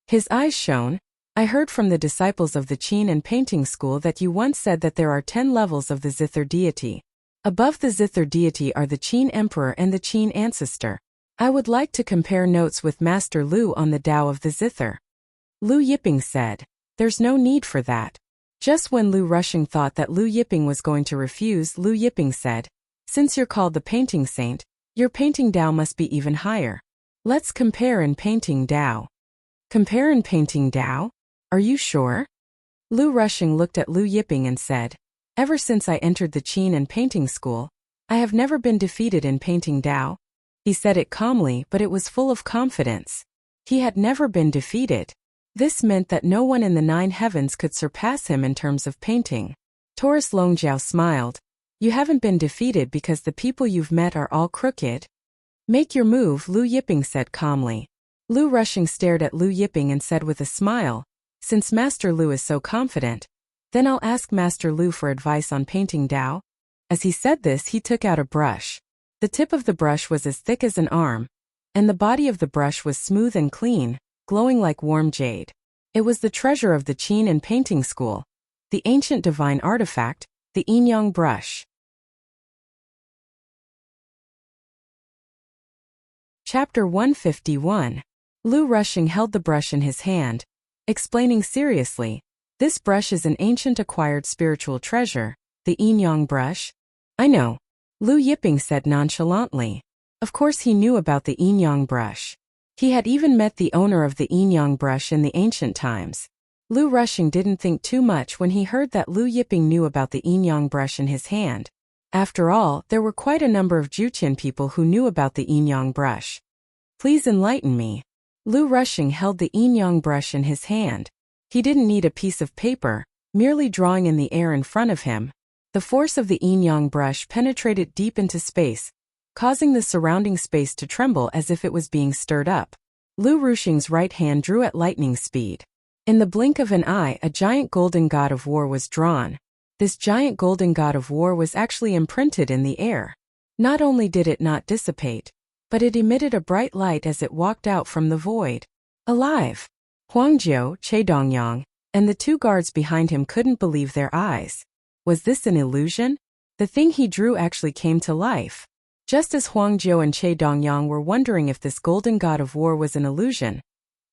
His eyes shone. "I heard from the disciples of the Qin and painting school that you once said that there are 10 levels of the Zither deity. Above the Zither deity are the Qin emperor and the Qin ancestor. I would like to compare notes with Master Lu on the Tao of the Zither." Lu Yiping said, "There's no need for that." Just when Lu Rushing thought that Lu Yiping was going to refuse, Lu Yiping said, "Since you're called the painting saint, your painting Tao must be even higher. Let's compare in painting Tao." "Compare in painting Tao? Are you sure?" Lu Rushing looked at Lu Yiping and said, "Ever since I entered the Qin and painting school, I have never been defeated in painting Tao." He said it calmly, but it was full of confidence. He had never been defeated. This meant that no one in the 9 heavens could surpass him in terms of painting. Taurus Longjiao smiled. "You haven't been defeated because the people you've met are all crooked." "Make your move," Lu Yiping said calmly. Lu Rushing stared at Lu Yiping and said with a smile, "Since Master Lu is so confident, then I'll ask Master Lu for advice on painting Tao." As he said this, he took out a brush. The tip of the brush was as thick as an arm, and the body of the brush was smooth and clean, glowing like warm jade. It was the treasure of the Qin and painting school, the ancient divine artifact, the Yin-Yang brush. Chapter 151. Lu Rushing held the brush in his hand, explaining seriously, "This brush is an ancient acquired spiritual treasure, the Yin-Yang brush." "I know," Lu Yiping said nonchalantly. Of course he knew about the Yin-Yang brush. He had even met the owner of the Yin-Yang brush in the ancient times. Lu Rushing didn't think too much when he heard that Lu Yiping knew about the Yin-Yang brush in his hand. After all, there were quite a number of Joqian people who knew about the Yin-Yang brush. "Please enlighten me." Lu Rushing held the Yin-Yang brush in his hand. He didn't need a piece of paper, merely drawing in the air in front of him. The force of the Yin-Yang brush penetrated deep into space, causing the surrounding space to tremble as if it was being stirred up. Lu Rushing's right hand drew at lightning speed. In the blink of an eye, a giant golden god of war was drawn. This giant golden god of war was actually imprinted in the air. Not only did it not dissipate, but it emitted a bright light as it walked out from the void. Alive! Huang Jiu, Che Dongyang, and the 2 guards behind him couldn't believe their eyes. Was this an illusion? The thing he drew actually came to life. Just as Huang Jiu and Che Dongyang were wondering if this golden god of war was an illusion,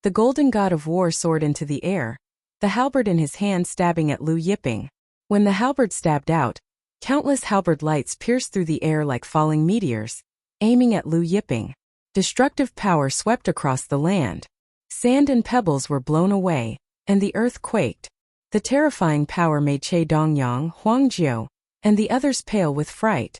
the golden god of war soared into the air, the halberd in his hand stabbing at Lu Yiping. When the halberd stabbed out, countless halberd lights pierced through the air like falling meteors, aiming at Lu Yiping. Destructive power swept across the land. Sand and pebbles were blown away, and the earth quaked. The terrifying power made Che Dongyang, Huang Jiu, and the others pale with fright.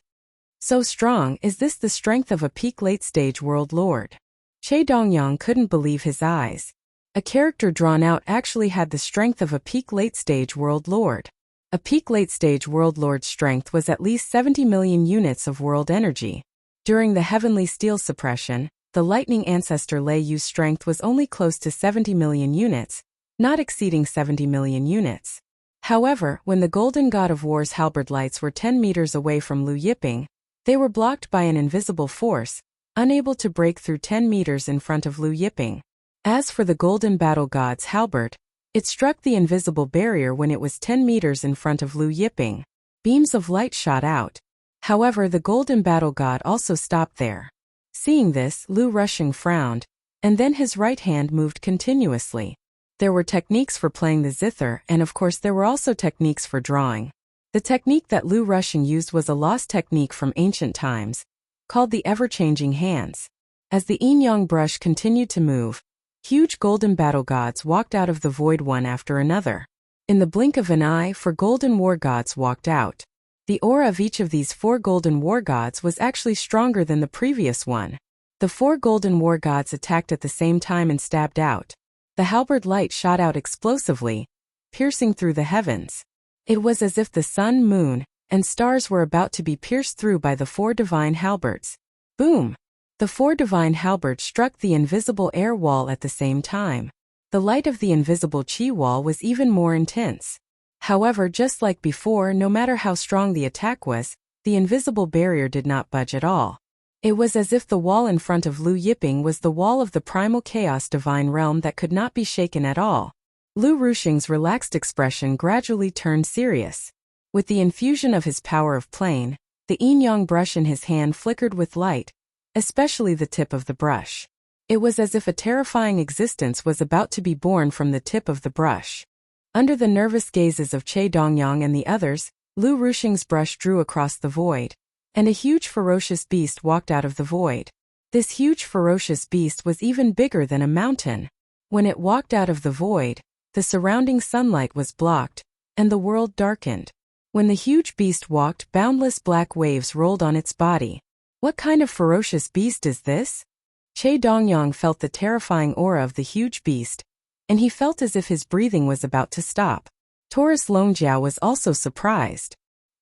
So strong is this the strength of a peak late-stage world lord? Che Dongyang couldn't believe his eyes. A character drawn out actually had the strength of a peak late-stage world lord. A peak late-stage world lord's strength was at least 70 million units of world energy. During the heavenly steel suppression, the lightning ancestor Lei Yu's strength was only close to 70 million units, not exceeding 70 million units. However, when the golden god of war's halberd lights were 10 meters away from Lu Yiping, they were blocked by an invisible force, unable to break through 10 meters in front of Lu Yiping. As for the golden battle god's halberd, it struck the invisible barrier when it was 10 meters in front of Lu Yiping. Beams of light shot out. However, the golden battle god also stopped there. Seeing this, Lu Rushing frowned, and then his right hand moved continuously. There were techniques for playing the zither, and of course there were also techniques for drawing. The technique that Lu Rushing used was a lost technique from ancient times, called the ever-changing hands. As the yin-yang brush continued to move, huge golden battle gods walked out of the void one after another. In the blink of an eye, 4 golden war gods walked out. The aura of each of these 4 golden war gods was actually stronger than the previous one. The 4 golden war gods attacked at the same time and stabbed out. The halberd light shot out explosively, piercing through the heavens. It was as if the sun, moon, and stars were about to be pierced through by the 4 divine halberds. Boom! The 4 divine halberds struck the invisible air wall at the same time. The light of the invisible chi wall was even more intense. However, just like before, no matter how strong the attack was, the invisible barrier did not budge at all. It was as if the wall in front of Lu Yiping was the wall of the primal chaos divine realm that could not be shaken at all. Lu Rushing's relaxed expression gradually turned serious. With the infusion of his power of plane, the yin-yang brush in his hand flickered with light, especially the tip of the brush. It was as if a terrifying existence was about to be born from the tip of the brush. Under the nervous gazes of Che Dongyang and the others, Lu Rushing's brush drew across the void, and a huge ferocious beast walked out of the void. This huge ferocious beast was even bigger than a mountain. When it walked out of the void, the surrounding sunlight was blocked, and the world darkened. When the huge beast walked, boundless black waves rolled on its body. What kind of ferocious beast is this? Che Dongyang felt the terrifying aura of the huge beast, and he felt as if his breathing was about to stop. Taurus Longjiao was also surprised.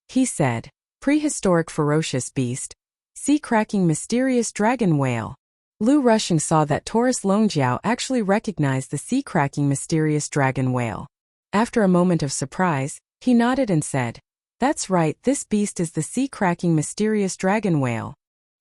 He said, "Prehistoric ferocious beast, sea-cracking mysterious dragon whale." Lu Rushing saw that Taurus Longjiao actually recognized the sea-cracking mysterious dragon whale. After a moment of surprise, he nodded and said, "That's right, this beast is the sea-cracking mysterious dragon whale."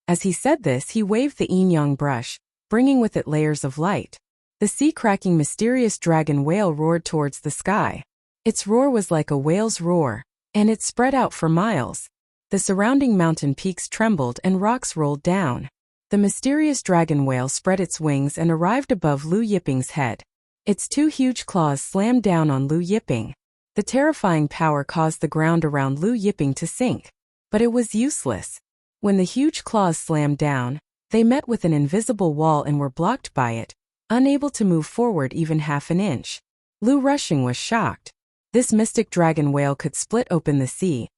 As he said this, he waved the yin-yang brush, bringing with it layers of light. The sea-cracking mysterious dragon whale roared towards the sky. Its roar was like a whale's roar, and it spread out for miles. The surrounding mountain peaks trembled and rocks rolled down. The mysterious dragon whale spread its wings and arrived above Lu Yiping's head. Its 2 huge claws slammed down on Lu Yiping. The terrifying power caused the ground around Lu Yiping to sink. But it was useless. When the huge claws slammed down, they met with an invisible wall and were blocked by it, unable to move forward even half an inch. Lu Rushing was shocked. This mystic dragon whale could split open the sea,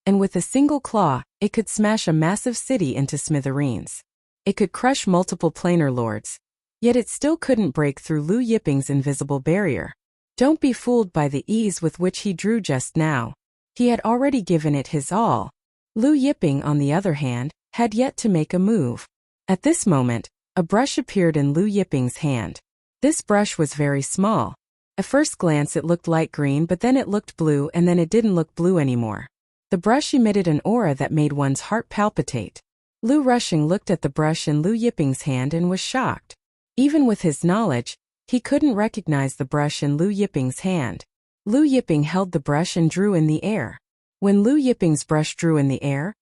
and with a single claw, it could smash a massive city into smithereens. It could crush multiple planar lords. Yet it still couldn't break through Lu Yiping's invisible barrier. Don't be fooled by the ease with which he drew just now. He had already given it his all. Lu Yiping, on the other hand, had yet to make a move. At this moment, a brush appeared in Lu Yiping's hand. This brush was very small. At first glance it looked light green, but then it looked blue, and then it didn't look blue anymore. The brush emitted an aura that made one's heart palpitate. Lu Rushing looked at the brush in Lu Yiping's hand and was shocked. Even with his knowledge, he couldn't recognize the brush in Lu Yiping's hand. Lu Yiping held the brush and drew in the air. When Lu Yiping's brush drew in the air,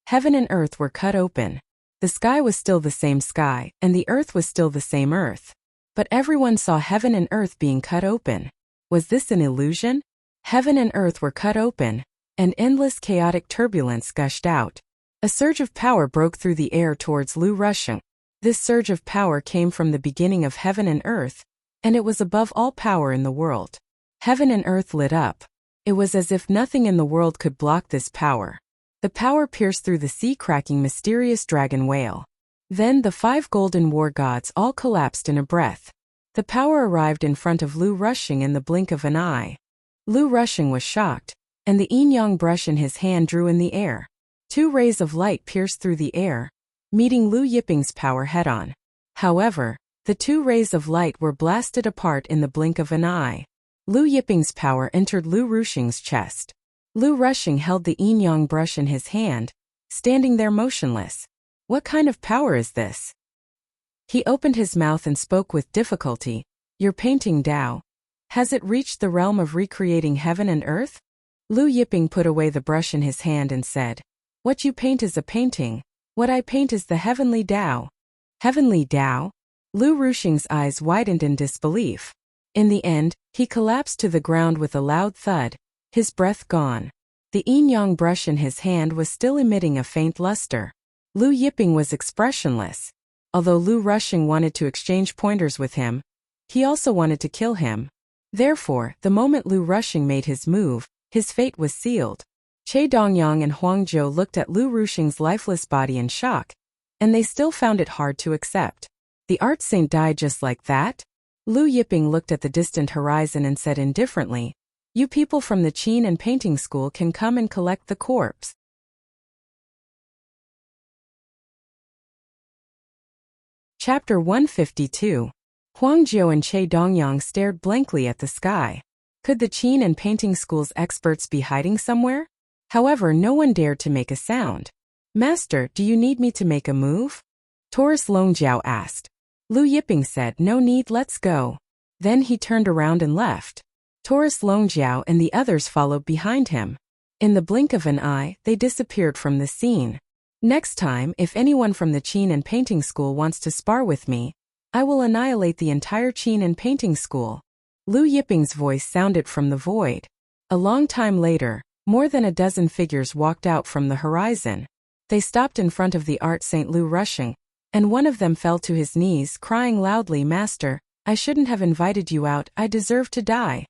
heaven and earth were cut open. The sky was still the same sky, and the earth was still the same earth. But everyone saw heaven and earth being cut open. Was this an illusion? Heaven and earth were cut open, and endless chaotic turbulence gushed out. A surge of power broke through the air towards Lu Rusheng. This surge of power came from the beginning of heaven and earth, and it was above all power in the world. Heaven and earth lit up. It was as if nothing in the world could block this power. The power pierced through the sea-cracking mysterious dragon whale. Then the 5 golden war gods all collapsed in a breath. The power arrived in front of Lu Rusheng in the blink of an eye. Lu Rusheng was shocked, and the yin-yang brush in his hand drew in the air. 2 rays of light pierced through the air, meeting Lu Yiping's power head-on. However, the 2 rays of light were blasted apart in the blink of an eye. Lu Yiping's power entered Lu Rusheng's chest. Lu Rusheng held the yin-yang brush in his hand, standing there motionless. What kind of power is this? He opened his mouth and spoke with difficulty. Your painting Tao. Has it reached the realm of recreating heaven and earth? Lu Yiping put away the brush in his hand and said, What you paint is a painting. What I paint is the heavenly Tao. Heavenly Tao? Lu Rusheng's eyes widened in disbelief. In the end, he collapsed to the ground with a loud thud, his breath gone. The yin-yang brush in his hand was still emitting a faint luster. Lu Yiping was expressionless. Although Lu Rusheng wanted to exchange pointers with him, he also wanted to kill him. Therefore, the moment Lu Rusheng made his move, his fate was sealed. Che Dongyang and Huang Zhou looked at Lu Rusheng's lifeless body in shock, and they still found it hard to accept. The art saint died just like that? Lu Yiping looked at the distant horizon and said indifferently, You people from the Qin and painting school can come and collect the corpse. Chapter 152. Huang Zhou and Che Dongyang stared blankly at the sky. Could the Qin and painting school's experts be hiding somewhere? However, no one dared to make a sound. Master, do you need me to make a move? Taurus Longjiao asked. Lu Yiping said, No need, let's go. Then he turned around and left. Taurus Longjiao and the others followed behind him. In the blink of an eye, they disappeared from the scene. Next time, if anyone from the Qin and painting school wants to spar with me, I will annihilate the entire Qin and painting school. Lu Yiping's voice sounded from the void. A long time later, more than a dozen figures walked out from the horizon. They stopped in front of the art saint Lu Rusheng, and one of them fell to his knees, crying loudly, Master, I shouldn't have invited you out, I deserve to die.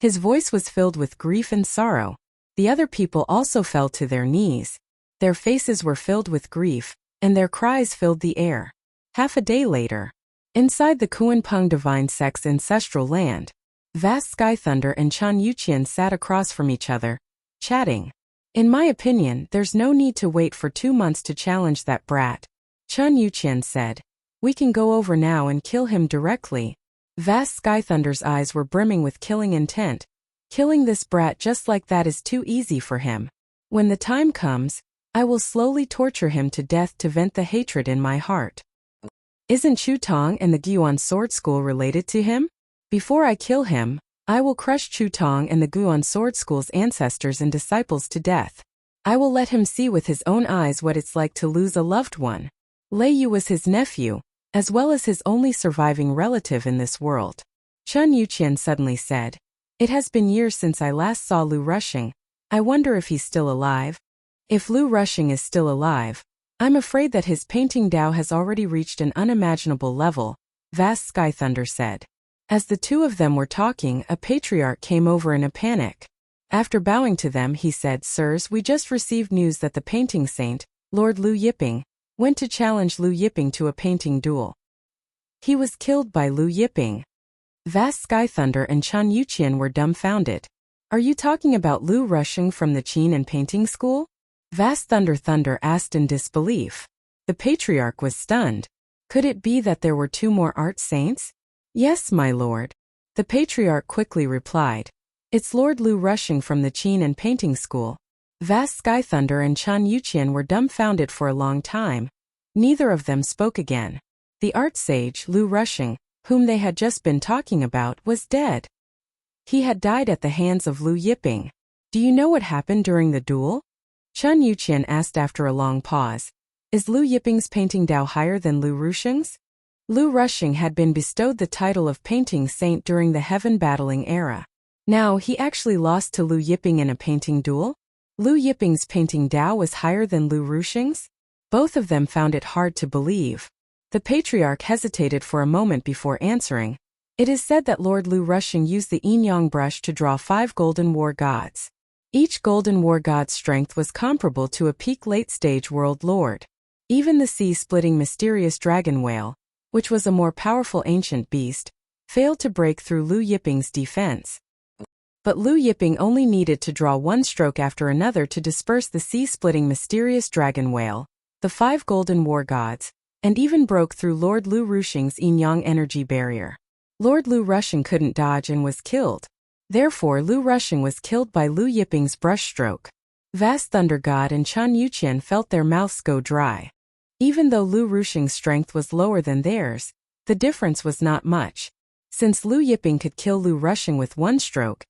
His voice was filled with grief and sorrow. The other people also fell to their knees. Their faces were filled with grief, and their cries filled the air. Half a day later, inside the Kuanpeng divine sect's ancestral land, vast Sky Thunder and Chun Yuqian sat across from each other, chatting. In my opinion, there's no need to wait for 2 months to challenge that brat. Chun Yuqian said. We can go over now and kill him directly. Vast Sky Thunder's eyes were brimming with killing intent. Killing this brat just like that is too easy for him. When the time comes, I will slowly torture him to death to vent the hatred in my heart. Isn't Chu Tong and the Guan Sword School related to him? Before I kill him, I will crush Chu Tong and the Guan Sword School's ancestors and disciples to death. I will let him see with his own eyes what it's like to lose a loved one. Lei Yu was his nephew, as well as his only surviving relative in this world. Chun Yuqian suddenly said, It has been years since I last saw Lu Rusheng. I wonder if he's still alive. If Lu Rusheng is still alive, I'm afraid that his painting Tao has already reached an unimaginable level, Vast Sky Thunder said. As the two of them were talking, a patriarch came over in a panic. After bowing to them, he said, Sirs, we just received news that the painting saint, Lord Lu Yiping, went to challenge Lu Yiping to a painting duel. He was killed by Lu Yiping. Vast Sky Thunder and Chun Yuqian were dumbfounded. Are you talking about Lu Rusheng from the Qin and painting school? Vast Thunder asked in disbelief. The patriarch was stunned. Could it be that there were 2 more art saints? Yes, my lord. The patriarch quickly replied. It's Lord Lu Rusheng from the Qin and painting school. Vast Sky Thunder and Chun Yuqian were dumbfounded for a long time. Neither of them spoke again. The art sage, Lu Rusheng, whom they had just been talking about, was dead. He had died at the hands of Lu Yiping. Do you know what happened during the duel? Chun Yuqian asked after a long pause. Is Lu Yiping's painting Dao higher than Lu Rusheng's? Lu Rusheng had been bestowed the title of painting saint during the heaven battling era. Now he actually lost to Lu Yiping in a painting duel? Lu Yiping's painting Dao was higher than Lu Rusheng's? Both of them found it hard to believe. The patriarch hesitated for a moment before answering. It is said that Lord Lu Rusheng used the yin-yang brush to draw 5 golden war gods. Each golden war god's strength was comparable to a peak late-stage world lord. Even the sea-splitting mysterious dragon whale, which was a more powerful ancient beast, failed to break through Lu Yiping's defense. But Lu Yiping only needed to draw one stroke after another to disperse the sea-splitting mysterious dragon whale, the 5 golden war gods, and even broke through Lord Lu Rusheng's yin-yang energy barrier. Lord Lu Rusheng couldn't dodge and was killed. Therefore Lu Rusheng was killed by Lu Yiping's brushstroke. Vast Thunder God and Chun Yuqian felt their mouths go dry. Even though Lu Rusheng's strength was lower than theirs, the difference was not much. Since Lu Yiping could kill Lu Rusheng with one stroke,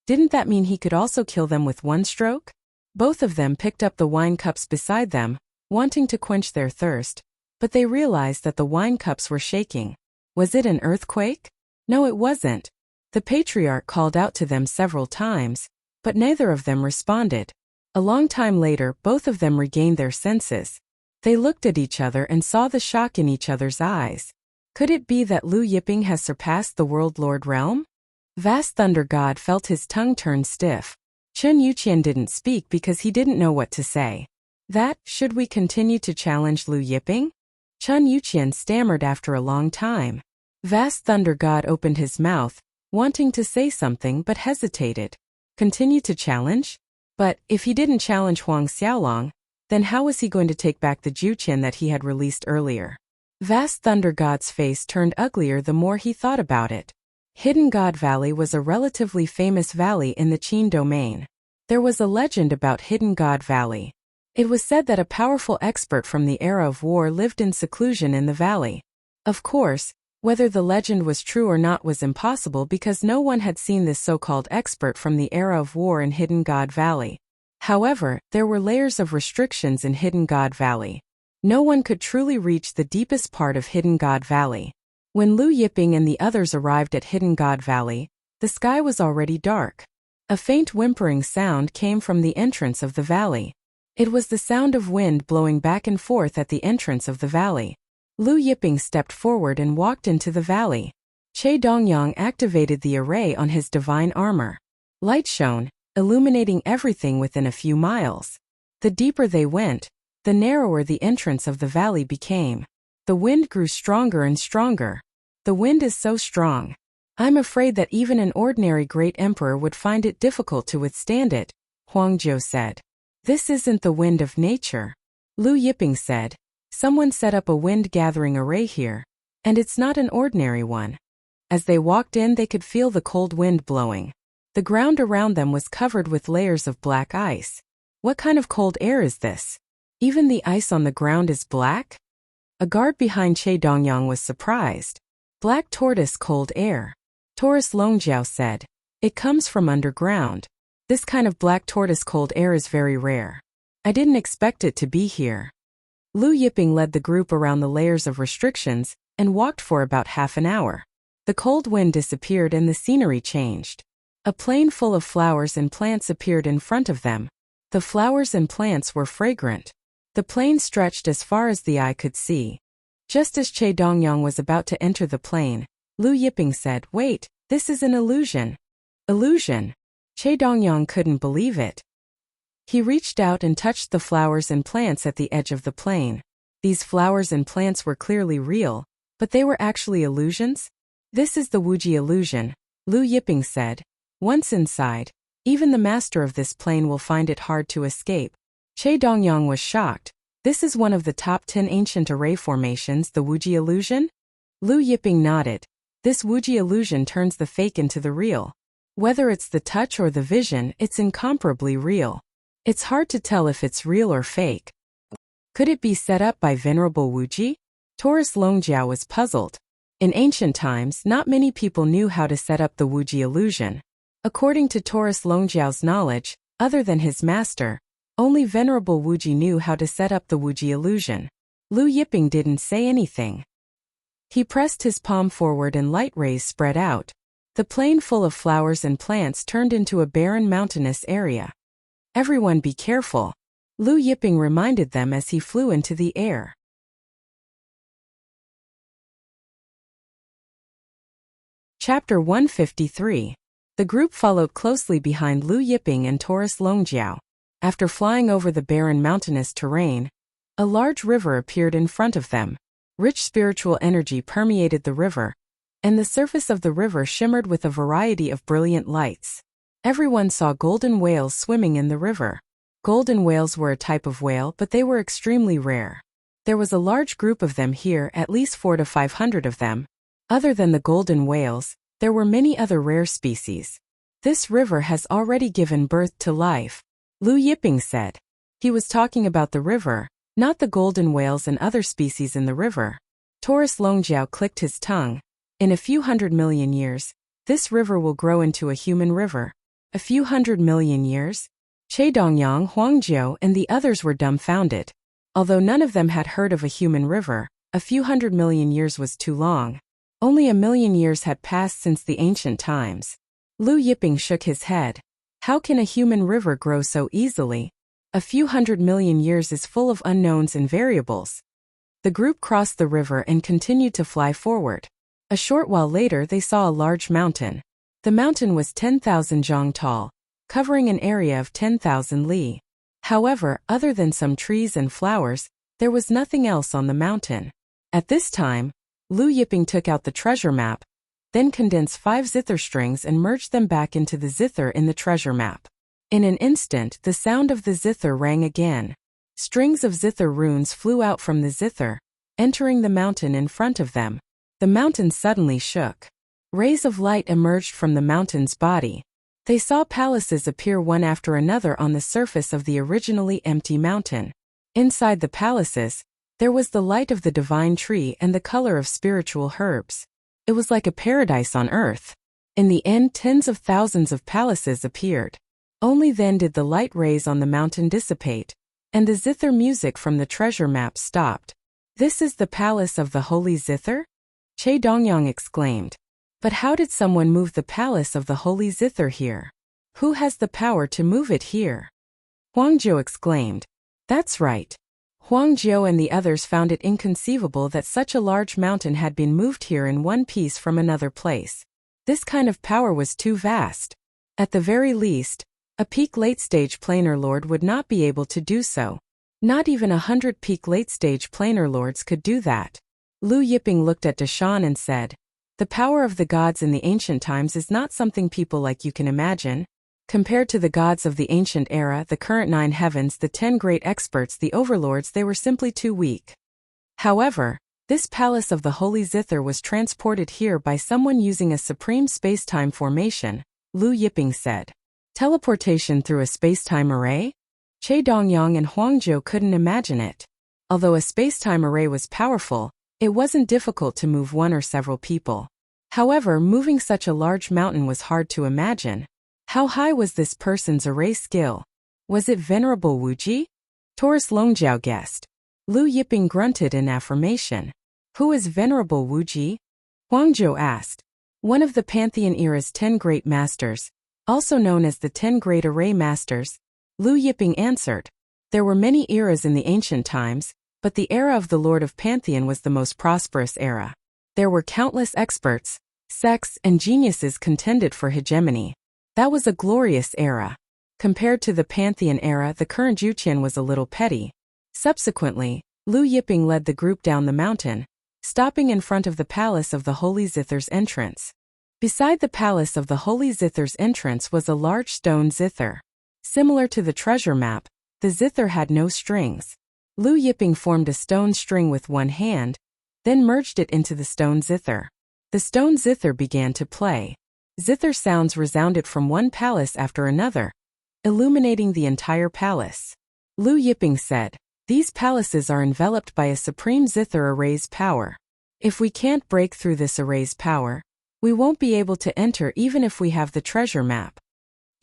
didn't that mean he could also kill them with one stroke? Both of them picked up the wine cups beside them, wanting to quench their thirst, but they realized that the wine cups were shaking. Was it an earthquake? No, it wasn't. The patriarch called out to them several times, but neither of them responded. A long time later, both of them regained their senses. They looked at each other and saw the shock in each other's eyes. Could it be that Lu Yiping has surpassed the World Lord realm? Vast Thunder God felt his tongue turn stiff. Chun Yuqian didn't speak because he didn't know what to say. Should we continue to challenge Lu Yiping? Chun Yuqian stammered after a long time. Vast Thunder God opened his mouth, wanting to say something but hesitated. Continue to challenge? But if he didn't challenge Huang Xiaolong, then how was he going to take back the Juqian that he had released earlier? Vast Thunder God's face turned uglier the more he thought about it. Hidden God Valley was a relatively famous valley in the Qin domain. There was a legend about Hidden God Valley. It was said that a powerful expert from the era of war lived in seclusion in the valley. Of course, whether the legend was true or not was impossible because no one had seen this so-called expert from the era of war in Hidden God Valley. However, there were layers of restrictions in Hidden God Valley. No one could truly reach the deepest part of Hidden God Valley. When Lu Yiping and the others arrived at Hidden God Valley, the sky was already dark. A faint whimpering sound came from the entrance of the valley. It was the sound of wind blowing back and forth at the entrance of the valley. Lu Yiping stepped forward and walked into the valley. Che Dongyang activated the array on his divine armor. Light shone, illuminating everything within a few miles. The deeper they went, the narrower the entrance of the valley became. The wind grew stronger and stronger. The wind is so strong. I'm afraid that even an ordinary great emperor would find it difficult to withstand it, Huang Zhou said. This isn't the wind of nature. Lu Yiping said. Someone set up a wind-gathering array here, and it's not an ordinary one. As they walked in, they could feel the cold wind blowing. The ground around them was covered with layers of black ice. What kind of cold air is this? Even the ice on the ground is black? A guard behind Che Dongyang was surprised. Black tortoise cold air. Taurus Longjiao said. It comes from underground. This kind of black tortoise cold air is very rare. I didn't expect it to be here. Lu Yiping led the group around the layers of restrictions and walked for about half an hour. The cold wind disappeared and the scenery changed. A plain full of flowers and plants appeared in front of them. The flowers and plants were fragrant. The plain stretched as far as the eye could see. Just as Che Dongyang was about to enter the plain, Lu Yiping said, "Wait, this is an illusion." Illusion? Che Dongyang couldn't believe it. He reached out and touched the flowers and plants at the edge of the plain. These flowers and plants were clearly real, but they were actually illusions? This is the Wuji illusion, Lu Yiping said. Once inside, even the master of this plane will find it hard to escape. Che Dongyang was shocked. This is one of the top 10 ancient array formations, the Wuji illusion? Lu Yiping nodded. This Wuji illusion turns the fake into the real. Whether it's the touch or the vision, it's incomparably real. It's hard to tell if it's real or fake. Could it be set up by Venerable Wuji? Taurus Longjiao was puzzled. In ancient times, not many people knew how to set up the Wuji illusion. According to Taurus Longjiao's knowledge, other than his master, Only Venerable Wuji knew how to set up the Wuji illusion. Lu Yiping didn't say anything. He pressed his palm forward and light rays spread out. The plain full of flowers and plants turned into a barren mountainous area. Everyone be careful, Lu Yiping reminded them as he flew into the air. Chapter 153. The group followed closely behind Lu Yiping and Taurus Longjiao. After flying over the barren mountainous terrain, a large river appeared in front of them. Rich spiritual energy permeated the river, and the surface of the river shimmered with a variety of brilliant lights. Everyone saw golden whales swimming in the river. Golden whales were a type of whale, but they were extremely rare. There was a large group of them here, at least 400 to 500 of them. Other than the golden whales, there were many other rare species. This river has already given birth to life, Lu Yiping said. He was talking about the river, not the golden whales and other species in the river. Taurus Longjiao clicked his tongue. In a few 100 million years, this river will grow into a human river. A few 100 million years? Che Dongyang, Huangjiu, and the others were dumbfounded. Although none of them had heard of a human river, a few 100 million years was too long. Only 1,000,000 years had passed since the ancient times. Lu Yiping shook his head. How can a human river grow so easily? A few 100 million years is full of unknowns and variables. The group crossed the river and continued to fly forward. A short while later they saw a large mountain. The mountain was 10,000 zhang tall, covering an area of 10,000 li. However, other than some trees and flowers, there was nothing else on the mountain. At this time, Lu Yiping took out the treasure map, then condensed 5 zither strings and merged them back into the zither in the treasure map. In an instant, the sound of the zither rang again. Strings of zither runes flew out from the zither, entering the mountain in front of them. The mountain suddenly shook. Rays of light emerged from the mountain's body. They saw palaces appear one after another on the surface of the originally empty mountain. Inside the palaces, there was the light of the divine tree and the color of spiritual herbs. It was like a paradise on earth. In the end, tens of thousands of palaces appeared. Only then did the light rays on the mountain dissipate, and the zither music from the treasure map stopped. This is the palace of the holy zither? Che Dongyang exclaimed. But how did someone move the palace of the holy zither here? Who has the power to move it here? Huangjiu exclaimed. That's right. Huangjiu and the others found it inconceivable that such a large mountain had been moved here in one piece from another place. This kind of power was too vast. At the very least, a peak late-stage planar lord would not be able to do so. Not even 100 peak late-stage planar lords could do that. Lu Yiping looked at Deshan and said, the power of the gods in the ancient times is not something people like you can imagine. Compared to the gods of the ancient era, the current 9 heavens, the 10 great experts, the overlords, they were simply too weak. However, this palace of the holy zither was transported here by someone using a supreme space-time formation, Lu Yiping said. Teleportation through a space-time array? Che Dongyang and Huangjiu couldn't imagine it. Although a space-time array was powerful, it wasn't difficult to move one or several people. However, moving such a large mountain was hard to imagine. How high was this person's array skill? Was it Venerable Wuji? Taurus Longjiao guessed. Lu Yiping grunted in affirmation. Who is Venerable Wuji? Huangjiu asked. One of the Pantheon era's 10 great masters, also known as the 10 great array masters, Lu Yiping answered. There were many eras in the ancient times, but the era of the Lord of Pantheon was the most prosperous era. There were countless experts, sects, and geniuses contended for hegemony. That was a glorious era. Compared to the Pantheon era, the current Juqian was a little petty. Subsequently, Lu Yiping led the group down the mountain, stopping in front of the palace of the Holy Zither's entrance. Beside the palace of the Holy Zither's entrance was a large stone zither. Similar to the treasure map, the zither had no strings. Lu Yiping formed a stone string with one hand, then merged it into the stone zither. The stone zither began to play. Zither sounds resounded from one palace after another, illuminating the entire palace. Lu Yiping said, these palaces are enveloped by a supreme zither array's power. If we can't break through this array's power, we won't be able to enter even if we have the treasure map.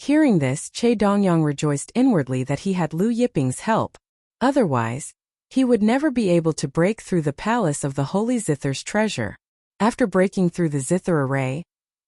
Hearing this, Che Dongyang rejoiced inwardly that he had Lu Yiping's help. Otherwise, he would never be able to break through the palace of the Holy Zither's treasure. After breaking through the Zither array,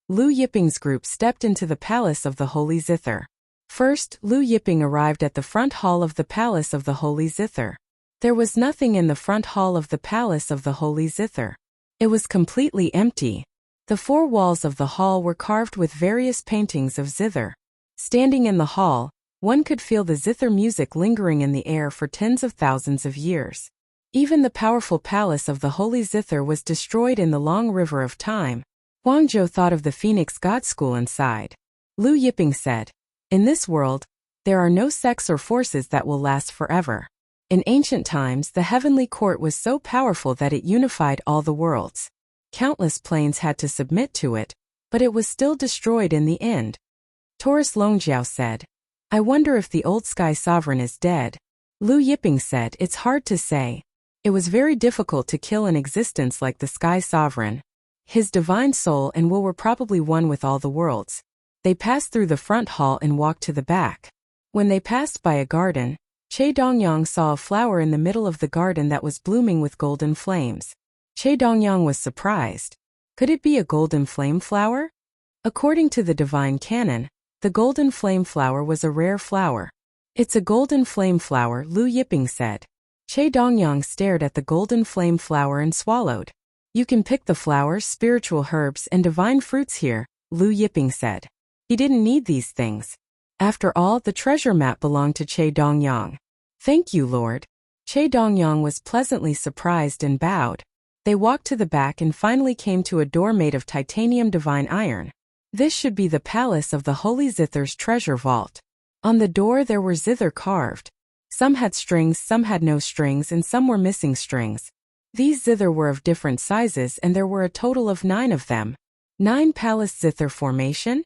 Lu Yiping's group stepped into the palace of the Holy Zither. First, Lu Yiping arrived at the front hall of the palace of the Holy Zither. There was nothing in the front hall of the palace of the Holy Zither. It was completely empty. The four walls of the hall were carved with various paintings of Zither. Standing in the hall, one could feel the Zither music lingering in the air for tens of thousands of years. Even the powerful palace of the Holy Zither was destroyed in the long river of time. Huang Zhou thought of the Phoenix God School inside. Lu Yiping said, "In this world, there are no sects or forces that will last forever. In ancient times, the heavenly court was so powerful that it unified all the worlds. Countless planes had to submit to it, but it was still destroyed in the end." Taurus Longjiao said, "I wonder if the old Sky Sovereign is dead." Lu Yiping said, "It's hard to say. It was very difficult to kill an existence like the Sky Sovereign. His divine soul and will were probably one with all the worlds." They passed through the front hall and walked to the back. When they passed by a garden, Che Dongyang saw a flower in the middle of the garden that was blooming with golden flames. Che Dongyang was surprised. Could it be a golden flame flower? According to the divine canon, the golden flame flower was a rare flower. "It's a golden flame flower," Lu Yiping said. Che Dongyang stared at the golden flame flower and swallowed. "You can pick the flowers, spiritual herbs, and divine fruits here," Lu Yiping said. He didn't need these things. After all, the treasure map belonged to Che Dongyang. "Thank you, Lord." Che Dongyang was pleasantly surprised and bowed. They walked to the back and finally came to a door made of titanium divine iron. This should be the palace of the Holy Zither's treasure vault. On the door there were Zither carved. Some had strings, some had no strings, and some were missing strings. These Zither were of different sizes and there were a total of 9 of them. 9 palace Zither formation?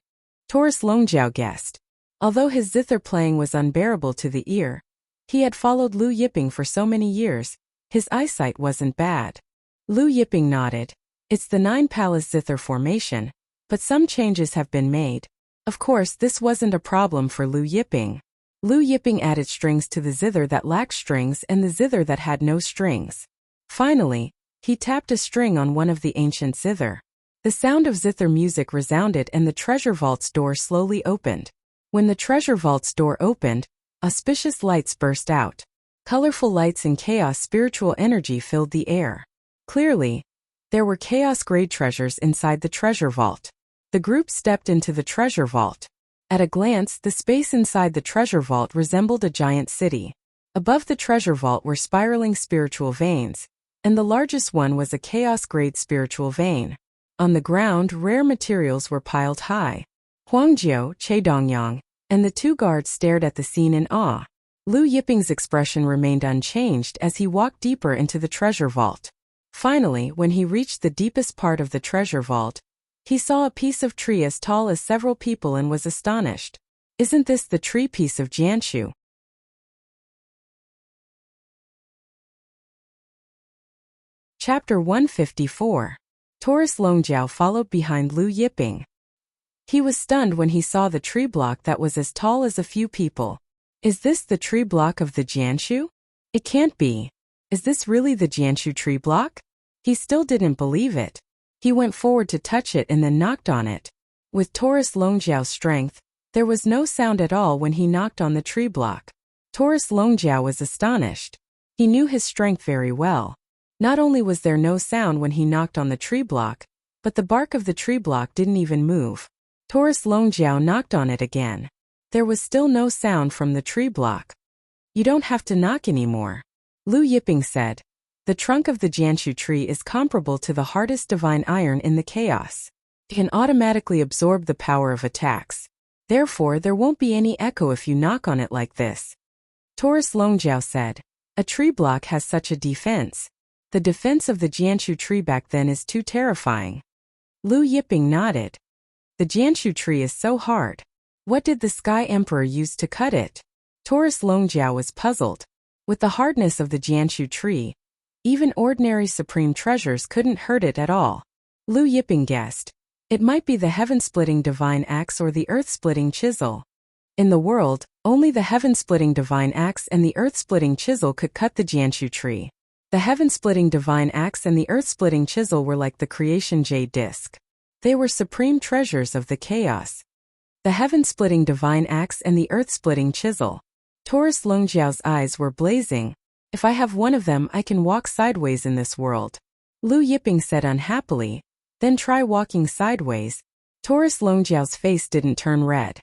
Taurus Longjiao guessed. Although his Zither playing was unbearable to the ear, he had followed Lu Yiping for so many years, his eyesight wasn't bad. Lu Yiping nodded. "It's the 9 palace Zither formation, but some changes have been made." Of course, this wasn't a problem for Lu Yiping. Lu Yiping added strings to the Zither that lacked strings and the Zither that had no strings. Finally, he tapped a string on one of the ancient Zither. The sound of Zither music resounded and the treasure vault's door slowly opened. When the treasure vault's door opened, auspicious lights burst out. Colorful lights and chaos spiritual energy filled the air. Clearly, there were chaos-grade treasures inside the treasure vault. The group stepped into the treasure vault. At a glance, the space inside the treasure vault resembled a giant city. Above the treasure vault were spiraling spiritual veins, and the largest one was a chaos-grade spiritual vein. On the ground, rare materials were piled high. Huang Jiao, Che Dongyang, and the 2 guards stared at the scene in awe. Lu Yiping's expression remained unchanged as he walked deeper into the treasure vault. Finally, when he reached the deepest part of the treasure vault, he saw a piece of tree as tall as several people and was astonished. "Isn't this the tree piece of Jianshu?" Chapter 154. Taurus Longjiao followed behind Lu Yiping. He was stunned when he saw the tree block that was as tall as a few people. "Is this the tree block of the Jianshu? It can't be. Is this really the Jianshu tree block?" He still didn't believe it. He went forward to touch it and then knocked on it. With Taurus Longjiao's strength, there was no sound at all when he knocked on the tree block. Taurus Longjiao was astonished. He knew his strength very well. Not only was there no sound when he knocked on the tree block, but the bark of the tree block didn't even move. Taurus Longjiao knocked on it again. There was still no sound from the tree block. "You don't have to knock anymore," Lu Yiping said. "The trunk of the Jianshu tree is comparable to the hardest divine iron in the chaos. It can automatically absorb the power of attacks. Therefore, there won't be any echo if you knock on it like this." Taurus Longjiao said, "A tree block has such a defense. The defense of the Jianshu tree back then is too terrifying." Lu Yiping nodded. "The Jianshu tree is so hard. What did the Sky Emperor use to cut it?" Taurus Longjiao was puzzled. With the hardness of the Jianshu tree, even ordinary supreme treasures couldn't hurt it at all. Lu Yiping guessed. It might be the heaven-splitting divine axe or the earth-splitting chisel. In the world, only the heaven-splitting divine axe and the earth-splitting chisel could cut the Jianshu tree. The heaven-splitting divine axe and the earth-splitting chisel were like the creation jade disc. They were supreme treasures of the chaos. The heaven-splitting divine axe and the earth-splitting chisel. Taurus Longjiao's eyes were blazing. If I have one of them, I can walk sideways in this world. Lu Yiping said unhappily. Then try walking sideways. Taurus Longjiao's face didn't turn red.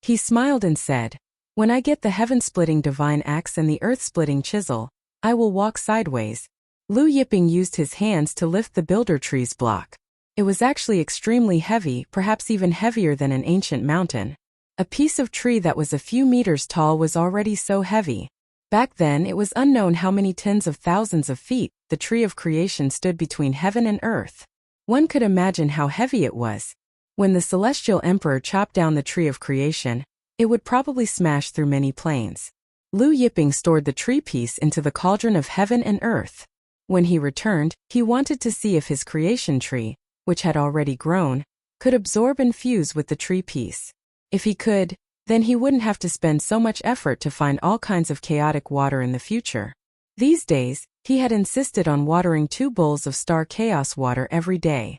He smiled and said, when I get the heaven-splitting divine axe and the earth-splitting chisel, I will walk sideways. Lu Yiping used his hands to lift the builder tree's block. It was actually extremely heavy, perhaps even heavier than an ancient mountain. A piece of tree that was a few meters tall was already so heavy. Back then it was unknown how many tens of thousands of feet the tree of creation stood between heaven and earth. One could imagine how heavy it was. When the celestial emperor chopped down the tree of creation, it would probably smash through many planes. Lu Yiping stored the tree piece into the cauldron of heaven and earth. When he returned, he wanted to see if his creation tree, which had already grown, could absorb and fuse with the tree piece. If he could, then he wouldn't have to spend so much effort to find all kinds of chaotic water in the future. These days, he had insisted on watering 2 bowls of star chaos water every day.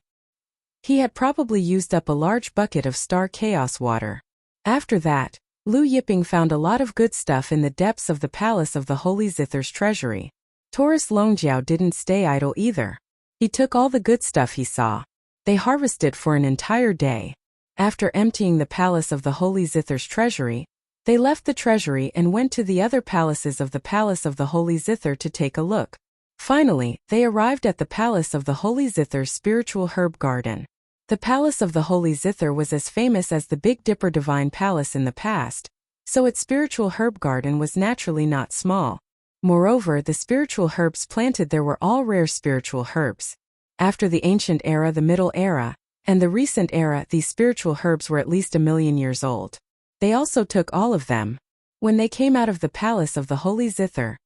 He had probably used up a large bucket of star chaos water. After that, Lu Yiping found a lot of good stuff in the depths of the palace of the Holy Zither's treasury. Taurus Longjiao didn't stay idle either. He took all the good stuff he saw. They harvested for an entire day. After emptying the palace of the Holy Zither's treasury, they left the treasury and went to the other palaces of the palace of the Holy Zither to take a look. Finally, they arrived at the palace of the Holy Zither's spiritual herb garden. The palace of the Holy Zither was as famous as the Big Dipper Divine Palace in the past, so its spiritual herb garden was naturally not small. Moreover, the spiritual herbs planted there were all rare spiritual herbs. After the ancient era, the middle era, and the recent era, these spiritual herbs were at least 1,000,000 years old. They also took all of them. When they came out of the palace of the Holy Zither,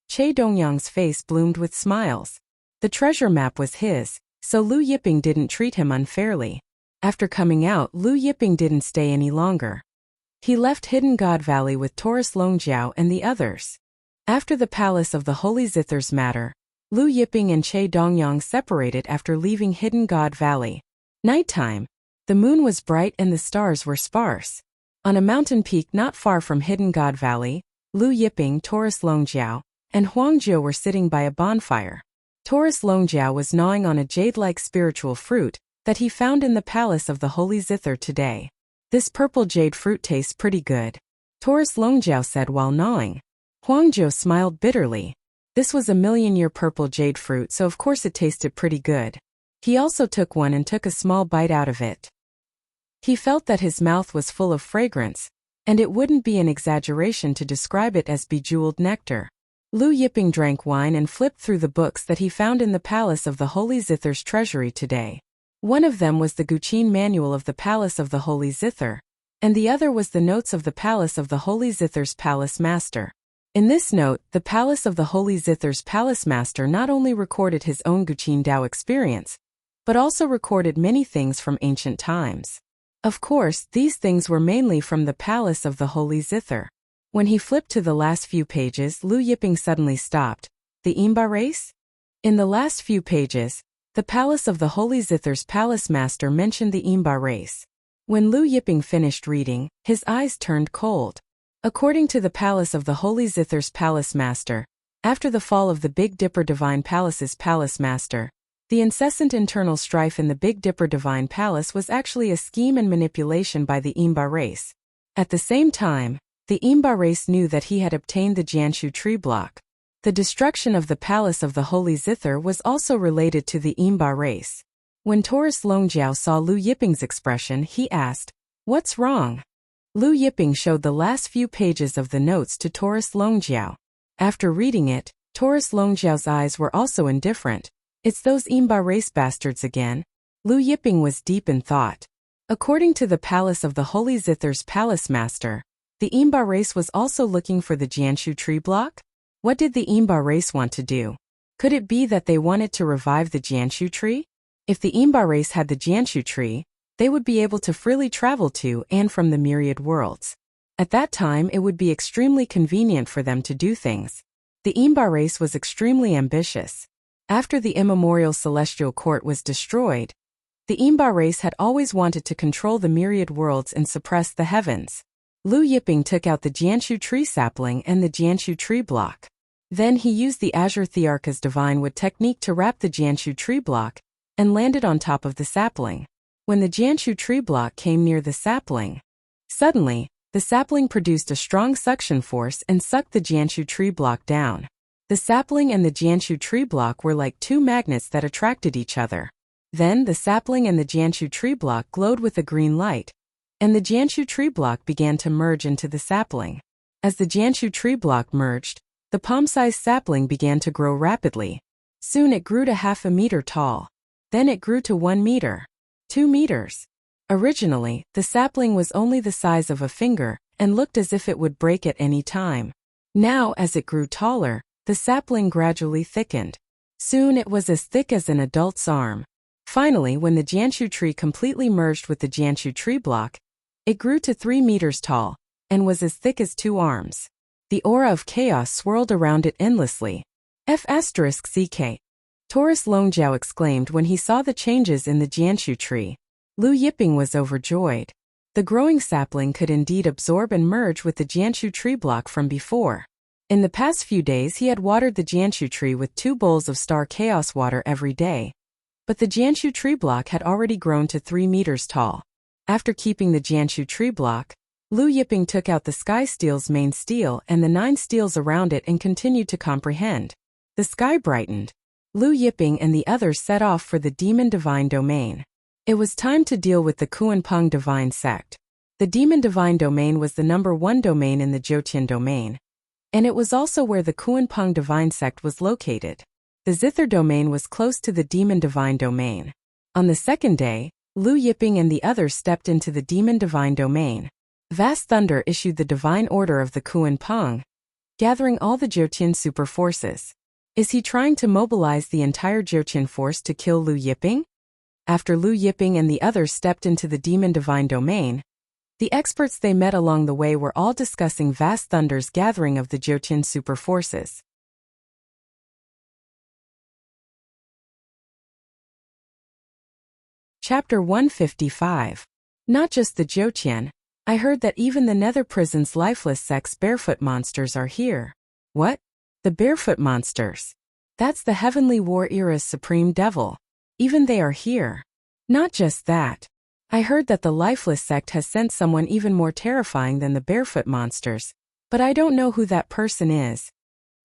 Che Dongyang's face bloomed with smiles. The treasure map was his, so Lu Yiping didn't treat him unfairly. After coming out, Lu Yiping didn't stay any longer. He left Hidden God Valley with Taurus Longjiao and the others. After the palace of the Holy Zither's matter, Lu Yiping and Che Dongyang separated after leaving Hidden God Valley. Nighttime. The moon was bright and the stars were sparse. On a mountain peak not far from Hidden God Valley, Lu Yiping, Taurus Longjiao, and Huangjiu were sitting by a bonfire. Taurus Longjiao was gnawing on a jade-like spiritual fruit that he found in the palace of the Holy Zither today. This purple jade fruit tastes pretty good, Taurus Longjiao said while gnawing. Huangjiu smiled bitterly. This was a 1,000,000-year purple jade fruit, so of course it tasted pretty good. He also took one and took a small bite out of it. He felt that his mouth was full of fragrance, and it wouldn't be an exaggeration to describe it as bejeweled nectar. Lu Yiping drank wine and flipped through the books that he found in the palace of the Holy Zither's treasury today. One of them was the Guqin manual of the palace of the Holy Zither, and the other was the notes of the palace of the Holy Zither's palace master. In this note, the palace of the Holy Zither's palace master not only recorded his own Guqin Dao experience, but also recorded many things from ancient times. Of course, these things were mainly from the palace of the Holy Zither. When he flipped to the last few pages, Lu Yiping suddenly stopped. The Imba race? In the last few pages, the palace of the Holy Zither's palace master mentioned the Imba race. When Lu Yiping finished reading, his eyes turned cold. According to the palace of the Holy Zither's palace master, after the fall of the Big Dipper Divine Palace's palace master, the incessant internal strife in the Big Dipper Divine Palace was actually a scheme and manipulation by the Imba race. At the same time, the Imba race knew that he had obtained the Jianshu tree block. The destruction of the palace of the Holy Zither was also related to the Imba race. When Taurus Longjiao saw Lu Yiping's expression, he asked, "What's wrong?" Lu Yiping showed the last few pages of the notes to Taurus Longjiao. After reading it, Taurus Longjiao's eyes were also indifferent. It's those Imba race bastards again. Lu Yiping was deep in thought. According to the palace of the Holy Zither's palace master, the Imba race was also looking for the Jianshu tree block? What did the Imba race want to do? Could it be that they wanted to revive the Jianshu tree? If the Imba race had the Jianshu tree, they would be able to freely travel to and from the myriad worlds. At that time it would be extremely convenient for them to do things. The Imba race was extremely ambitious. After the immemorial celestial court was destroyed, the Imba race had always wanted to control the myriad worlds and suppress the heavens. Lu Yiping took out the Jianshu tree sapling and the Jianshu tree block. Then he used the Azure Thearka's divine wood technique to wrap the Jianshu tree block and landed on top of the sapling. When the Jianshu tree block came near the sapling, suddenly, the sapling produced a strong suction force and sucked the Jianshu tree block down. The sapling and the Jianshu tree block were like two magnets that attracted each other. Then the sapling and the Jianshu tree block glowed with a green light, and the Jianshu tree block began to merge into the sapling. As the Jianshu tree block merged, the palm-sized sapling began to grow rapidly. Soon it grew to 1/2 meter tall. Then it grew to 1 meter, 2 meters. Originally, the sapling was only the size of a finger and looked as if it would break at any time. Now, as it grew taller, the sapling gradually thickened. Soon it was as thick as an adult's arm. Finally, when the Jianshu tree completely merged with the Jianshu tree block, it grew to 3 meters tall and was as thick as 2 arms. The aura of chaos swirled around it endlessly. F***CK. Taurus Longjiao exclaimed when he saw the changes in the Jianshu tree. Lu Yiping was overjoyed. The growing sapling could indeed absorb and merge with the Jianshu tree block from before. In the past few days he had watered the Jianshu tree with 2 bowls of star chaos water every day. But the Jianshu tree block had already grown to 3 meters tall. After keeping the Jianshu tree block, Lu Yiping took out the sky steel's main steel and the 9 steels around it and continued to comprehend. The sky brightened. Lu Yiping and the others set off for the demon divine domain. It was time to deal with the Kuanpeng divine sect. The demon divine domain was the number 1 domain in the Jiutian domain, and it was also where the Kuanpeng divine sect was located. The Zither domain was close to the demon divine domain. On the second day, Lu Yiping and the others stepped into the demon divine domain. Vast Thunder issued the divine order of the Kuanpeng, gathering all the Jiutian super forces. Is he trying to mobilize the entire Jiutian force to kill Lu Yiping? After Lu Yiping and the others stepped into the demon divine domain, the experts they met along the way were all discussing Vast Thunder's gathering of the Jiutian super forces. Chapter 155. Not just the Jiutian. I heard that even the Nether Prison's lifeless sex barefoot monsters are here. What? The barefoot monsters? That's the Heavenly War era's supreme devil. Even they are here. Not just that. I heard that the lifeless sect has sent someone even more terrifying than the barefoot monsters, but I don't know who that person is.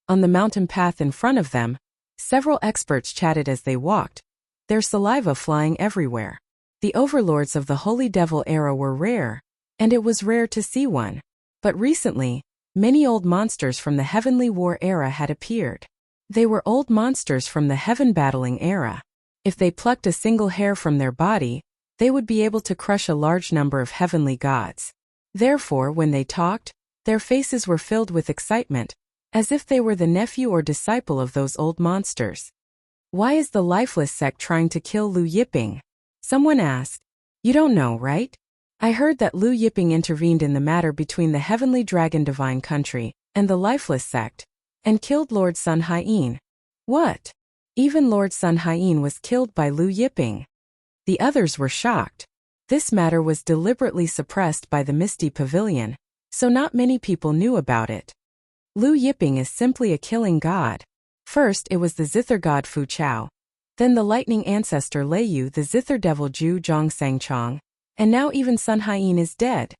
On the mountain path in front of them, several experts chatted as they walked, their saliva flying everywhere. The overlords of the Holy Devil era were rare, and it was rare to see one. But recently, many old monsters from the Heavenly War era had appeared. They were old monsters from the Heaven Battling era. If they plucked a single hair from their body, they would be able to crush a large number of heavenly gods. Therefore, when they talked, their faces were filled with excitement, as if they were the nephew or disciple of those old monsters. Why is the lifeless sect trying to kill Lu Yiping? Someone asked. You don't know, right? I heard that Lu Yiping intervened in the matter between the Heavenly Dragon Divine Country and the lifeless sect, and killed Lord Sun Hien. What? Even Lord Sun Hien was killed by Lu Yiping. The others were shocked. This matter was deliberately suppressed by the Misty Pavilion, so not many people knew about it. Lu Yiping is simply a killing god. First it was the Zither god Fu Chao, then the lightning ancestor Lei Yu, the Zither devil Zhu Zhongsangchong, and now even Sun Hien is dead.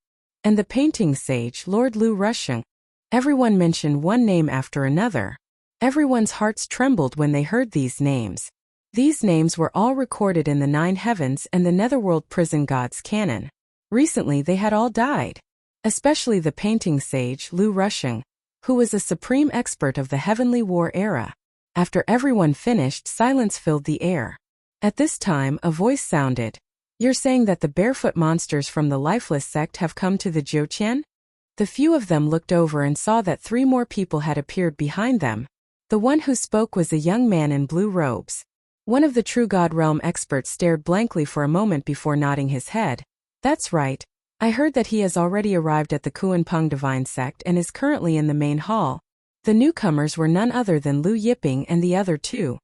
And the painting sage Lord Lu Rusheng. Everyone mentioned one name after another. Everyone's hearts trembled when they heard these names. These names were all recorded in the 9 heavens and the Netherworld prison gods canon. Recently they had all died. Especially the painting sage Lu Rusheng, who was a supreme expert of the Heavenly War era. After everyone finished, silence filled the air. At this time, a voice sounded. You're saying that the barefoot monsters from the lifeless sect have come to the Jiutian? The few of them looked over and saw that 3 more people had appeared behind them. The one who spoke was a young man in blue robes. One of the True God Realm experts stared blankly for a moment before nodding his head. That's right. I heard that he has already arrived at the Kuan-Peng Divine Sect and is currently in the main hall. The newcomers were none other than Lu Yiping and the other two.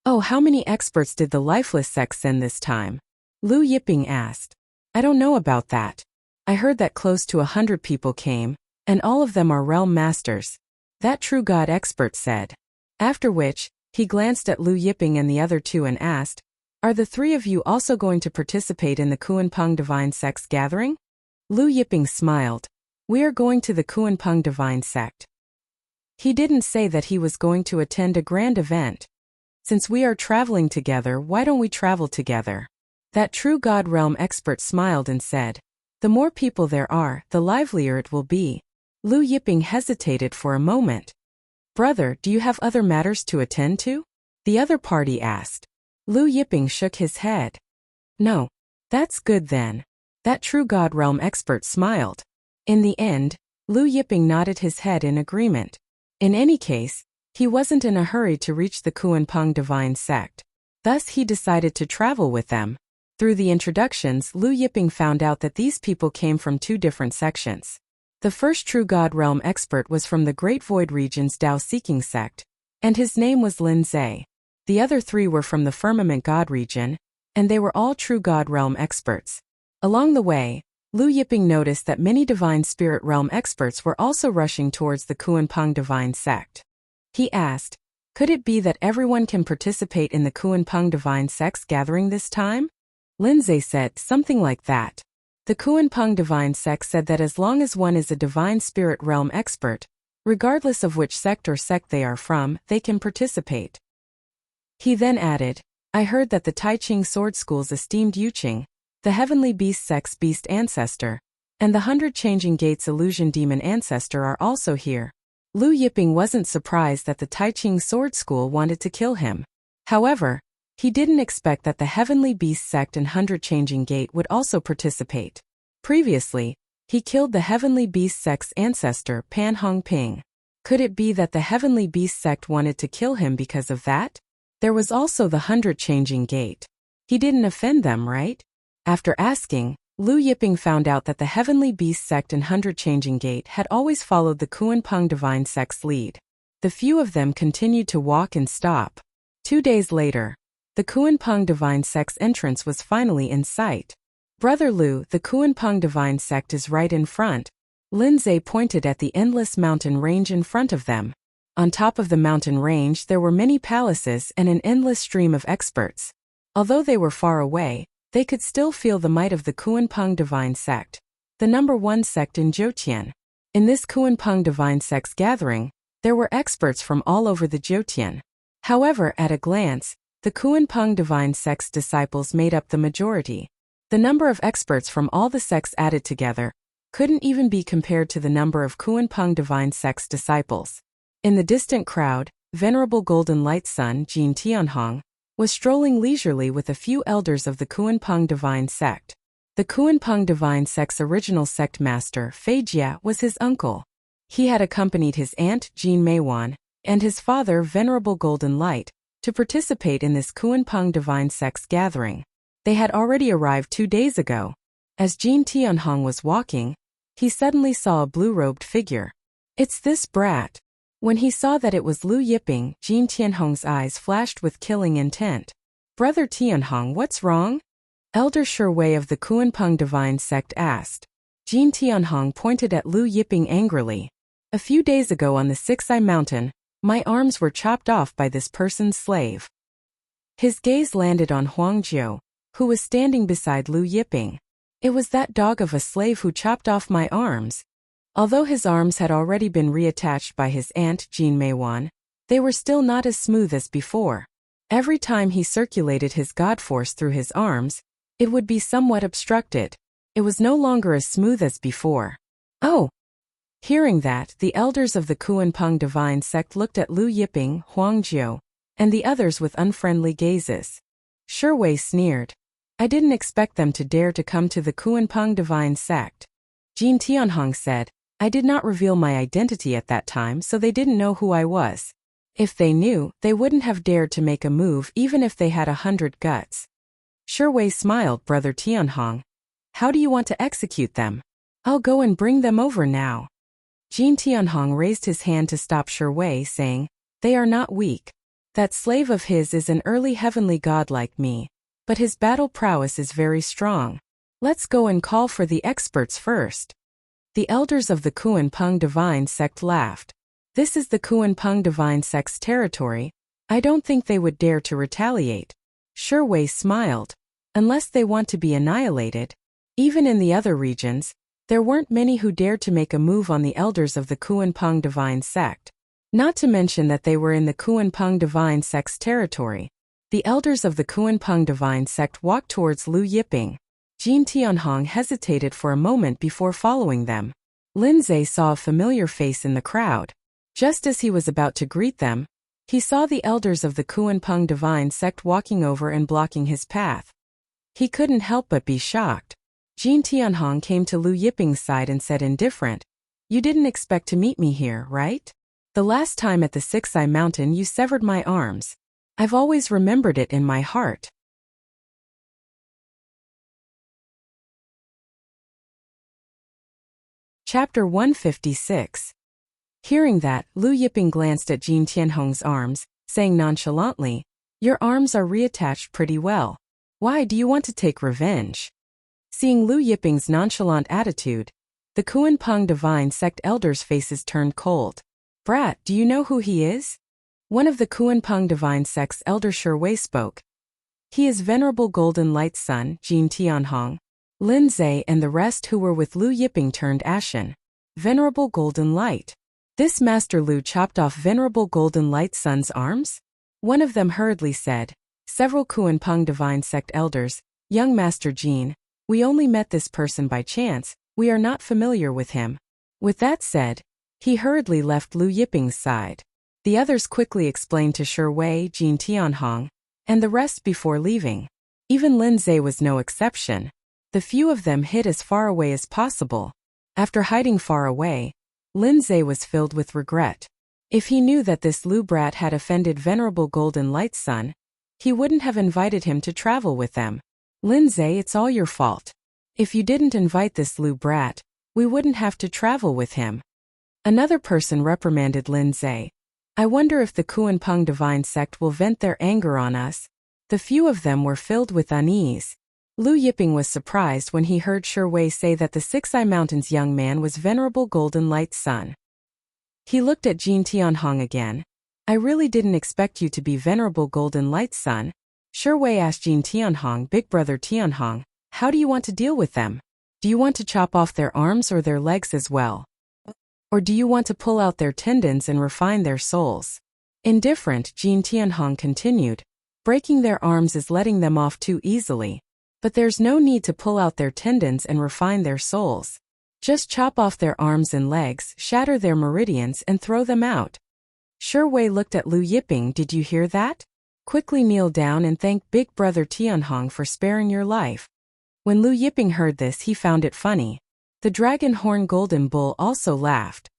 Oh, how many experts did the lifeless sect send this time? Lu Yiping asked. I don't know about that. I heard that close to 100 people came, and all of them are realm masters. That true god expert said. After which, he glanced at Lu Yiping and the other two and asked, are the three of you also going to participate in the Kuan-Peng Divine Sect's gathering? Lu Yiping smiled. We are going to the Kuan-Peng Divine Sect. He didn't say that he was going to attend a grand event. Since we are traveling together, why don't we travel together? That true god realm expert smiled and said, the more people there are, the livelier it will be. Lu Yiping hesitated for a moment. Brother, do you have other matters to attend to? The other party asked. Lu Yiping shook his head. No. That's good then. That true god realm expert smiled. In the end, Lu Yiping nodded his head in agreement. In any case, he wasn't in a hurry to reach the Kuan-Peng Divine Sect. Thus he decided to travel with them. Through the introductions, Lu Yiping found out that these people came from two different sections. The first true god realm expert was from the Great Void Region's Tao-seeking sect, and his name was Lin Zhe. The other three were from the Firmament God region, and they were all true god realm experts. Along the way, Lu Yiping noticed that many divine spirit realm experts were also rushing towards the Kuan-Peng Divine Sect. He asked, could it be that everyone can participate in the Kuan-Peng Divine Sect's gathering this time? Lin Zhe said something like that. The Kuan-Peng Divine Sect said that as long as one is a divine spirit realm expert, regardless of which sect or sect they are from, they can participate. He then added, I heard that the Tai Ching Sword School's esteemed Yuqing, the Heavenly Beast Sect's Beast Ancestor, and the 100 Changing Gates Illusion Demon Ancestor are also here. Lu Yiping wasn't surprised that the Tai Ching Sword School wanted to kill him. However, he didn't expect that the Heavenly Beast Sect and 100 Changing Gate would also participate. Previously, he killed the Heavenly Beast Sect's ancestor, Pan Hong Ping. Could it be that the Heavenly Beast Sect wanted to kill him because of that? There was also the 100 Changing Gate. He didn't offend them, right? After asking, Lu Yiping found out that the Heavenly Beast Sect and 100 Changing Gate had always followed the Kuan-Peng Divine Sect's lead. The few of them continued to walk and stop. 2 days later, the Kuan-Peng Divine Sect's entrance was finally in sight. Brother Lu, the Kuan-Peng Divine Sect is right in front. Lin Zhe pointed at the endless mountain range in front of them. On top of the mountain range there were many palaces and an endless stream of experts. Although they were far away, they could still feel the might of the Kuan-Peng Divine Sect, the number one sect in Jiutian. In this Kuan-Peng Divine Sect's gathering, there were experts from all over the Jiutian. However, at a glance, the Kuan-Peng Divine Sect's disciples made up the majority. The number of experts from all the sects added together couldn't even be compared to the number of Kuan-Peng Divine Sect's disciples. In the distant crowd, Venerable Golden Light Sun Jin Tianhong was strolling leisurely with a few elders of the Kuan-Peng Divine Sect. The Kuan-Peng Divine Sect's original sect master, Fei Jia, was his uncle. He had accompanied his aunt, Jin Meiwan, and his father, Venerable Golden Light, to participate in this Kuan-Peng Divine Sect's gathering. They had already arrived 2 days ago. As Jin Tianhong was walking, he suddenly saw a blue-robed figure. It's this brat. When he saw that it was Lu Yiping, Jin Tianhong's eyes flashed with killing intent. Brother Tianhong, what's wrong? Elder Shui of the Kuan-Peng Divine Sect asked. Jin Tianhong pointed at Lu Yiping angrily. A few days ago on the Six-Eye Mountain, my arms were chopped off by this person's slave. His gaze landed on Huang Jiu, who was standing beside Lu Yiping. It was that dog of a slave who chopped off my arms. Although his arms had already been reattached by his aunt, Jin Meiwan, they were still not as smooth as before. Every time he circulated his god force through his arms, it would be somewhat obstructed. It was no longer as smooth as before. Oh! Hearing that, the elders of the Kuan-Peng Divine Sect looked at Lu Yiping, Huang Jiu, and the others with unfriendly gazes. Shui sneered. I didn't expect them to dare to come to the Kuan-Peng Divine Sect. Jin Tianhong said, I did not reveal my identity at that time, so they didn't know who I was. If they knew, they wouldn't have dared to make a move even if they had 100 guts. Shui smiled, Brother Tianhong. How do you want to execute them? I'll go and bring them over now. Jin Tianhong raised his hand to stop Shi Wei, saying, They are not weak. That slave of his is an early heavenly god like me, but his battle prowess is very strong. Let's go and call for the experts first. The elders of the Kuan-Peng divine sect laughed. This is the Kuan-Peng divine sect's territory. I don't think they would dare to retaliate. Shi Wei smiled. Unless they want to be annihilated. Even in the other regions, there weren't many who dared to make a move on the elders of the Kuan-Peng divine sect. Not to mention that they were in the Kuan-Peng divine sect's territory. The elders of the Kuan-Peng divine sect walked towards Lu Yiping. Jin Tianhong hesitated for a moment before following them. Lin Zhe saw a familiar face in the crowd. Just as he was about to greet them, he saw the elders of the Kuan-Peng divine sect walking over and blocking his path. He couldn't help but be shocked. Jin Tianhong came to Lu Yiping's side and said indifferent, You didn't expect to meet me here, right? The last time at the Six-Eye Mountain you severed my arms. I've always remembered it in my heart. Chapter 156. Hearing that, Lu Yiping glanced at Jin Tianhong's arms, saying nonchalantly, Your arms are reattached pretty well. Why do you want to take revenge? Seeing Lu Yiping's nonchalant attitude, the Kuan-Peng divine sect elders' faces turned cold. Brat, do you know who he is? One of the Kuan-Peng divine sect's elder Shi Wei spoke. He is Venerable Golden Light's son, Jin Tianhong. Lin Zhe and the rest who were with Lu Yiping turned ashen. Venerable Golden Light. This Master Lu chopped off Venerable Golden Light's son's arms? One of them hurriedly said. Several Kuan-Peng divine sect elders, Young Master Jin, we only met this person by chance, we are not familiar with him. With that said, he hurriedly left Lu Yiping's side. The others quickly explained to Shi Wei, Jin Tianhong, and the rest before leaving. Even Lin Zhe was no exception. The few of them hid as far away as possible. After hiding far away, Lin Zhe was filled with regret. If he knew that this Lu brat had offended Venerable Golden Light's son, he wouldn't have invited him to travel with them. Lin Zhe, it's all your fault. If you didn't invite this Lu brat, we wouldn't have to travel with him. Another person reprimanded Lin Zhe. I wonder if the Kuan-Peng divine sect will vent their anger on us. The few of them were filled with unease. Lu Yiping was surprised when he heard Shi Wei say that the Six-Eye Mountain's young man was Venerable Golden Light's son. He looked at Jin Tianhong again. I really didn't expect you to be Venerable Golden Light's son. Shi Wei asked Jin Tianhong, Big Brother Tianhong, how do you want to deal with them? Do you want to chop off their arms or their legs as well? Or do you want to pull out their tendons and refine their souls? Indifferent, Jin Tianhong continued. Breaking their arms is letting them off too easily. But there's no need to pull out their tendons and refine their souls. Just chop off their arms and legs, shatter their meridians and throw them out. Shi Wei looked at Lu Yiping. Did you hear that? Quickly kneel down and thank Big Brother Tianhong for sparing your life. When Lu Yiping heard this, he found it funny. The Dragon Horn Golden Bull also laughed.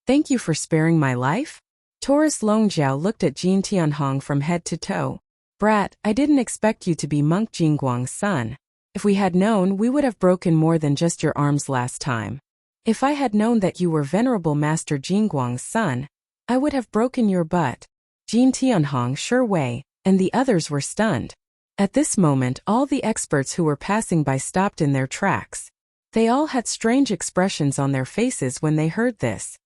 Thank you for sparing my life? Taurus Longjiao looked at Jin Tianhong from head to toe. Brat, I didn't expect you to be Monk Jingguang's son. If we had known, we would have broken more than just your arms last time. If I had known that you were Venerable Master Jingguang's son, I would have broken your butt. Jin Tianhong, Shi Wei, and the others were stunned. At this moment, all the experts who were passing by stopped in their tracks. They all had strange expressions on their faces when they heard this.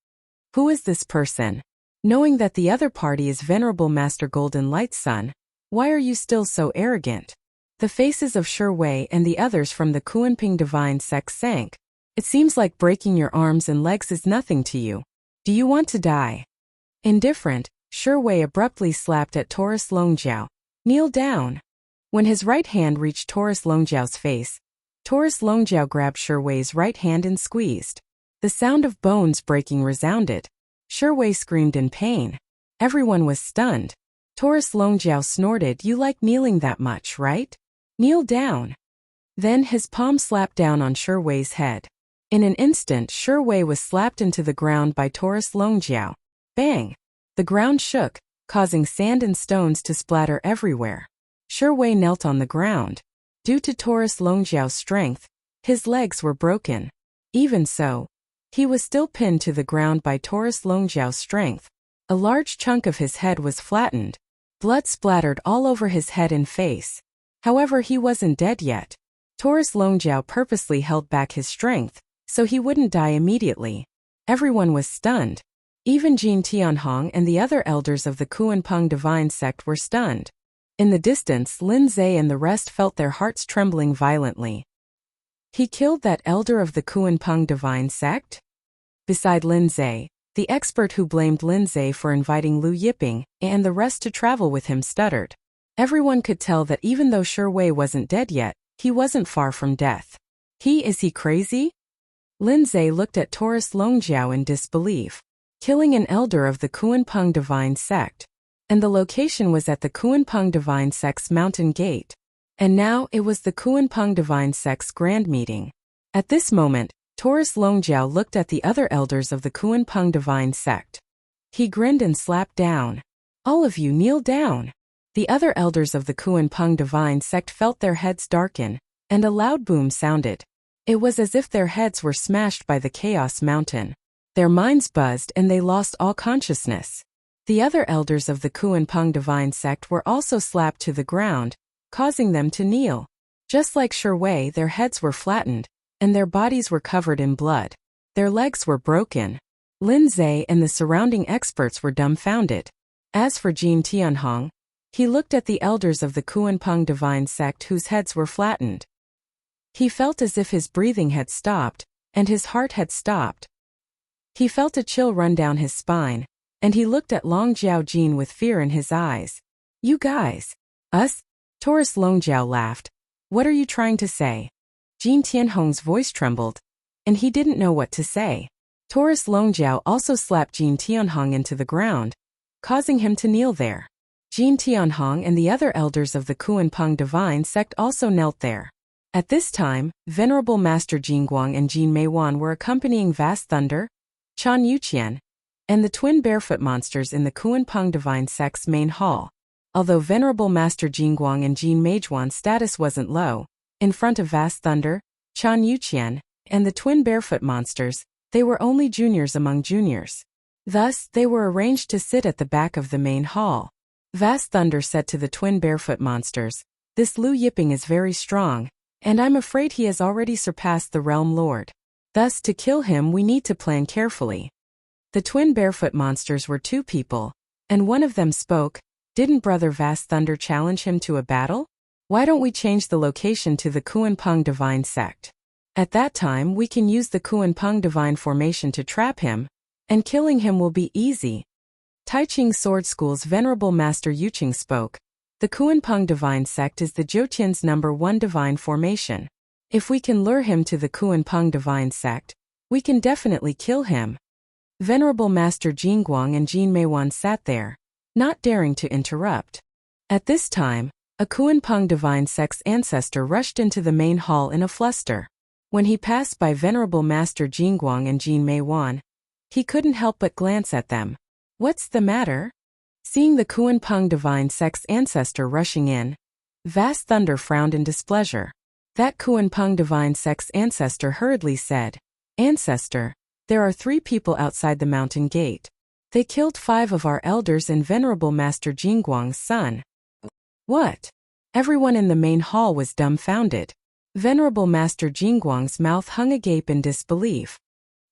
Who is this person? Knowing that the other party is Venerable Master Golden Light's son, why are you still so arrogant? The faces of Shi Wei and the others from the Kuan-Peng divine sect sank. It seems like breaking your arms and legs is nothing to you. Do you want to die? Indifferent, Shi Wei abruptly slapped at Taurus Longjiao. Kneel down. When his right hand reached Taurus Longjiao's face, Taurus Longjiao grabbed Shi Wei's right hand and squeezed. The sound of bones breaking resounded. Shi Wei screamed in pain. Everyone was stunned. Taurus Longjiao snorted, You like kneeling that much, right? Kneel down. Then his palm slapped down on Shi Wei's head. In an instant, Shi Wei was slapped into the ground by Taurus Longjiao. Bang! The ground shook, causing sand and stones to splatter everywhere. Shi Wei knelt on the ground. Due to Taurus Longjiao's strength, His legs were broken. Even so, he was still pinned to the ground by Taurus Longjiao's strength. A large chunk of his head was flattened. Blood splattered all over his head and face. However, he wasn't dead yet. Taurus Longjiao purposely held back his strength, so he wouldn't die immediately. Everyone was stunned. Even Jin Tianhong and the other elders of the Kuan-Peng divine sect were stunned. In the distance, Lin Zhe and the rest felt their hearts trembling violently. He killed that elder of the Kuan-Peng divine sect? Beside Lin Zhe, the expert who blamed Lin Zhe for inviting Lu Yiping and the rest to travel with him stuttered. Everyone could tell that even though Shi Wei wasn't dead yet, he wasn't far from death. Is he crazy? Lin Zhe looked at Taurus Longjiao in disbelief. Killing an elder of the Kuan-Peng divine sect. And the location was at the Kuan-Peng divine sect's mountain gate. And now it was the Kuan-Peng divine sect's grand meeting. At this moment, Taurus Longjiao looked at the other elders of the Kuan-Peng divine sect. He grinned and slapped down. All of you kneel down. The other elders of the Kuan-Peng divine sect felt their heads darken, and a loud boom sounded. It was as if their heads were smashed by the chaos mountain. Their minds buzzed and they lost all consciousness. The other elders of the Kuan-Peng divine sect were also slapped to the ground, causing them to kneel. Just like Shi Wei, their heads were flattened, and their bodies were covered in blood. Their legs were broken. Lin Zhe and the surrounding experts were dumbfounded. As for Jin Tianhong, he looked at the elders of the Kuan-Peng divine sect whose heads were flattened. He felt as if his breathing had stopped, and his heart had stopped. He felt a chill run down his spine, and he looked at Long Jiao Jin with fear in his eyes. You guys. Us? Taurus Longjiao laughed. What are you trying to say? Jin Tianhong's voice trembled, and he didn't know what to say. Taurus Longjiao also slapped Jin Tianhong into the ground, causing him to kneel there. Jin Tianhong and the other elders of the Kuan-Peng divine sect also knelt there. At this time, Venerable Master Jingguang and Jin Meiwan were accompanying Vast Thunder, Chan Yuqian, and the twin barefoot monsters in the Kuan-Peng divine sect's main hall. Although Venerable Master Jingguang and Jin Meijuan's status wasn't low, in front of Vast Thunder, Chan Yuqian, and the twin barefoot monsters, they were only juniors among juniors. Thus, they were arranged to sit at the back of the main hall. Vast Thunder said to the twin barefoot monsters, "This Lu Yiping is very strong, and I'm afraid he has already surpassed the Realm Lord. Thus, to kill him we need to plan carefully." The twin barefoot monsters were two people, and one of them spoke. Didn't Brother Vast Thunder challenge him to a battle? Why don't we change the location to the Kuan-Peng divine sect? At that time we can use the Kuan-Peng divine formation to trap him, and killing him will be easy. Taiching Sword School's Venerable Master Yuqing spoke. The Kuan-Peng divine sect is the Jotian's #1 divine formation. If we can lure him to the Kuan-Peng divine sect, we can definitely kill him. Venerable Master Jingguang and Jin Meiwan sat there, not daring to interrupt. At this time, a Kuan-Peng divine sect's ancestor rushed into the main hall in a fluster. When he passed by Venerable Master Jingguang and Jin Meiwan, he couldn't help but glance at them. What's the matter? Seeing the Kuan-Peng divine sect's ancestor rushing in, Vast Thunder frowned in displeasure. That Kuan-Peng divine sect's ancestor hurriedly said, "Ancestor, there are 3 people outside the mountain gate. They killed 5 of our elders and Venerable Master Jingguang's son." What? Everyone in the main hall was dumbfounded. Venerable Master Jingguang's mouth hung agape in disbelief.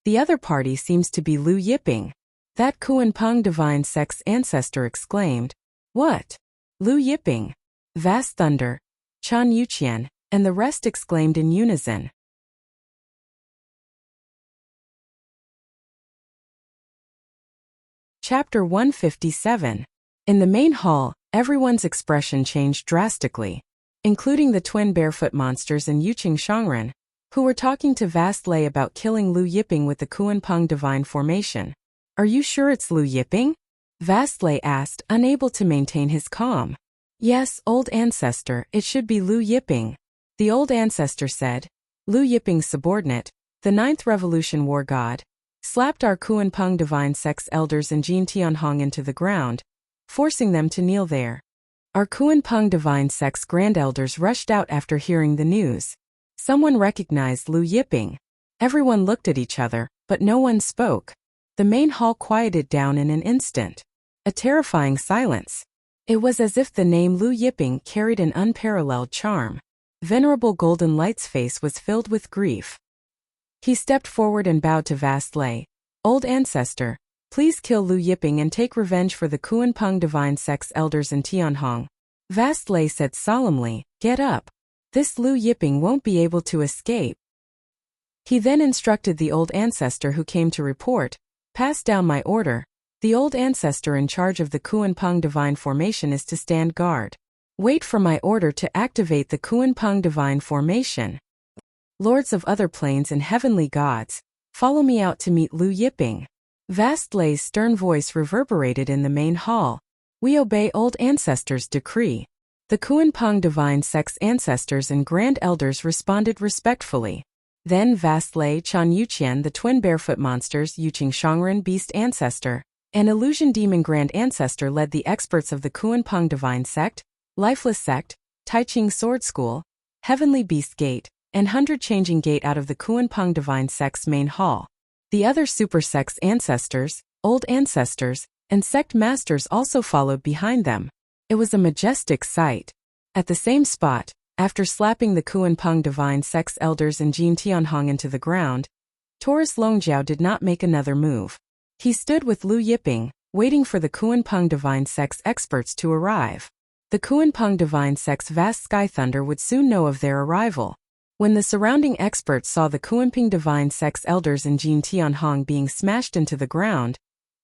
The other party seems to be Lu Yiping. That Kuan-Peng divine sect's ancestor exclaimed. What? Lu Yiping? Vast Thunder, Chan Yuqian, and the rest exclaimed in unison. Chapter 157. In the main hall, everyone's expression changed drastically, including the twin barefoot monsters and Yuqing Shangren, who were talking to Vast Lei about killing Lu Yiping with the Kuan-Peng divine formation. Are you sure it's Lu Yiping? Vast Lei asked, unable to maintain his calm. Yes, old ancestor, it should be Lu Yiping. The old ancestor said. Lu Yiping's subordinate, the 9th Revolution War God, slapped our Kuan-Peng divine sect's elders and Jin Tianhong into the ground, forcing them to kneel there. Our Kuan-Peng divine sect's grand elders rushed out after hearing the news. Someone recognized Lu Yiping. Everyone looked at each other, but no one spoke. The main hall quieted down in an instant. A terrifying silence. It was as if the name Lu Yiping carried an unparalleled charm. Venerable Golden Light's face was filled with grief. He stepped forward and bowed to Vast Lei. Old ancestor, please kill Lu Yiping and take revenge for the Kuanpeng divine sect's elders in Tianhong. Vast Lei said solemnly, get up. This Lu Yiping won't be able to escape. He then instructed the old ancestor who came to report, pass down my order. The old ancestor in charge of the Kuanpeng divine formation is to stand guard. Wait for my order to activate the Kuanpeng divine formation. Lords of other planes and heavenly gods, follow me out to meet Lu Yiping. Vast Lei's stern voice reverberated in the main hall. We obey old ancestors' decree. The Kuanpeng divine sect's ancestors and grand elders responded respectfully. Then Vast Lei, Chan Yuqian, the twin barefoot monsters, Yuqing Shangren beast ancestor, and illusion demon grand ancestor led the experts of the Kuanpeng divine sect, lifeless sect, Taiching sword school, heavenly beast gate, and hundred changing gate out of the Kuanpeng divine sect's main hall. The other super sect's ancestors, old ancestors, and sect masters also followed behind them. It was a majestic sight. At the same spot, after slapping the Kuanpeng divine sect's elders and Jin Tianhong into the ground, Taurus Longjiao did not make another move. He stood with Lu Yiping, waiting for the Kuanpeng divine sect's experts to arrive. The Kuanpeng divine sect's vast sky thunder would soon know of their arrival. When the surrounding experts saw the Kuanpeng divine sect's elders and Jin Tianhong being smashed into the ground,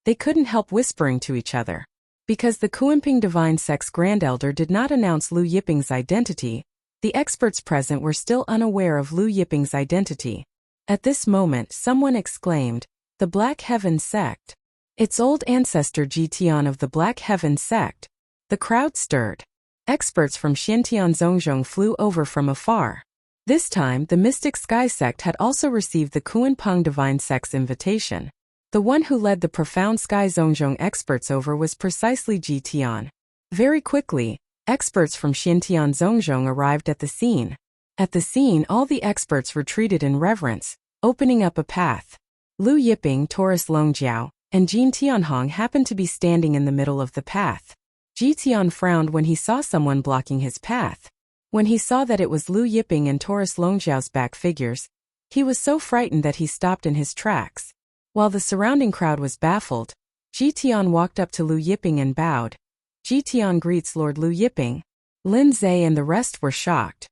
they couldn't help whispering to each other. Because the Kuanpeng divine sect's grand elder did not announce Lu Yiping's identity, the experts present were still unaware of Lu Yiping's identity. At this moment someone exclaimed, the Black Heaven sect. It's old ancestor Jitian of the Black Heaven sect. The crowd stirred. Experts from Xiantian Zhongzhong flew over from afar. This time the Mystic Sky sect had also received the Kuanpeng divine sect's invitation. The one who led the profound Sky Zhongzhong experts over was precisely Jitian. Very quickly, experts from Xiantian Zhongzhong arrived at the scene. At the scene all the experts retreated in reverence, opening up a path. Lu Yiping, Taurus Longjiao, and Jin Tianhong happened to be standing in the middle of the path. Jitian frowned when he saw someone blocking his path. When he saw that it was Lu Yiping and Taurus Longjiao's back figures, he was so frightened that he stopped in his tracks. While the surrounding crowd was baffled, Jitian walked up to Lu Yiping and bowed. Jitian greets Lord Lu Yiping. Lin Zhe and the rest were shocked.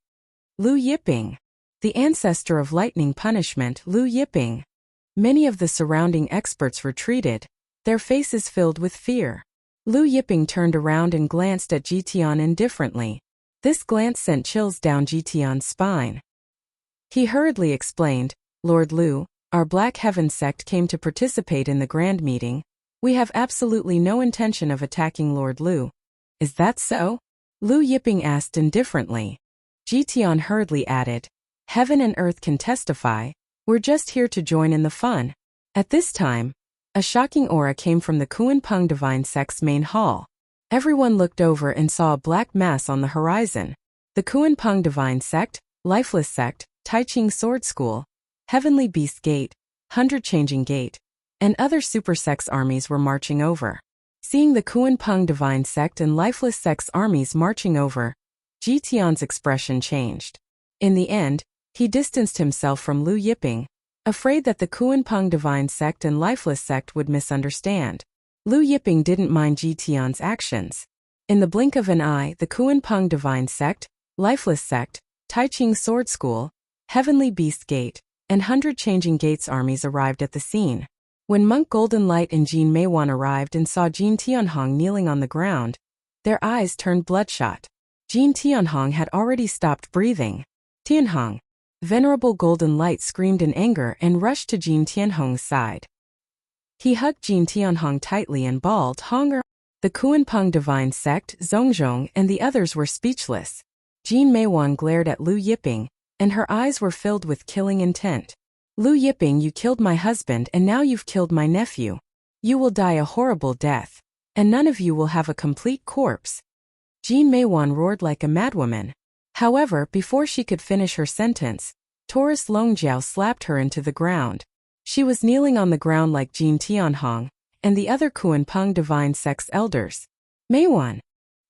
Lu Yiping. The ancestor of lightning punishment, Lu Yiping. Many of the surrounding experts retreated, their faces filled with fear. Lu Yiping turned around and glanced at Jitian indifferently. This glance sent chills down Jitian's spine. He hurriedly explained, Lord Lu, our Black Heaven sect came to participate in the grand meeting. We have absolutely no intention of attacking Lord Lu. Is that so? Lu Yiping asked indifferently. Jitian hurriedly added, Heaven and earth can testify, we're just here to join in the fun. At this time, a shocking aura came from the Kuanpeng divine sect's main hall. Everyone looked over and saw a black mass on the horizon. The Kuanpeng divine sect, lifeless sect, Taiching sword school, heavenly beast gate, hundred changing gate, and other super sects armies were marching over. Seeing the Kuanpeng divine sect and lifeless sect's armies marching over, Jitian's expression changed. In the end, he distanced himself from Lu Yiping, afraid that the Kuanpeng divine sect and lifeless sect would misunderstand. Lu Yiping didn't mind Jitian's actions. In the blink of an eye, the Kuanpeng divine sect, lifeless sect, Taiching sword school, heavenly beast gate, and hundred changing gates armies arrived at the scene. When Monk Golden Light and Jin Meiwan arrived and saw Jin Tianhong kneeling on the ground, their eyes turned bloodshot. Jin Tianhong had already stopped breathing. Tianhong. Venerable Golden Light screamed in anger and rushed to Jin Tianhong's side. He hugged Jin Tianhong tightly and bawled, Honger! The Kuanpeng divine sect, Zhongzhong, and the others were speechless. Jin Meiwan glared at Lu Yiping, and her eyes were filled with killing intent. Lu Yiping, you killed my husband and now you've killed my nephew. You will die a horrible death, and none of you will have a complete corpse. Jin Meiwan roared like a madwoman. However, before she could finish her sentence, Taurus Longjiao slapped her into the ground. She was kneeling on the ground like Jin Tianhong and the other Kuan-Peng divine sect's elders. Meiwan,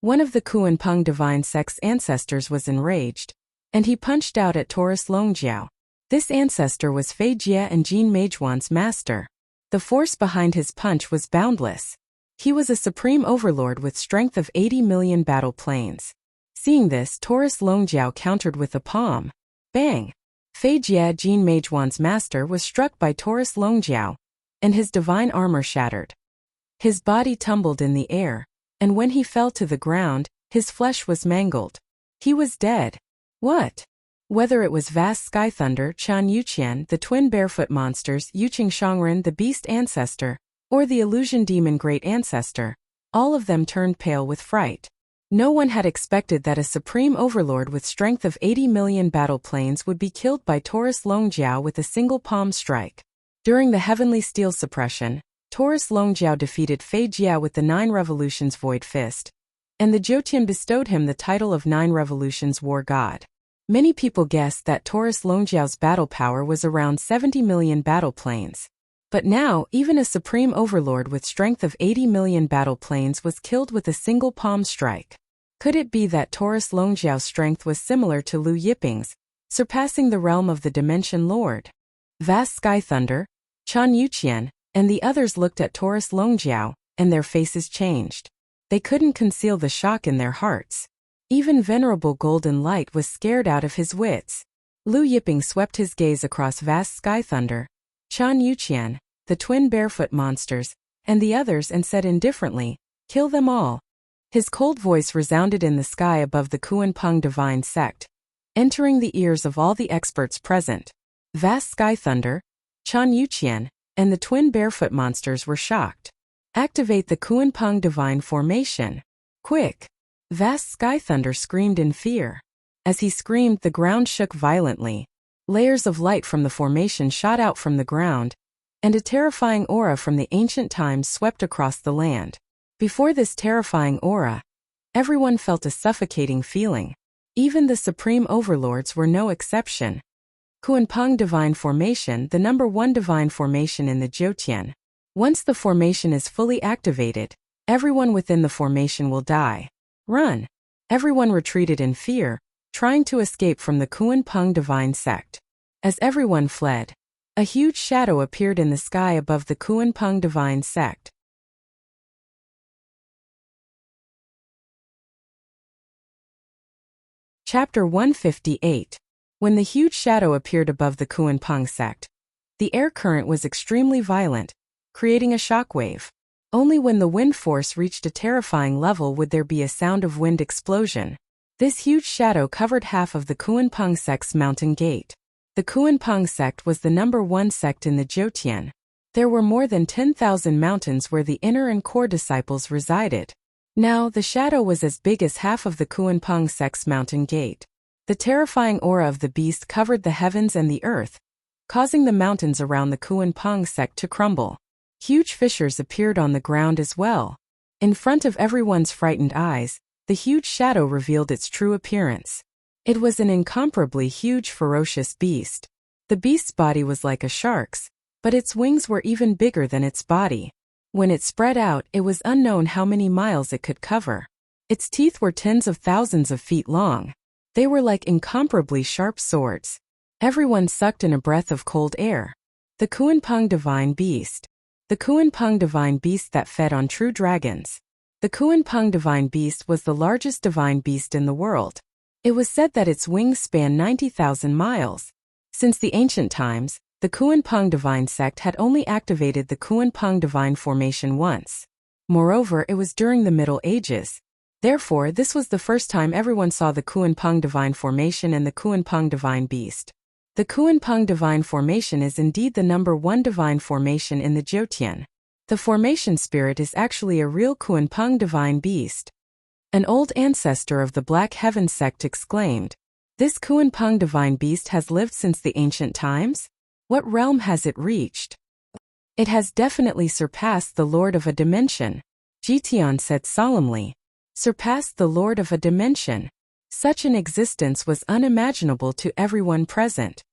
one of the Kuan-Peng divine sect's ancestors, was enraged, and he punched out at Taurus Longjiao. This ancestor was Fei Jie and Jin Meijuan's master. The force behind his punch was boundless. He was a supreme overlord with strength of 80 million battle planes. Seeing this, Taurus Longjiao countered with a palm. Bang! Fei Jie, Jin Meijuan's master, was struck by Taurus Longjiao, and his divine armor shattered. His body tumbled in the air, and when he fell to the ground, his flesh was mangled. He was dead. What? Whether it was vast sky thunder, Chan Yuqian, the twin barefoot monsters, Yuqing Shangren, the beast ancestor, or the illusion demon great ancestor, all of them turned pale with fright. No one had expected that a supreme overlord with strength of 80 million battle planes would be killed by Taurus Longjiao with a single palm strike. During the Heavenly Steel Suppression, Taurus Longjiao defeated Fei Jie with the 9 Revolutions Void Fist, and the Jyotian bestowed him the title of 9 Revolutions War God. Many people guessed that Taurus Longjiao's battle power was around 70 million battle planes. But now, even a supreme overlord with strength of 80 million battle planes was killed with a single palm strike. Could it be that Taurus Longjiao's strength was similar to Lu Yiping's, surpassing the realm of the Dimension Lord? Vast Sky Thunder, Chan Yuqian, and the others looked at Taurus Longjiao, and their faces changed. They couldn't conceal the shock in their hearts. Even Venerable Golden Light was scared out of his wits. Lu Yiping swept his gaze across Vast Sky Thunder, Chan Yuqian, the twin barefoot monsters, and the others, and said indifferently, "Kill them all." His cold voice resounded in the sky above the Kuan-Peng divine sect, entering the ears of all the experts present. Vast Sky Thunder, Chan Yuqian, and the twin barefoot monsters were shocked. "Activate the Kuan-Peng divine formation. Quick!" Vast Sky Thunder screamed in fear. As he screamed, the ground shook violently. Layers of light from the formation shot out from the ground, and a terrifying aura from the ancient times swept across the land. Before this terrifying aura, everyone felt a suffocating feeling. Even the supreme overlords were no exception. Kuan-Peng divine formation, the number 1 divine formation in the Jyotian. Once the formation is fully activated, everyone within the formation will die. Run! Everyone retreated in fear, trying to escape from the Kuan-Peng divine sect. As everyone fled, a huge shadow appeared in the sky above the Kuan-Peng divine sect. Chapter 158. When the huge shadow appeared above the Kuan-Peng sect, the air current was extremely violent, creating a shockwave. Only when the wind force reached a terrifying level would there be a sound of wind explosion. This huge shadow covered half of the Kuan-Peng sect's mountain gate. The Kuan-Peng sect was the number 1 sect in the Jyotian. There were more than 10,000 mountains where the inner and core disciples resided. Now, the shadow was as big as half of the Kuan-Peng sect's mountain gate. The terrifying aura of the beast covered the heavens and the earth, causing the mountains around the Kuan-Peng sect to crumble. Huge fissures appeared on the ground as well. In front of everyone's frightened eyes, the huge shadow revealed its true appearance. It was an incomparably huge, ferocious beast. The beast's body was like a shark's, but its wings were even bigger than its body. When it spread out, it was unknown how many miles it could cover. Its teeth were tens of thousands of feet long. They were like incomparably sharp swords. Everyone sucked in a breath of cold air. The Kuan-Peng divine beast. The Kuan-Peng divine beast that fed on true dragons. The Kuan-Peng divine beast was the largest divine beast in the world. It was said that its wings span 90,000 miles. Since the ancient times, the Kuan-Peng divine sect had only activated the Kuan-Peng divine formation once. Moreover, it was during the Middle Ages. Therefore, this was the first time everyone saw the Kuan-Peng divine formation and the Kuan-Peng divine beast. The Kuan-Peng divine formation is indeed the number 1 divine formation in the Jyotian. The formation spirit is actually a real Kuan-Peng divine beast. An old ancestor of the Black Heaven sect exclaimed, "This Kuan-Peng divine beast has lived since the ancient times? What realm has it reached?" "It has definitely surpassed the Lord of a Dimension," Jitian said solemnly. "Surpassed the Lord of a Dimension." Such an existence was unimaginable to everyone present.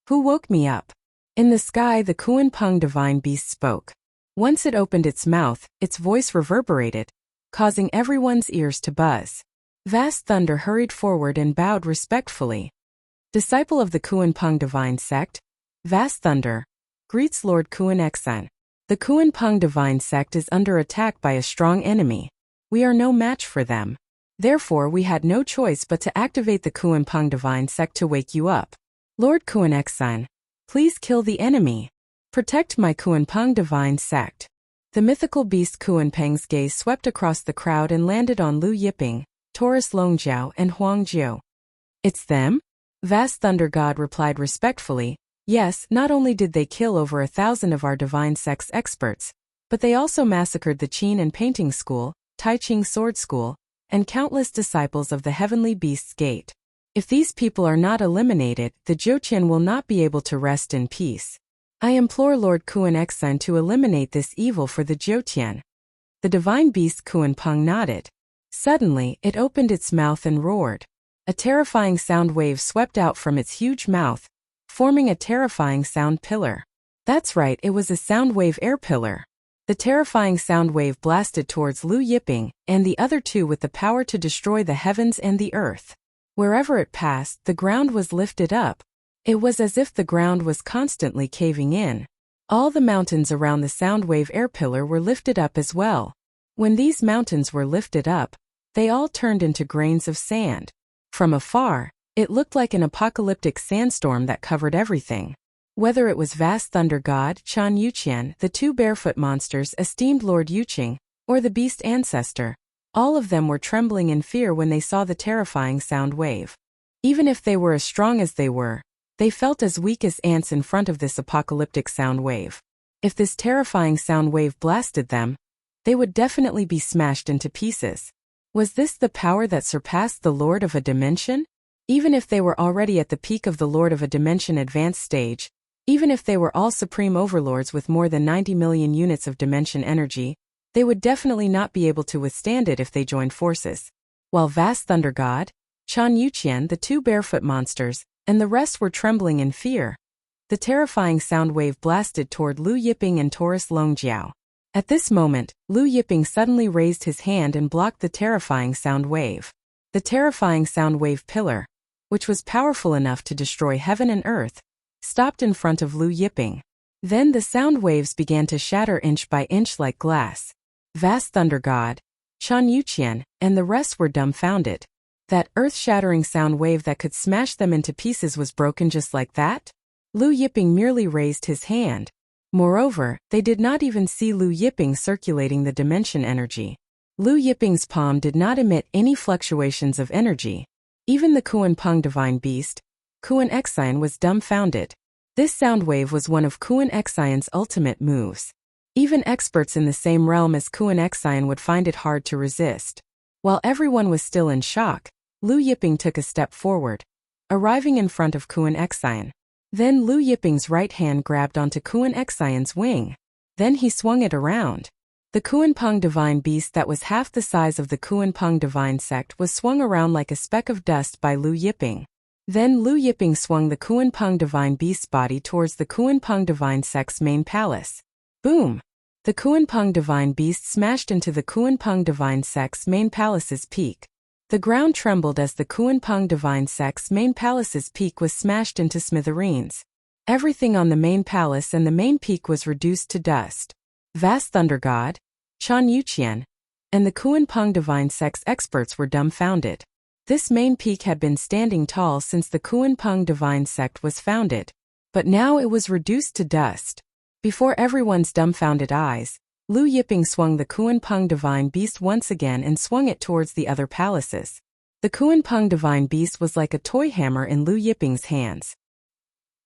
Who woke me up? In the sky, the Kuan-Pung divine beast spoke. Once it opened its mouth, its voice reverberated, causing everyone's ears to buzz. Vast thunder hurried forward and bowed respectfully. Disciple of the Kuan-Pung divine sect, Vast thunder, greets Lord Kuan-Xun. The Kuan-Pung divine sect is under attack by a strong enemy. We are no match for them. Therefore, we had no choice but to activate the Kuan-Pung divine sect to wake you up. Lord Kuan-Xun, please kill the enemy. Protect my Kuan-Pung divine sect. The mythical beast Kuan-Peng's gaze swept across the crowd and landed on Lu Yiping, Taurus Longjiao, and Huang Jiu. It's them? Vast Thunder God replied respectfully. Yes, not only did they kill over 1,000 of our divine sect's experts, but they also massacred the Qin and Painting School, Tai Ching Sword School, and countless disciples of the Heavenly Beast's Gate. If these people are not eliminated, the Jiutian will not be able to rest in peace. I implore Lord Kuan-Xun to eliminate this evil for the Jiutian. The divine beast Kuan-Pung nodded. Suddenly, it opened its mouth and roared. A terrifying sound wave swept out from its huge mouth, forming a terrifying sound pillar. That's right, it was a sound wave air pillar. The terrifying sound wave blasted towards Lu Yiping and the other two with the power to destroy the heavens and the earth. Wherever it passed, the ground was lifted up. It was as if the ground was constantly caving in. All the mountains around the sound wave air pillar were lifted up as well. When these mountains were lifted up, they all turned into grains of sand. From afar, it looked like an apocalyptic sandstorm that covered everything. Whether it was Vast Thunder God, Chan Yuqian, the two barefoot monsters, esteemed Lord Yuqing, or the beast ancestor, all of them were trembling in fear when they saw the terrifying sound wave. Even if they were as strong as they felt as weak as ants in front of this apocalyptic sound wave. If this terrifying sound wave blasted them, they would definitely be smashed into pieces. Was this the power that surpassed the Lord of a Dimension? Even if they were already at the peak of the Lord of a Dimension advanced stage, even if they were all supreme overlords with more than 90 million units of dimension energy, they would definitely not be able to withstand it if they joined forces. While Vast Thunder God, Chan Yuqian, the two barefoot monsters, and the rest were trembling in fear, the terrifying sound wave blasted toward Lu Yiping and Taurus Longjiao. At this moment, Lu Yiping suddenly raised his hand and blocked the terrifying sound wave. The terrifying sound wave pillar, which was powerful enough to destroy heaven and earth, stopped in front of Lu Yiping. Then the sound waves began to shatter inch by inch like glass. Vast Thunder God, Chan Yuqian, and the rest were dumbfounded. That earth-shattering sound wave that could smash them into pieces was broken just like that? Lu Yiping merely raised his hand. Moreover, they did not even see Lu Yiping circulating the dimension energy. Lu Yiping's palm did not emit any fluctuations of energy. Even the Kuan-Pung divine beast, Kuan-Xun, was dumbfounded. This sound wave was one of Kuan-Xun's ultimate moves. Even experts in the same realm as Kuan-Xun would find it hard to resist. While everyone was still in shock, Lu Yiping took a step forward, arriving in front of Kuan-Xun. Then Lu Yiping's right hand grabbed onto Kuan-Xun's wing. Then he swung it around. The Kuan-Pung divine beast that was half the size of the Kuan-Pung divine sect was swung around like a speck of dust by Lu Yiping. Then Lu Yiping swung the Kuan-Pung divine beast's body towards the Kuan-Pung divine sect's main palace. Boom! The Kuan-Pung divine beast smashed into the Kuan-Pung divine sect's main palace's peak. The ground trembled as the Kuan-Pung divine sect's main palace's peak was smashed into smithereens. Everything on the main palace and the main peak was reduced to dust. Vast Thunder God, Chan Yuqian, and the Kuan-Pung divine sect's experts were dumbfounded. This main peak had been standing tall since the Kuan-Pung divine sect was founded, but now it was reduced to dust. Before everyone's dumbfounded eyes, Lu Yiping swung the Kuan-Pung divine beast once again and swung it towards the other palaces. The Kuan-Pung divine beast was like a toy hammer in Lu Yiping's hands.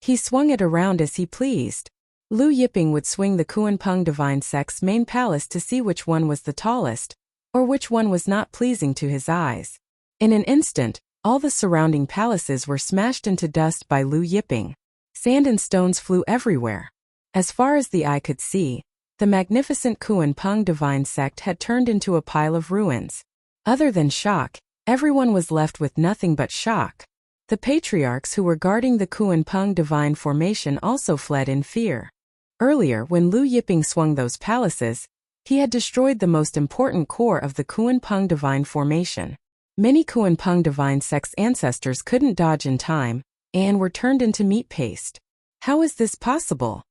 He swung it around as he pleased. Lu Yiping would swing the Kuan-Pung divine sect's main palace to see which one was the tallest, or which one was not pleasing to his eyes. In an instant, all the surrounding palaces were smashed into dust by Lu Yiping. Sand and stones flew everywhere. As far as the eye could see, the magnificent Kuan-Pung divine sect had turned into a pile of ruins. Other than shock, Everyone was left with nothing but shock. The patriarchs who were guarding the Kuan-Peng divine formation also fled in fear. Earlier, when Lu Yiping swung those palaces, he had destroyed the most important core of the Kuan-Peng divine formation. Many Kuan-Peng divine sect's ancestors couldn't dodge in time, and were turned into meat paste. How is this possible?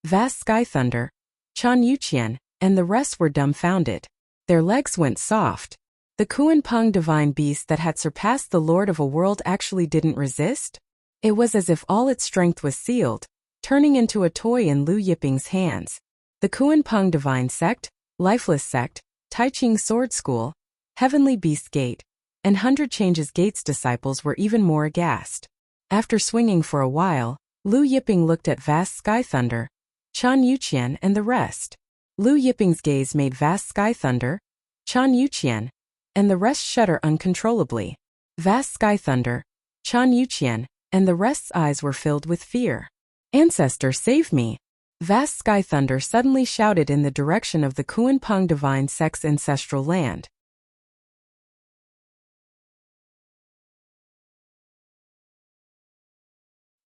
Vast Sky Thunder, Chan Yuqian, and the rest were dumbfounded. Their legs went soft. The Kuan-Peng divine beast that had surpassed the Lord of a World actually didn't resist? It was as if all its strength was sealed, turning into a toy in Lu Yiping's hands. The Kuan-Peng divine sect, Lifeless sect, Taiching Sword School, Heavenly Beast Gate, and Hundred Changes Gate's disciples were even more aghast. After swinging for a while, Lu Yiping looked at Vast Sky Thunder, Chan Yuqian, and the rest. Lu Yiping's gaze made Vast Sky Thunder, Chan Yuqian, and the rest shudder uncontrollably. Vast Sky Thunder, Chan Yuqian, and the rest's eyes were filled with fear. Ancestor, save me! Vast Sky Thunder suddenly shouted in the direction of the Kuan-Peng divine sect's ancestral land.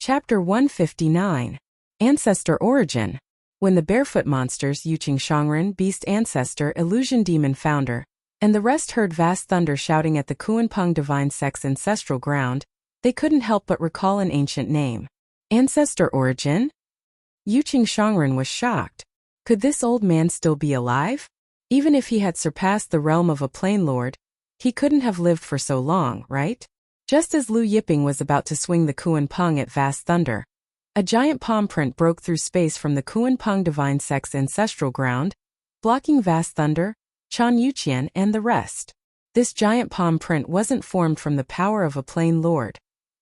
Chapter 159. Ancestor Origin. When the barefoot monsters Yuqing Shangren, Beast Ancestor, Illusion Demon Founder, and the rest heard Vast Thunder shouting at the Kuan-Peng divine sect's ancestral ground, they couldn't help but recall an ancient name. Ancestor Origin? Yuqing Shangren was shocked. Could this old man still be alive? Even if he had surpassed the realm of a plain lord, he couldn't have lived for so long, right? Just as Lu Yiping was about to swing the Kuan-Peng at Vast Thunder, a giant palm print broke through space from the Kuan-Peng divine sect's ancestral ground, blocking Vast Thunder, Chan Yuqian, and the rest. This giant palm print wasn't formed from the power of a plain lord,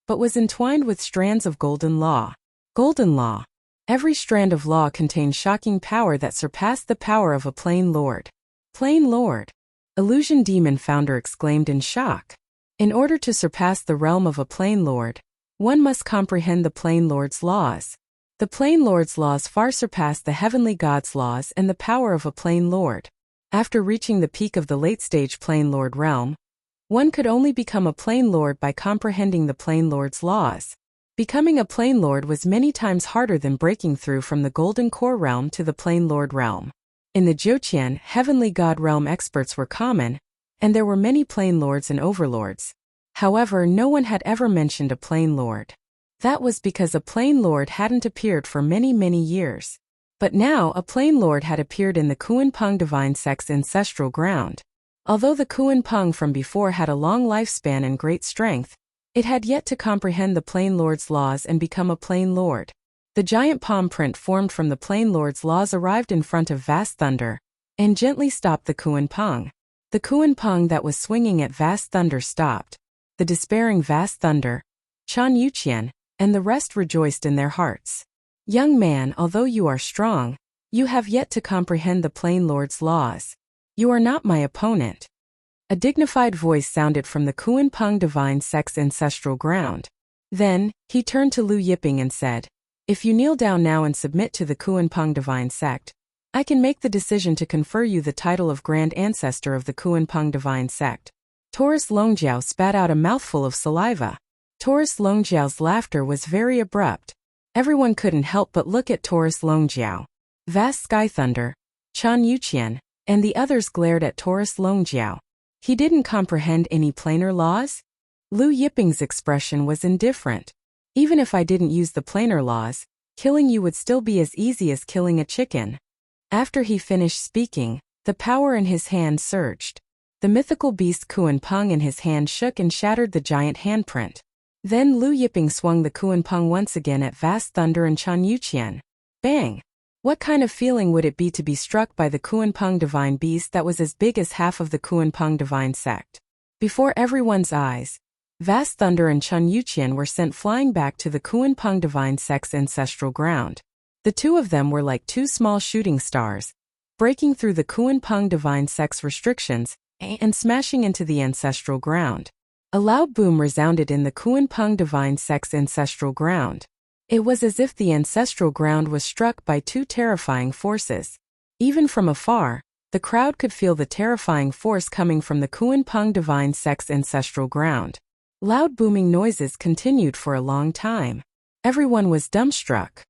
but was entwined with strands of golden law. Golden law. Every strand of law contained shocking power that surpassed the power of a plain lord. Plain lord? Illusion Demon Founder exclaimed in shock. In order to surpass the realm of a plain lord, one must comprehend the plain lord's laws. The plain lord's laws far surpass the heavenly god's laws and the power of a plain lord. After reaching the peak of the late-stage plain lord realm, one could only become a plain lord by comprehending the plain lord's laws. Becoming a plain lord was many times harder than breaking through from the golden core realm to the plain lord realm. In the Jiuqian, heavenly god realm, experts were common, and there were many plain lords and overlords. However, no one had ever mentioned a plain lord. That was because a plain lord hadn't appeared for many, many years. But now a plain lord had appeared in the Kuan-Peng divine sect's ancestral ground. Although the Kuan-Peng from before had a long lifespan and great strength, it had yet to comprehend the plain lord's laws and become a plain lord. The giant palm print formed from the plain lord's laws arrived in front of Vast Thunder and gently stopped the Kuan-Peng. The Kuan-Peng that was swinging at Vast Thunder stopped. The despairing Vast Thunder, Chan Yuqian, and the rest rejoiced in their hearts. Young man, although you are strong, you have yet to comprehend the plain lord's laws. You are not my opponent. A dignified voice sounded from the Kuan-Peng divine sect's ancestral ground. Then, he turned to Lu Yiping and said, "If you kneel down now and submit to the Kuan-Peng divine sect, I can make the decision to confer you the title of Grand Ancestor of the Kuan-Peng divine sect." Taurus Longjiao spat out a mouthful of saliva. Taurus Longjiao's laughter was very abrupt. Everyone couldn't help but look at Taurus Longjiao. Vast Sky Thunder, Chan Yuqian, and the others glared at Taurus Longjiao. He didn't comprehend any planar laws? Lu Yiping's expression was indifferent. Even if I didn't use the planar laws, killing you would still be as easy as killing a chicken. After he finished speaking, the power in his hand surged. The mythical beast Kuan-Peng in his hand shook and shattered the giant handprint. Then Lu Yiping swung the Kuan-Peng once again at Vast Thunder and Chan Yuqian. Bang! What kind of feeling would it be to be struck by the Kuan-Peng divine beast that was as big as half of the Kuan-Peng divine sect? Before everyone's eyes, Vast Thunder and Chan Yuqian were sent flying back to the Kuan-Peng divine sect's ancestral ground. The two of them were like two small shooting stars, breaking through the Kuan-Peng divine sect's restrictions and smashing into the ancestral ground. A loud boom resounded in the Kuan-Peng divine sect's ancestral ground. It was as if the ancestral ground was struck by two terrifying forces. Even from afar, The crowd could feel the terrifying force coming from the Kuan-Pung divine sect's ancestral ground. Loud booming noises continued for a long time. Everyone was dumbstruck.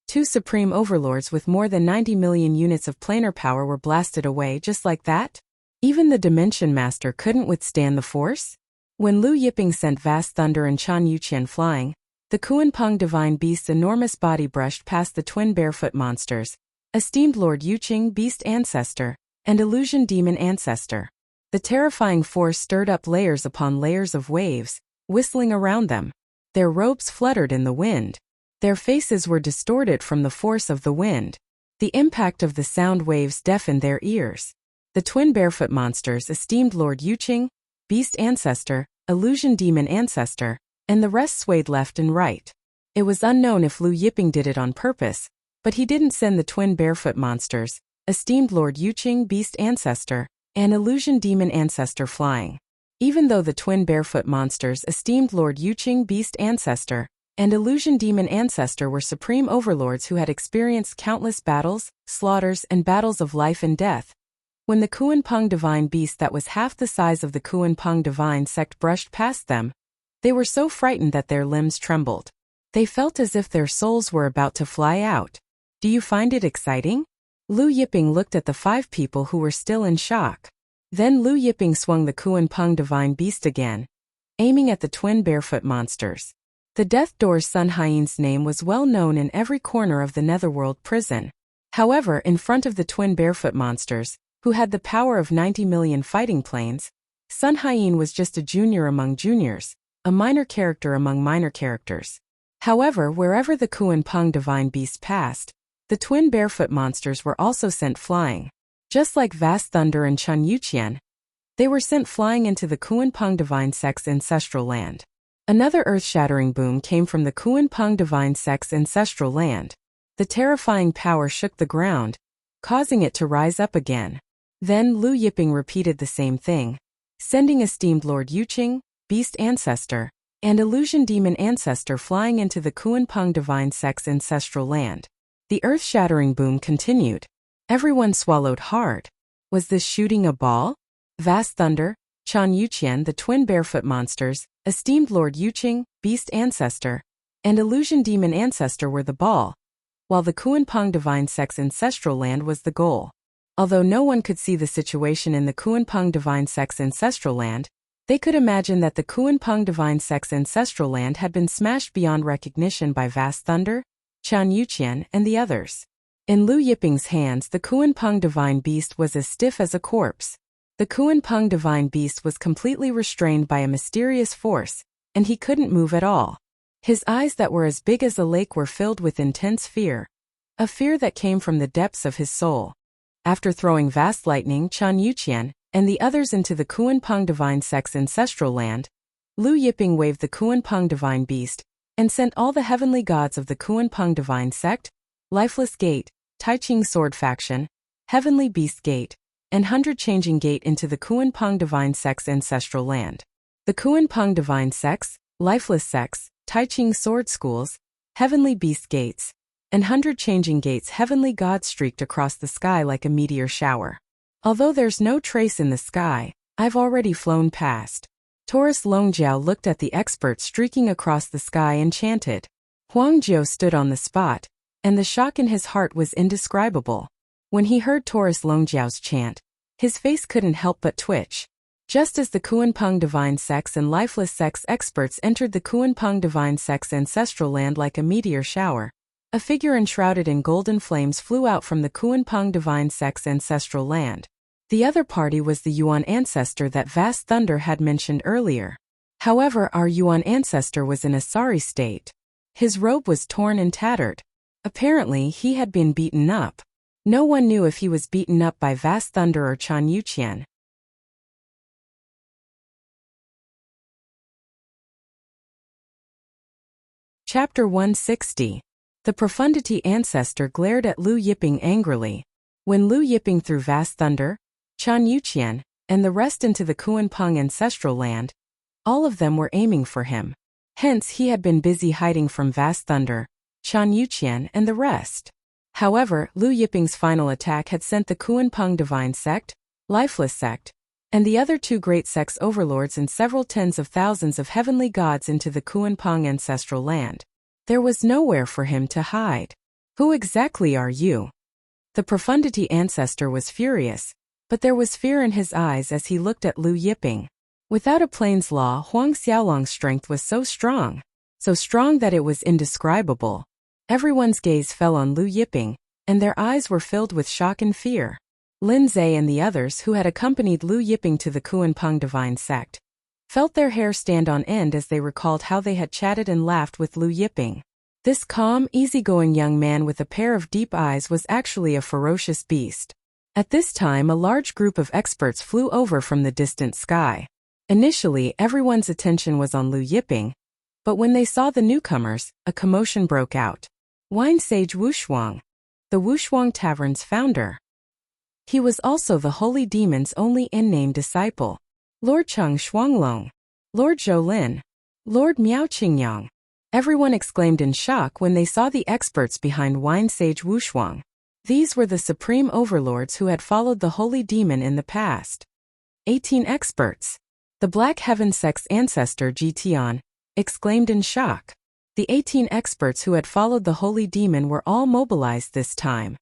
Two supreme overlords with more than 90 million units of planar power were blasted away just like that? Even the Dimension Master couldn't withstand the force? When Lu Yiping sent Vast Thunder and Chan Yuqian flying, the Kuan-Pung divine beast's enormous body brushed past the twin barefoot monsters, esteemed Lord Yuqing Beast Ancestor, and Illusion Demon Ancestor. The terrifying force stirred up layers upon layers of waves, whistling around them. Their robes fluttered in the wind. Their faces were distorted from the force of the wind. The impact of the sound waves deafened their ears. The twin barefoot monsters esteemed Lord Yuqing, Beast Ancestor, Illusion Demon Ancestor, and the rest swayed left and right. It was unknown if Lu Yiping did it on purpose, but he didn't send the twin barefoot monsters, esteemed Lord Yuqing Beast Ancestor, and Illusion Demon Ancestor flying. Even though the twin barefoot monsters esteemed Lord Yuqing Beast Ancestor and Illusion Demon Ancestor were supreme overlords who had experienced countless battles, slaughters, and battles of life and death. When the Kuan-Pung divine beast that was half the size of the Kuan-Pung divine sect brushed past them, they were so frightened that their limbs trembled. They felt as if their souls were about to fly out. Do you find it exciting? Lu Yiping looked at the 5 people who were still in shock. Then Lu Yiping swung the Kuan-Pung divine beast again, aiming at the twin barefoot monsters. The Death Door's Sun Hyene's name was well known in every corner of the Netherworld prison. However, in front of the twin barefoot monsters, who had the power of 90 million fighting planes, Sun Hyene was just a junior among juniors, a minor character among minor characters. However, wherever the Kuan-Pung divine beast passed, the twin barefoot monsters were also sent flying. Just like Vast Thunder and Chan Yuqian, they were sent flying into the Kuan-Pung divine sect's ancestral land. Another earth-shattering boom came from the Kuan-Pung divine sect's ancestral land. The terrifying power shook the ground, causing it to rise up again. Then Lu Yiping repeated the same thing, sending esteemed Lord Yuqing, Beast Ancestor, and Illusion Demon Ancestor flying into the Kuan-Pung divine sect's ancestral land. The earth-shattering boom continued. Everyone swallowed hard. Was this shooting a ball? Vast Thunder, Chan Yuqian, the twin barefoot monsters, esteemed Lord Yuqing, Beast Ancestor, and Illusion Demon Ancestor were the ball, while the Kuan-Pung divine sect's ancestral land was the goal. Although no one could see the situation in the Kuan-Pung divine sect's ancestral land, they could imagine that the Kuan-Pung divine sect's ancestral land had been smashed beyond recognition by Vast Thunder, Chan Yuqian, and the others. In Lu Yiping's hands, the Kuan-Pung divine beast was as stiff as a corpse. The Kuan-Pung divine beast was completely restrained by a mysterious force, and he couldn't move at all. His eyes that were as big as a lake were filled with intense fear, a fear that came from the depths of his soul. After throwing Vast Lightning, Chan Yuqian, and the others into the Kuan-Pung divine sect's ancestral land, Lu Yiping waved the Kuan-Pung divine beast, and sent all the heavenly gods of the Kuan-Pung divine sect, Lifeless Gate, Taiching Sword Faction, Heavenly Beast Gate, and 100 Changing Gate into the Kuan-Pung divine sect's ancestral land. The Kuan-Pung divine sects, Lifeless sects, Taiching Sword Schools, Heavenly Beast Gates, and 100 Changing Gates heavenly gods streaked across the sky like a meteor shower. Although there's no trace in the sky, I've already flown past. Taurus Longjiao looked at the expert streaking across the sky and chanted. Huang Jiao stood on the spot, and the shock in his heart was indescribable. When he heard Taurus Longjiao's chant, his face couldn't help but twitch. Just as the Kuan-Pung divine sects and Lifeless sects experts entered the Kuan-Pung divine sect's ancestral land like a meteor shower, a figure enshrouded in golden flames flew out from the Kuan-Pung divine sect's ancestral land. The other party was the Yuan ancestor that Vast Thunder had mentioned earlier. However, our Yuan ancestor was in a sorry state. His robe was torn and tattered. Apparently, he had been beaten up. No one knew if he was beaten up by Vast Thunder or Chan Yuqian. Chapter 160. The Profundity Ancestor glared at Lu Yiping angrily. When Lu Yiping threw Vast Thunder, Chan Yuqian, and the rest into the Kuan-Pung ancestral land, all of them were aiming for him. Hence he had been busy hiding from Vast Thunder, Chan Yuqian, and the rest. However, Lu Yiping's final attack had sent the Kuan-Peng Divine Sect, Lifeless Sect, and the other two great sects overlords and several tens of thousands of heavenly gods into the Kuan-Peng ancestral land. There was nowhere for him to hide. Who exactly are you? The Profundity ancestor was furious, but there was fear in his eyes as he looked at Lu Yiping. Without a plains law, Huang Xiaolong's strength was so strong that it was indescribable. Everyone's gaze fell on Lu Yiping, and their eyes were filled with shock and fear. Lin Zhe and the others who had accompanied Lu Yiping to the Kuan-Peng Divine Sect felt their hair stand on end as they recalled how they had chatted and laughed with Lu Yiping. This calm, easygoing young man with a pair of deep eyes was actually a ferocious beast. At this time, a large group of experts flew over from the distant sky. Initially, everyone's attention was on Lu Yiping, but when they saw the newcomers, a commotion broke out. Wine Sage Wushuang, the Wushuang Tavern's founder. He was also the Holy Demon's only in-name disciple. Lord Cheng Shuanglong, Lord Zhou Lin, Lord Miao Qingyang. Everyone exclaimed in shock when they saw the experts behind Wine Sage Wushuang. These were the supreme overlords who had followed the Holy Demon in the past. 18 experts. The Black Heaven Sect's ancestor Ji Tian exclaimed in shock. The 18 experts who had followed the Holy Demon were all mobilized this time.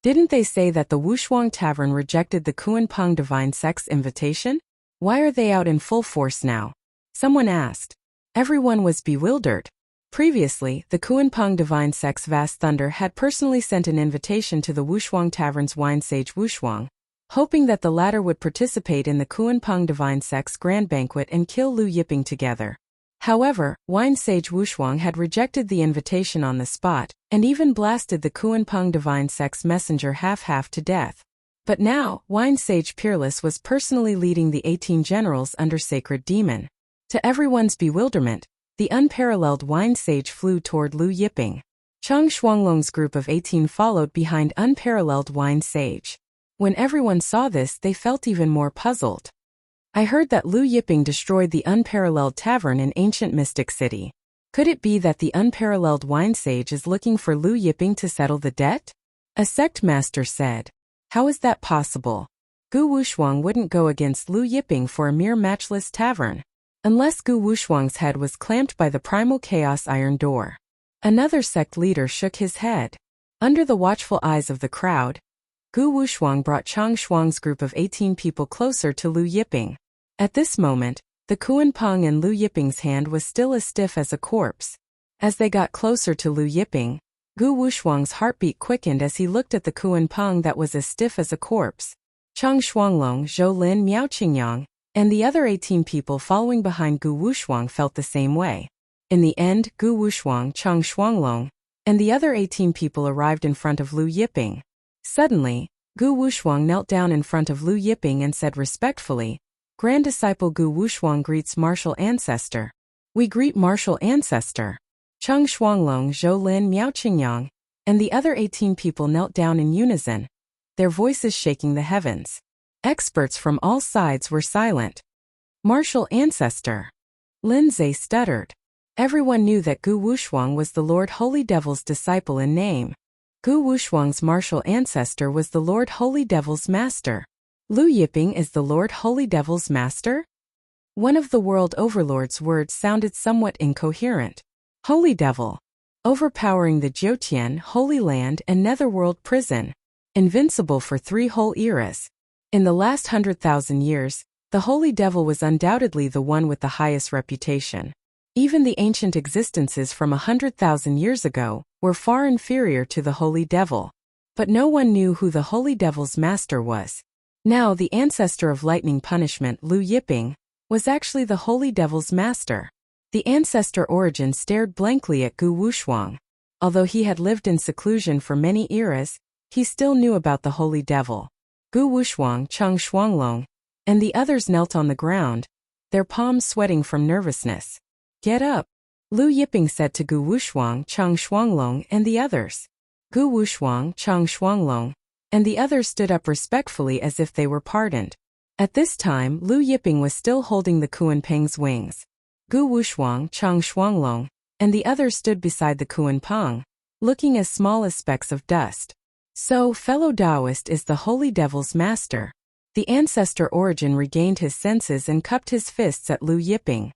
Didn't they say that the Wushuang Tavern rejected the Kuan-Peng Divine Sect's invitation? Why are they out in full force now? Someone asked. Everyone was bewildered. Previously, the Kuan-Peng Divine Sect's Vast Thunder had personally sent an invitation to the Wushuang Tavern's Wine Sage Wushuang, hoping that the latter would participate in the Kuan-Peng Divine Sect's grand banquet and kill Lu Yiping together. However, Wine Sage Wushuang had rejected the invitation on the spot, and even blasted the Kuan-Peng Divine Sect's messenger half-half to death. But now, Wine Sage Peerless was personally leading the 18 generals under Sacred Demon. To everyone's bewilderment, the unparalleled Wine Sage flew toward Lu Yiping. Cheng Shuanglong's group of 18 followed behind unparalleled Wine Sage. When everyone saw this, they felt even more puzzled. I heard that Lu Yiping destroyed the unparalleled tavern in ancient Mystic City. Could it be that the unparalleled Wine Sage is looking for Lu Yiping to settle the debt? A sect master said. How is that possible? Gu Wushuang wouldn't go against Lu Yiping for a mere matchless tavern. Unless Gu Wushuang's head was clamped by the primal chaos iron door. Another sect leader shook his head. Under the watchful eyes of the crowd, Gu Wushuang brought Chang Shuang's group of 18 people closer to Lu Yiping. At this moment, the Kuan-Peng in Lu Yiping's hand was still as stiff as a corpse. As they got closer to Lu Yiping, Gu Wushuang's heartbeat quickened as he looked at the Kuan-Peng that was as stiff as a corpse. Cheng Shuanglong, Zhou Lin, Miao Qingyang, and the other 18 people following behind Gu Wushuang felt the same way. In the end, Gu Wushuang, Cheng Shuanglong, and the other 18 people arrived in front of Lu Yiping. Suddenly, Gu Wushuang knelt down in front of Lu Yiping and said respectfully, Grand Disciple Gu Wushuang greets Martial Ancestor. We greet Martial Ancestor. Cheng Shuanglong, Zhou Lin, Miao Qingyang, and the other 18 people knelt down in unison, their voices shaking the heavens. Experts from all sides were silent. Martial Ancestor. Lin Zhe stuttered. Everyone knew that Gu Wushuang was the Lord Holy Devil's disciple in name. Gu Wushuang's martial ancestor was the Lord Holy Devil's master. Lu Yiping is the Lord Holy Devil's master? One of the world overlord's words sounded somewhat incoherent. Holy Devil. Overpowering the Jiutian, Holy Land and Netherworld prison. Invincible for 3 whole eras. In the last 100,000 years, the Holy Devil was undoubtedly the one with the highest reputation. Even the ancient existences from 100,000 years ago were far inferior to the Holy Devil. But no one knew who the Holy Devil's master was. Now the ancestor of lightning punishment, Lu Yiping, was actually the Holy Devil's master. The ancestor Origin stared blankly at Gu Wushuang. Although he had lived in seclusion for many eras, he still knew about the Holy Devil. Gu Wushuang, Cheng Shuanglong, and the others knelt on the ground, their palms sweating from nervousness. Get up, Lu Yiping said to Gu Wushuang, Cheng Shuanglong, and the others. Gu Wushuang, Cheng Shuanglong, and the others stood up respectfully as if they were pardoned. At this time, Lu Yiping was still holding the Kuan-Peng's wings. Gu Wushuang, Cheng Shuanglong, and the others stood beside the Kuan-Peng, looking as small as specks of dust. So, fellow Taoist is the holy devil's master. The ancestor Origin regained his senses and cupped his fists at Lu Yiping.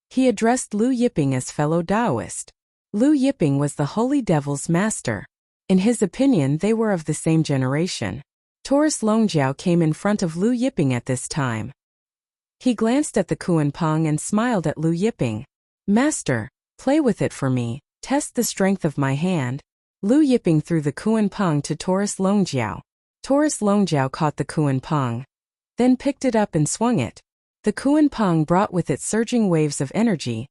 He addressed Lu Yiping as fellow Taoist. Lu Yiping was the holy devil's master. In his opinion, they were of the same generation. Taurus Longjiao came in front of Lu Yiping at this time. He glanced at the Kuan-Pong and smiled at Lu Yiping. Master, play with it for me, test the strength of my hand. Lu Yiping threw the Kuan-Pong to Taurus Longjiao. Taurus Longjiao caught the Kuan-Pong, then picked it up and swung it. The Kuan-Pong brought with it surging waves of energy,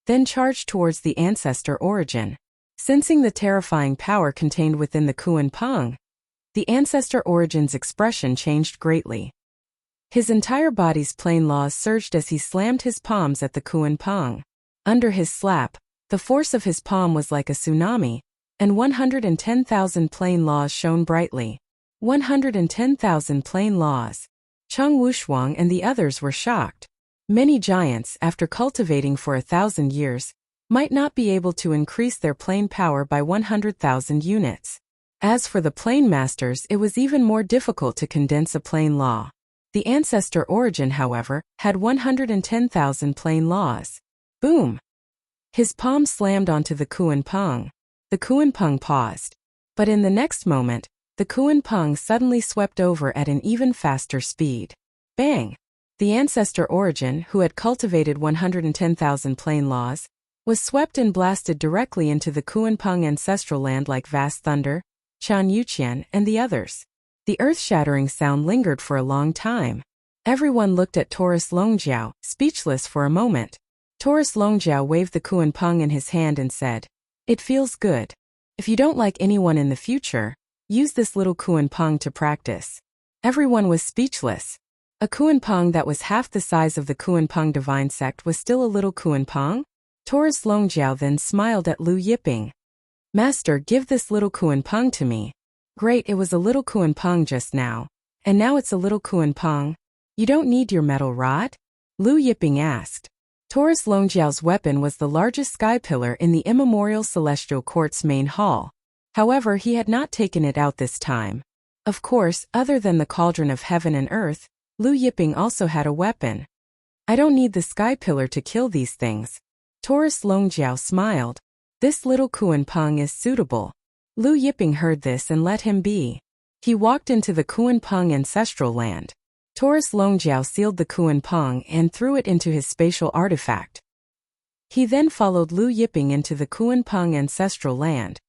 then charged towards the ancestor Origin. Sensing the terrifying power contained within the Kuan-Pong, the ancestor Origin's expression changed greatly. His entire body's plane laws surged as he slammed his palms at the Kuan-Pong. Under his slap, the force of his palm was like a tsunami, and 110,000 plane laws shone brightly. 110,000 plane laws. Cheng Wushuang and the others were shocked. Many giants, after cultivating for 1,000 years, might not be able to increase their plane power by 100,000 units. As for the plane masters, it was even more difficult to condense a plane law. The ancestor Origin, however, had 110,000 plane laws. Boom! His palm slammed onto the Kuan-Pong. The Kuan-Pong paused. But in the next moment, the Kuan-Pong suddenly swept over at an even faster speed. Bang! The ancestor Origin, who had cultivated 110,000 plane laws, was swept and blasted directly into the Kuan-Pong ancestral land like vast thunder, Chan Yuqian, and the others. The earth-shattering sound lingered for a long time. Everyone looked at Taurus Longjiao, speechless for a moment. Taurus Longjiao waved the Kuan-Pong in his hand and said, "It feels good. If you don't like anyone in the future, use this little Kuan-Pong to practice." Everyone was speechless. A Kuan-Pong that was half the size of the Kuan-Pong divine sect was still a little Kuan-Pong? Taurus Longjiao then smiled at Lu Yiping. "Master, give this little Kuan-Pong to me." "Great, it was a little Kuan-Pong just now. And now it's a little Kuan-Pong. You don't need your metal rod?" Lu Yiping asked. Taurus Longjiao's weapon was the largest sky pillar in the immemorial celestial court's main hall. However, he had not taken it out this time. Of course, other than the cauldron of heaven and earth, Lu Yiping also had a weapon. "I don't need the sky pillar to kill these things." Taurus Longjiao smiled. "This little Kuan-Pong is suitable." Lu Yiping heard this and let him be. He walked into the Kuan-Pong ancestral land. Taurus Longjiao sealed the Kuan-Pong and threw it into his spatial artifact. He then followed Lu Yiping into the Kuan-Pong ancestral land.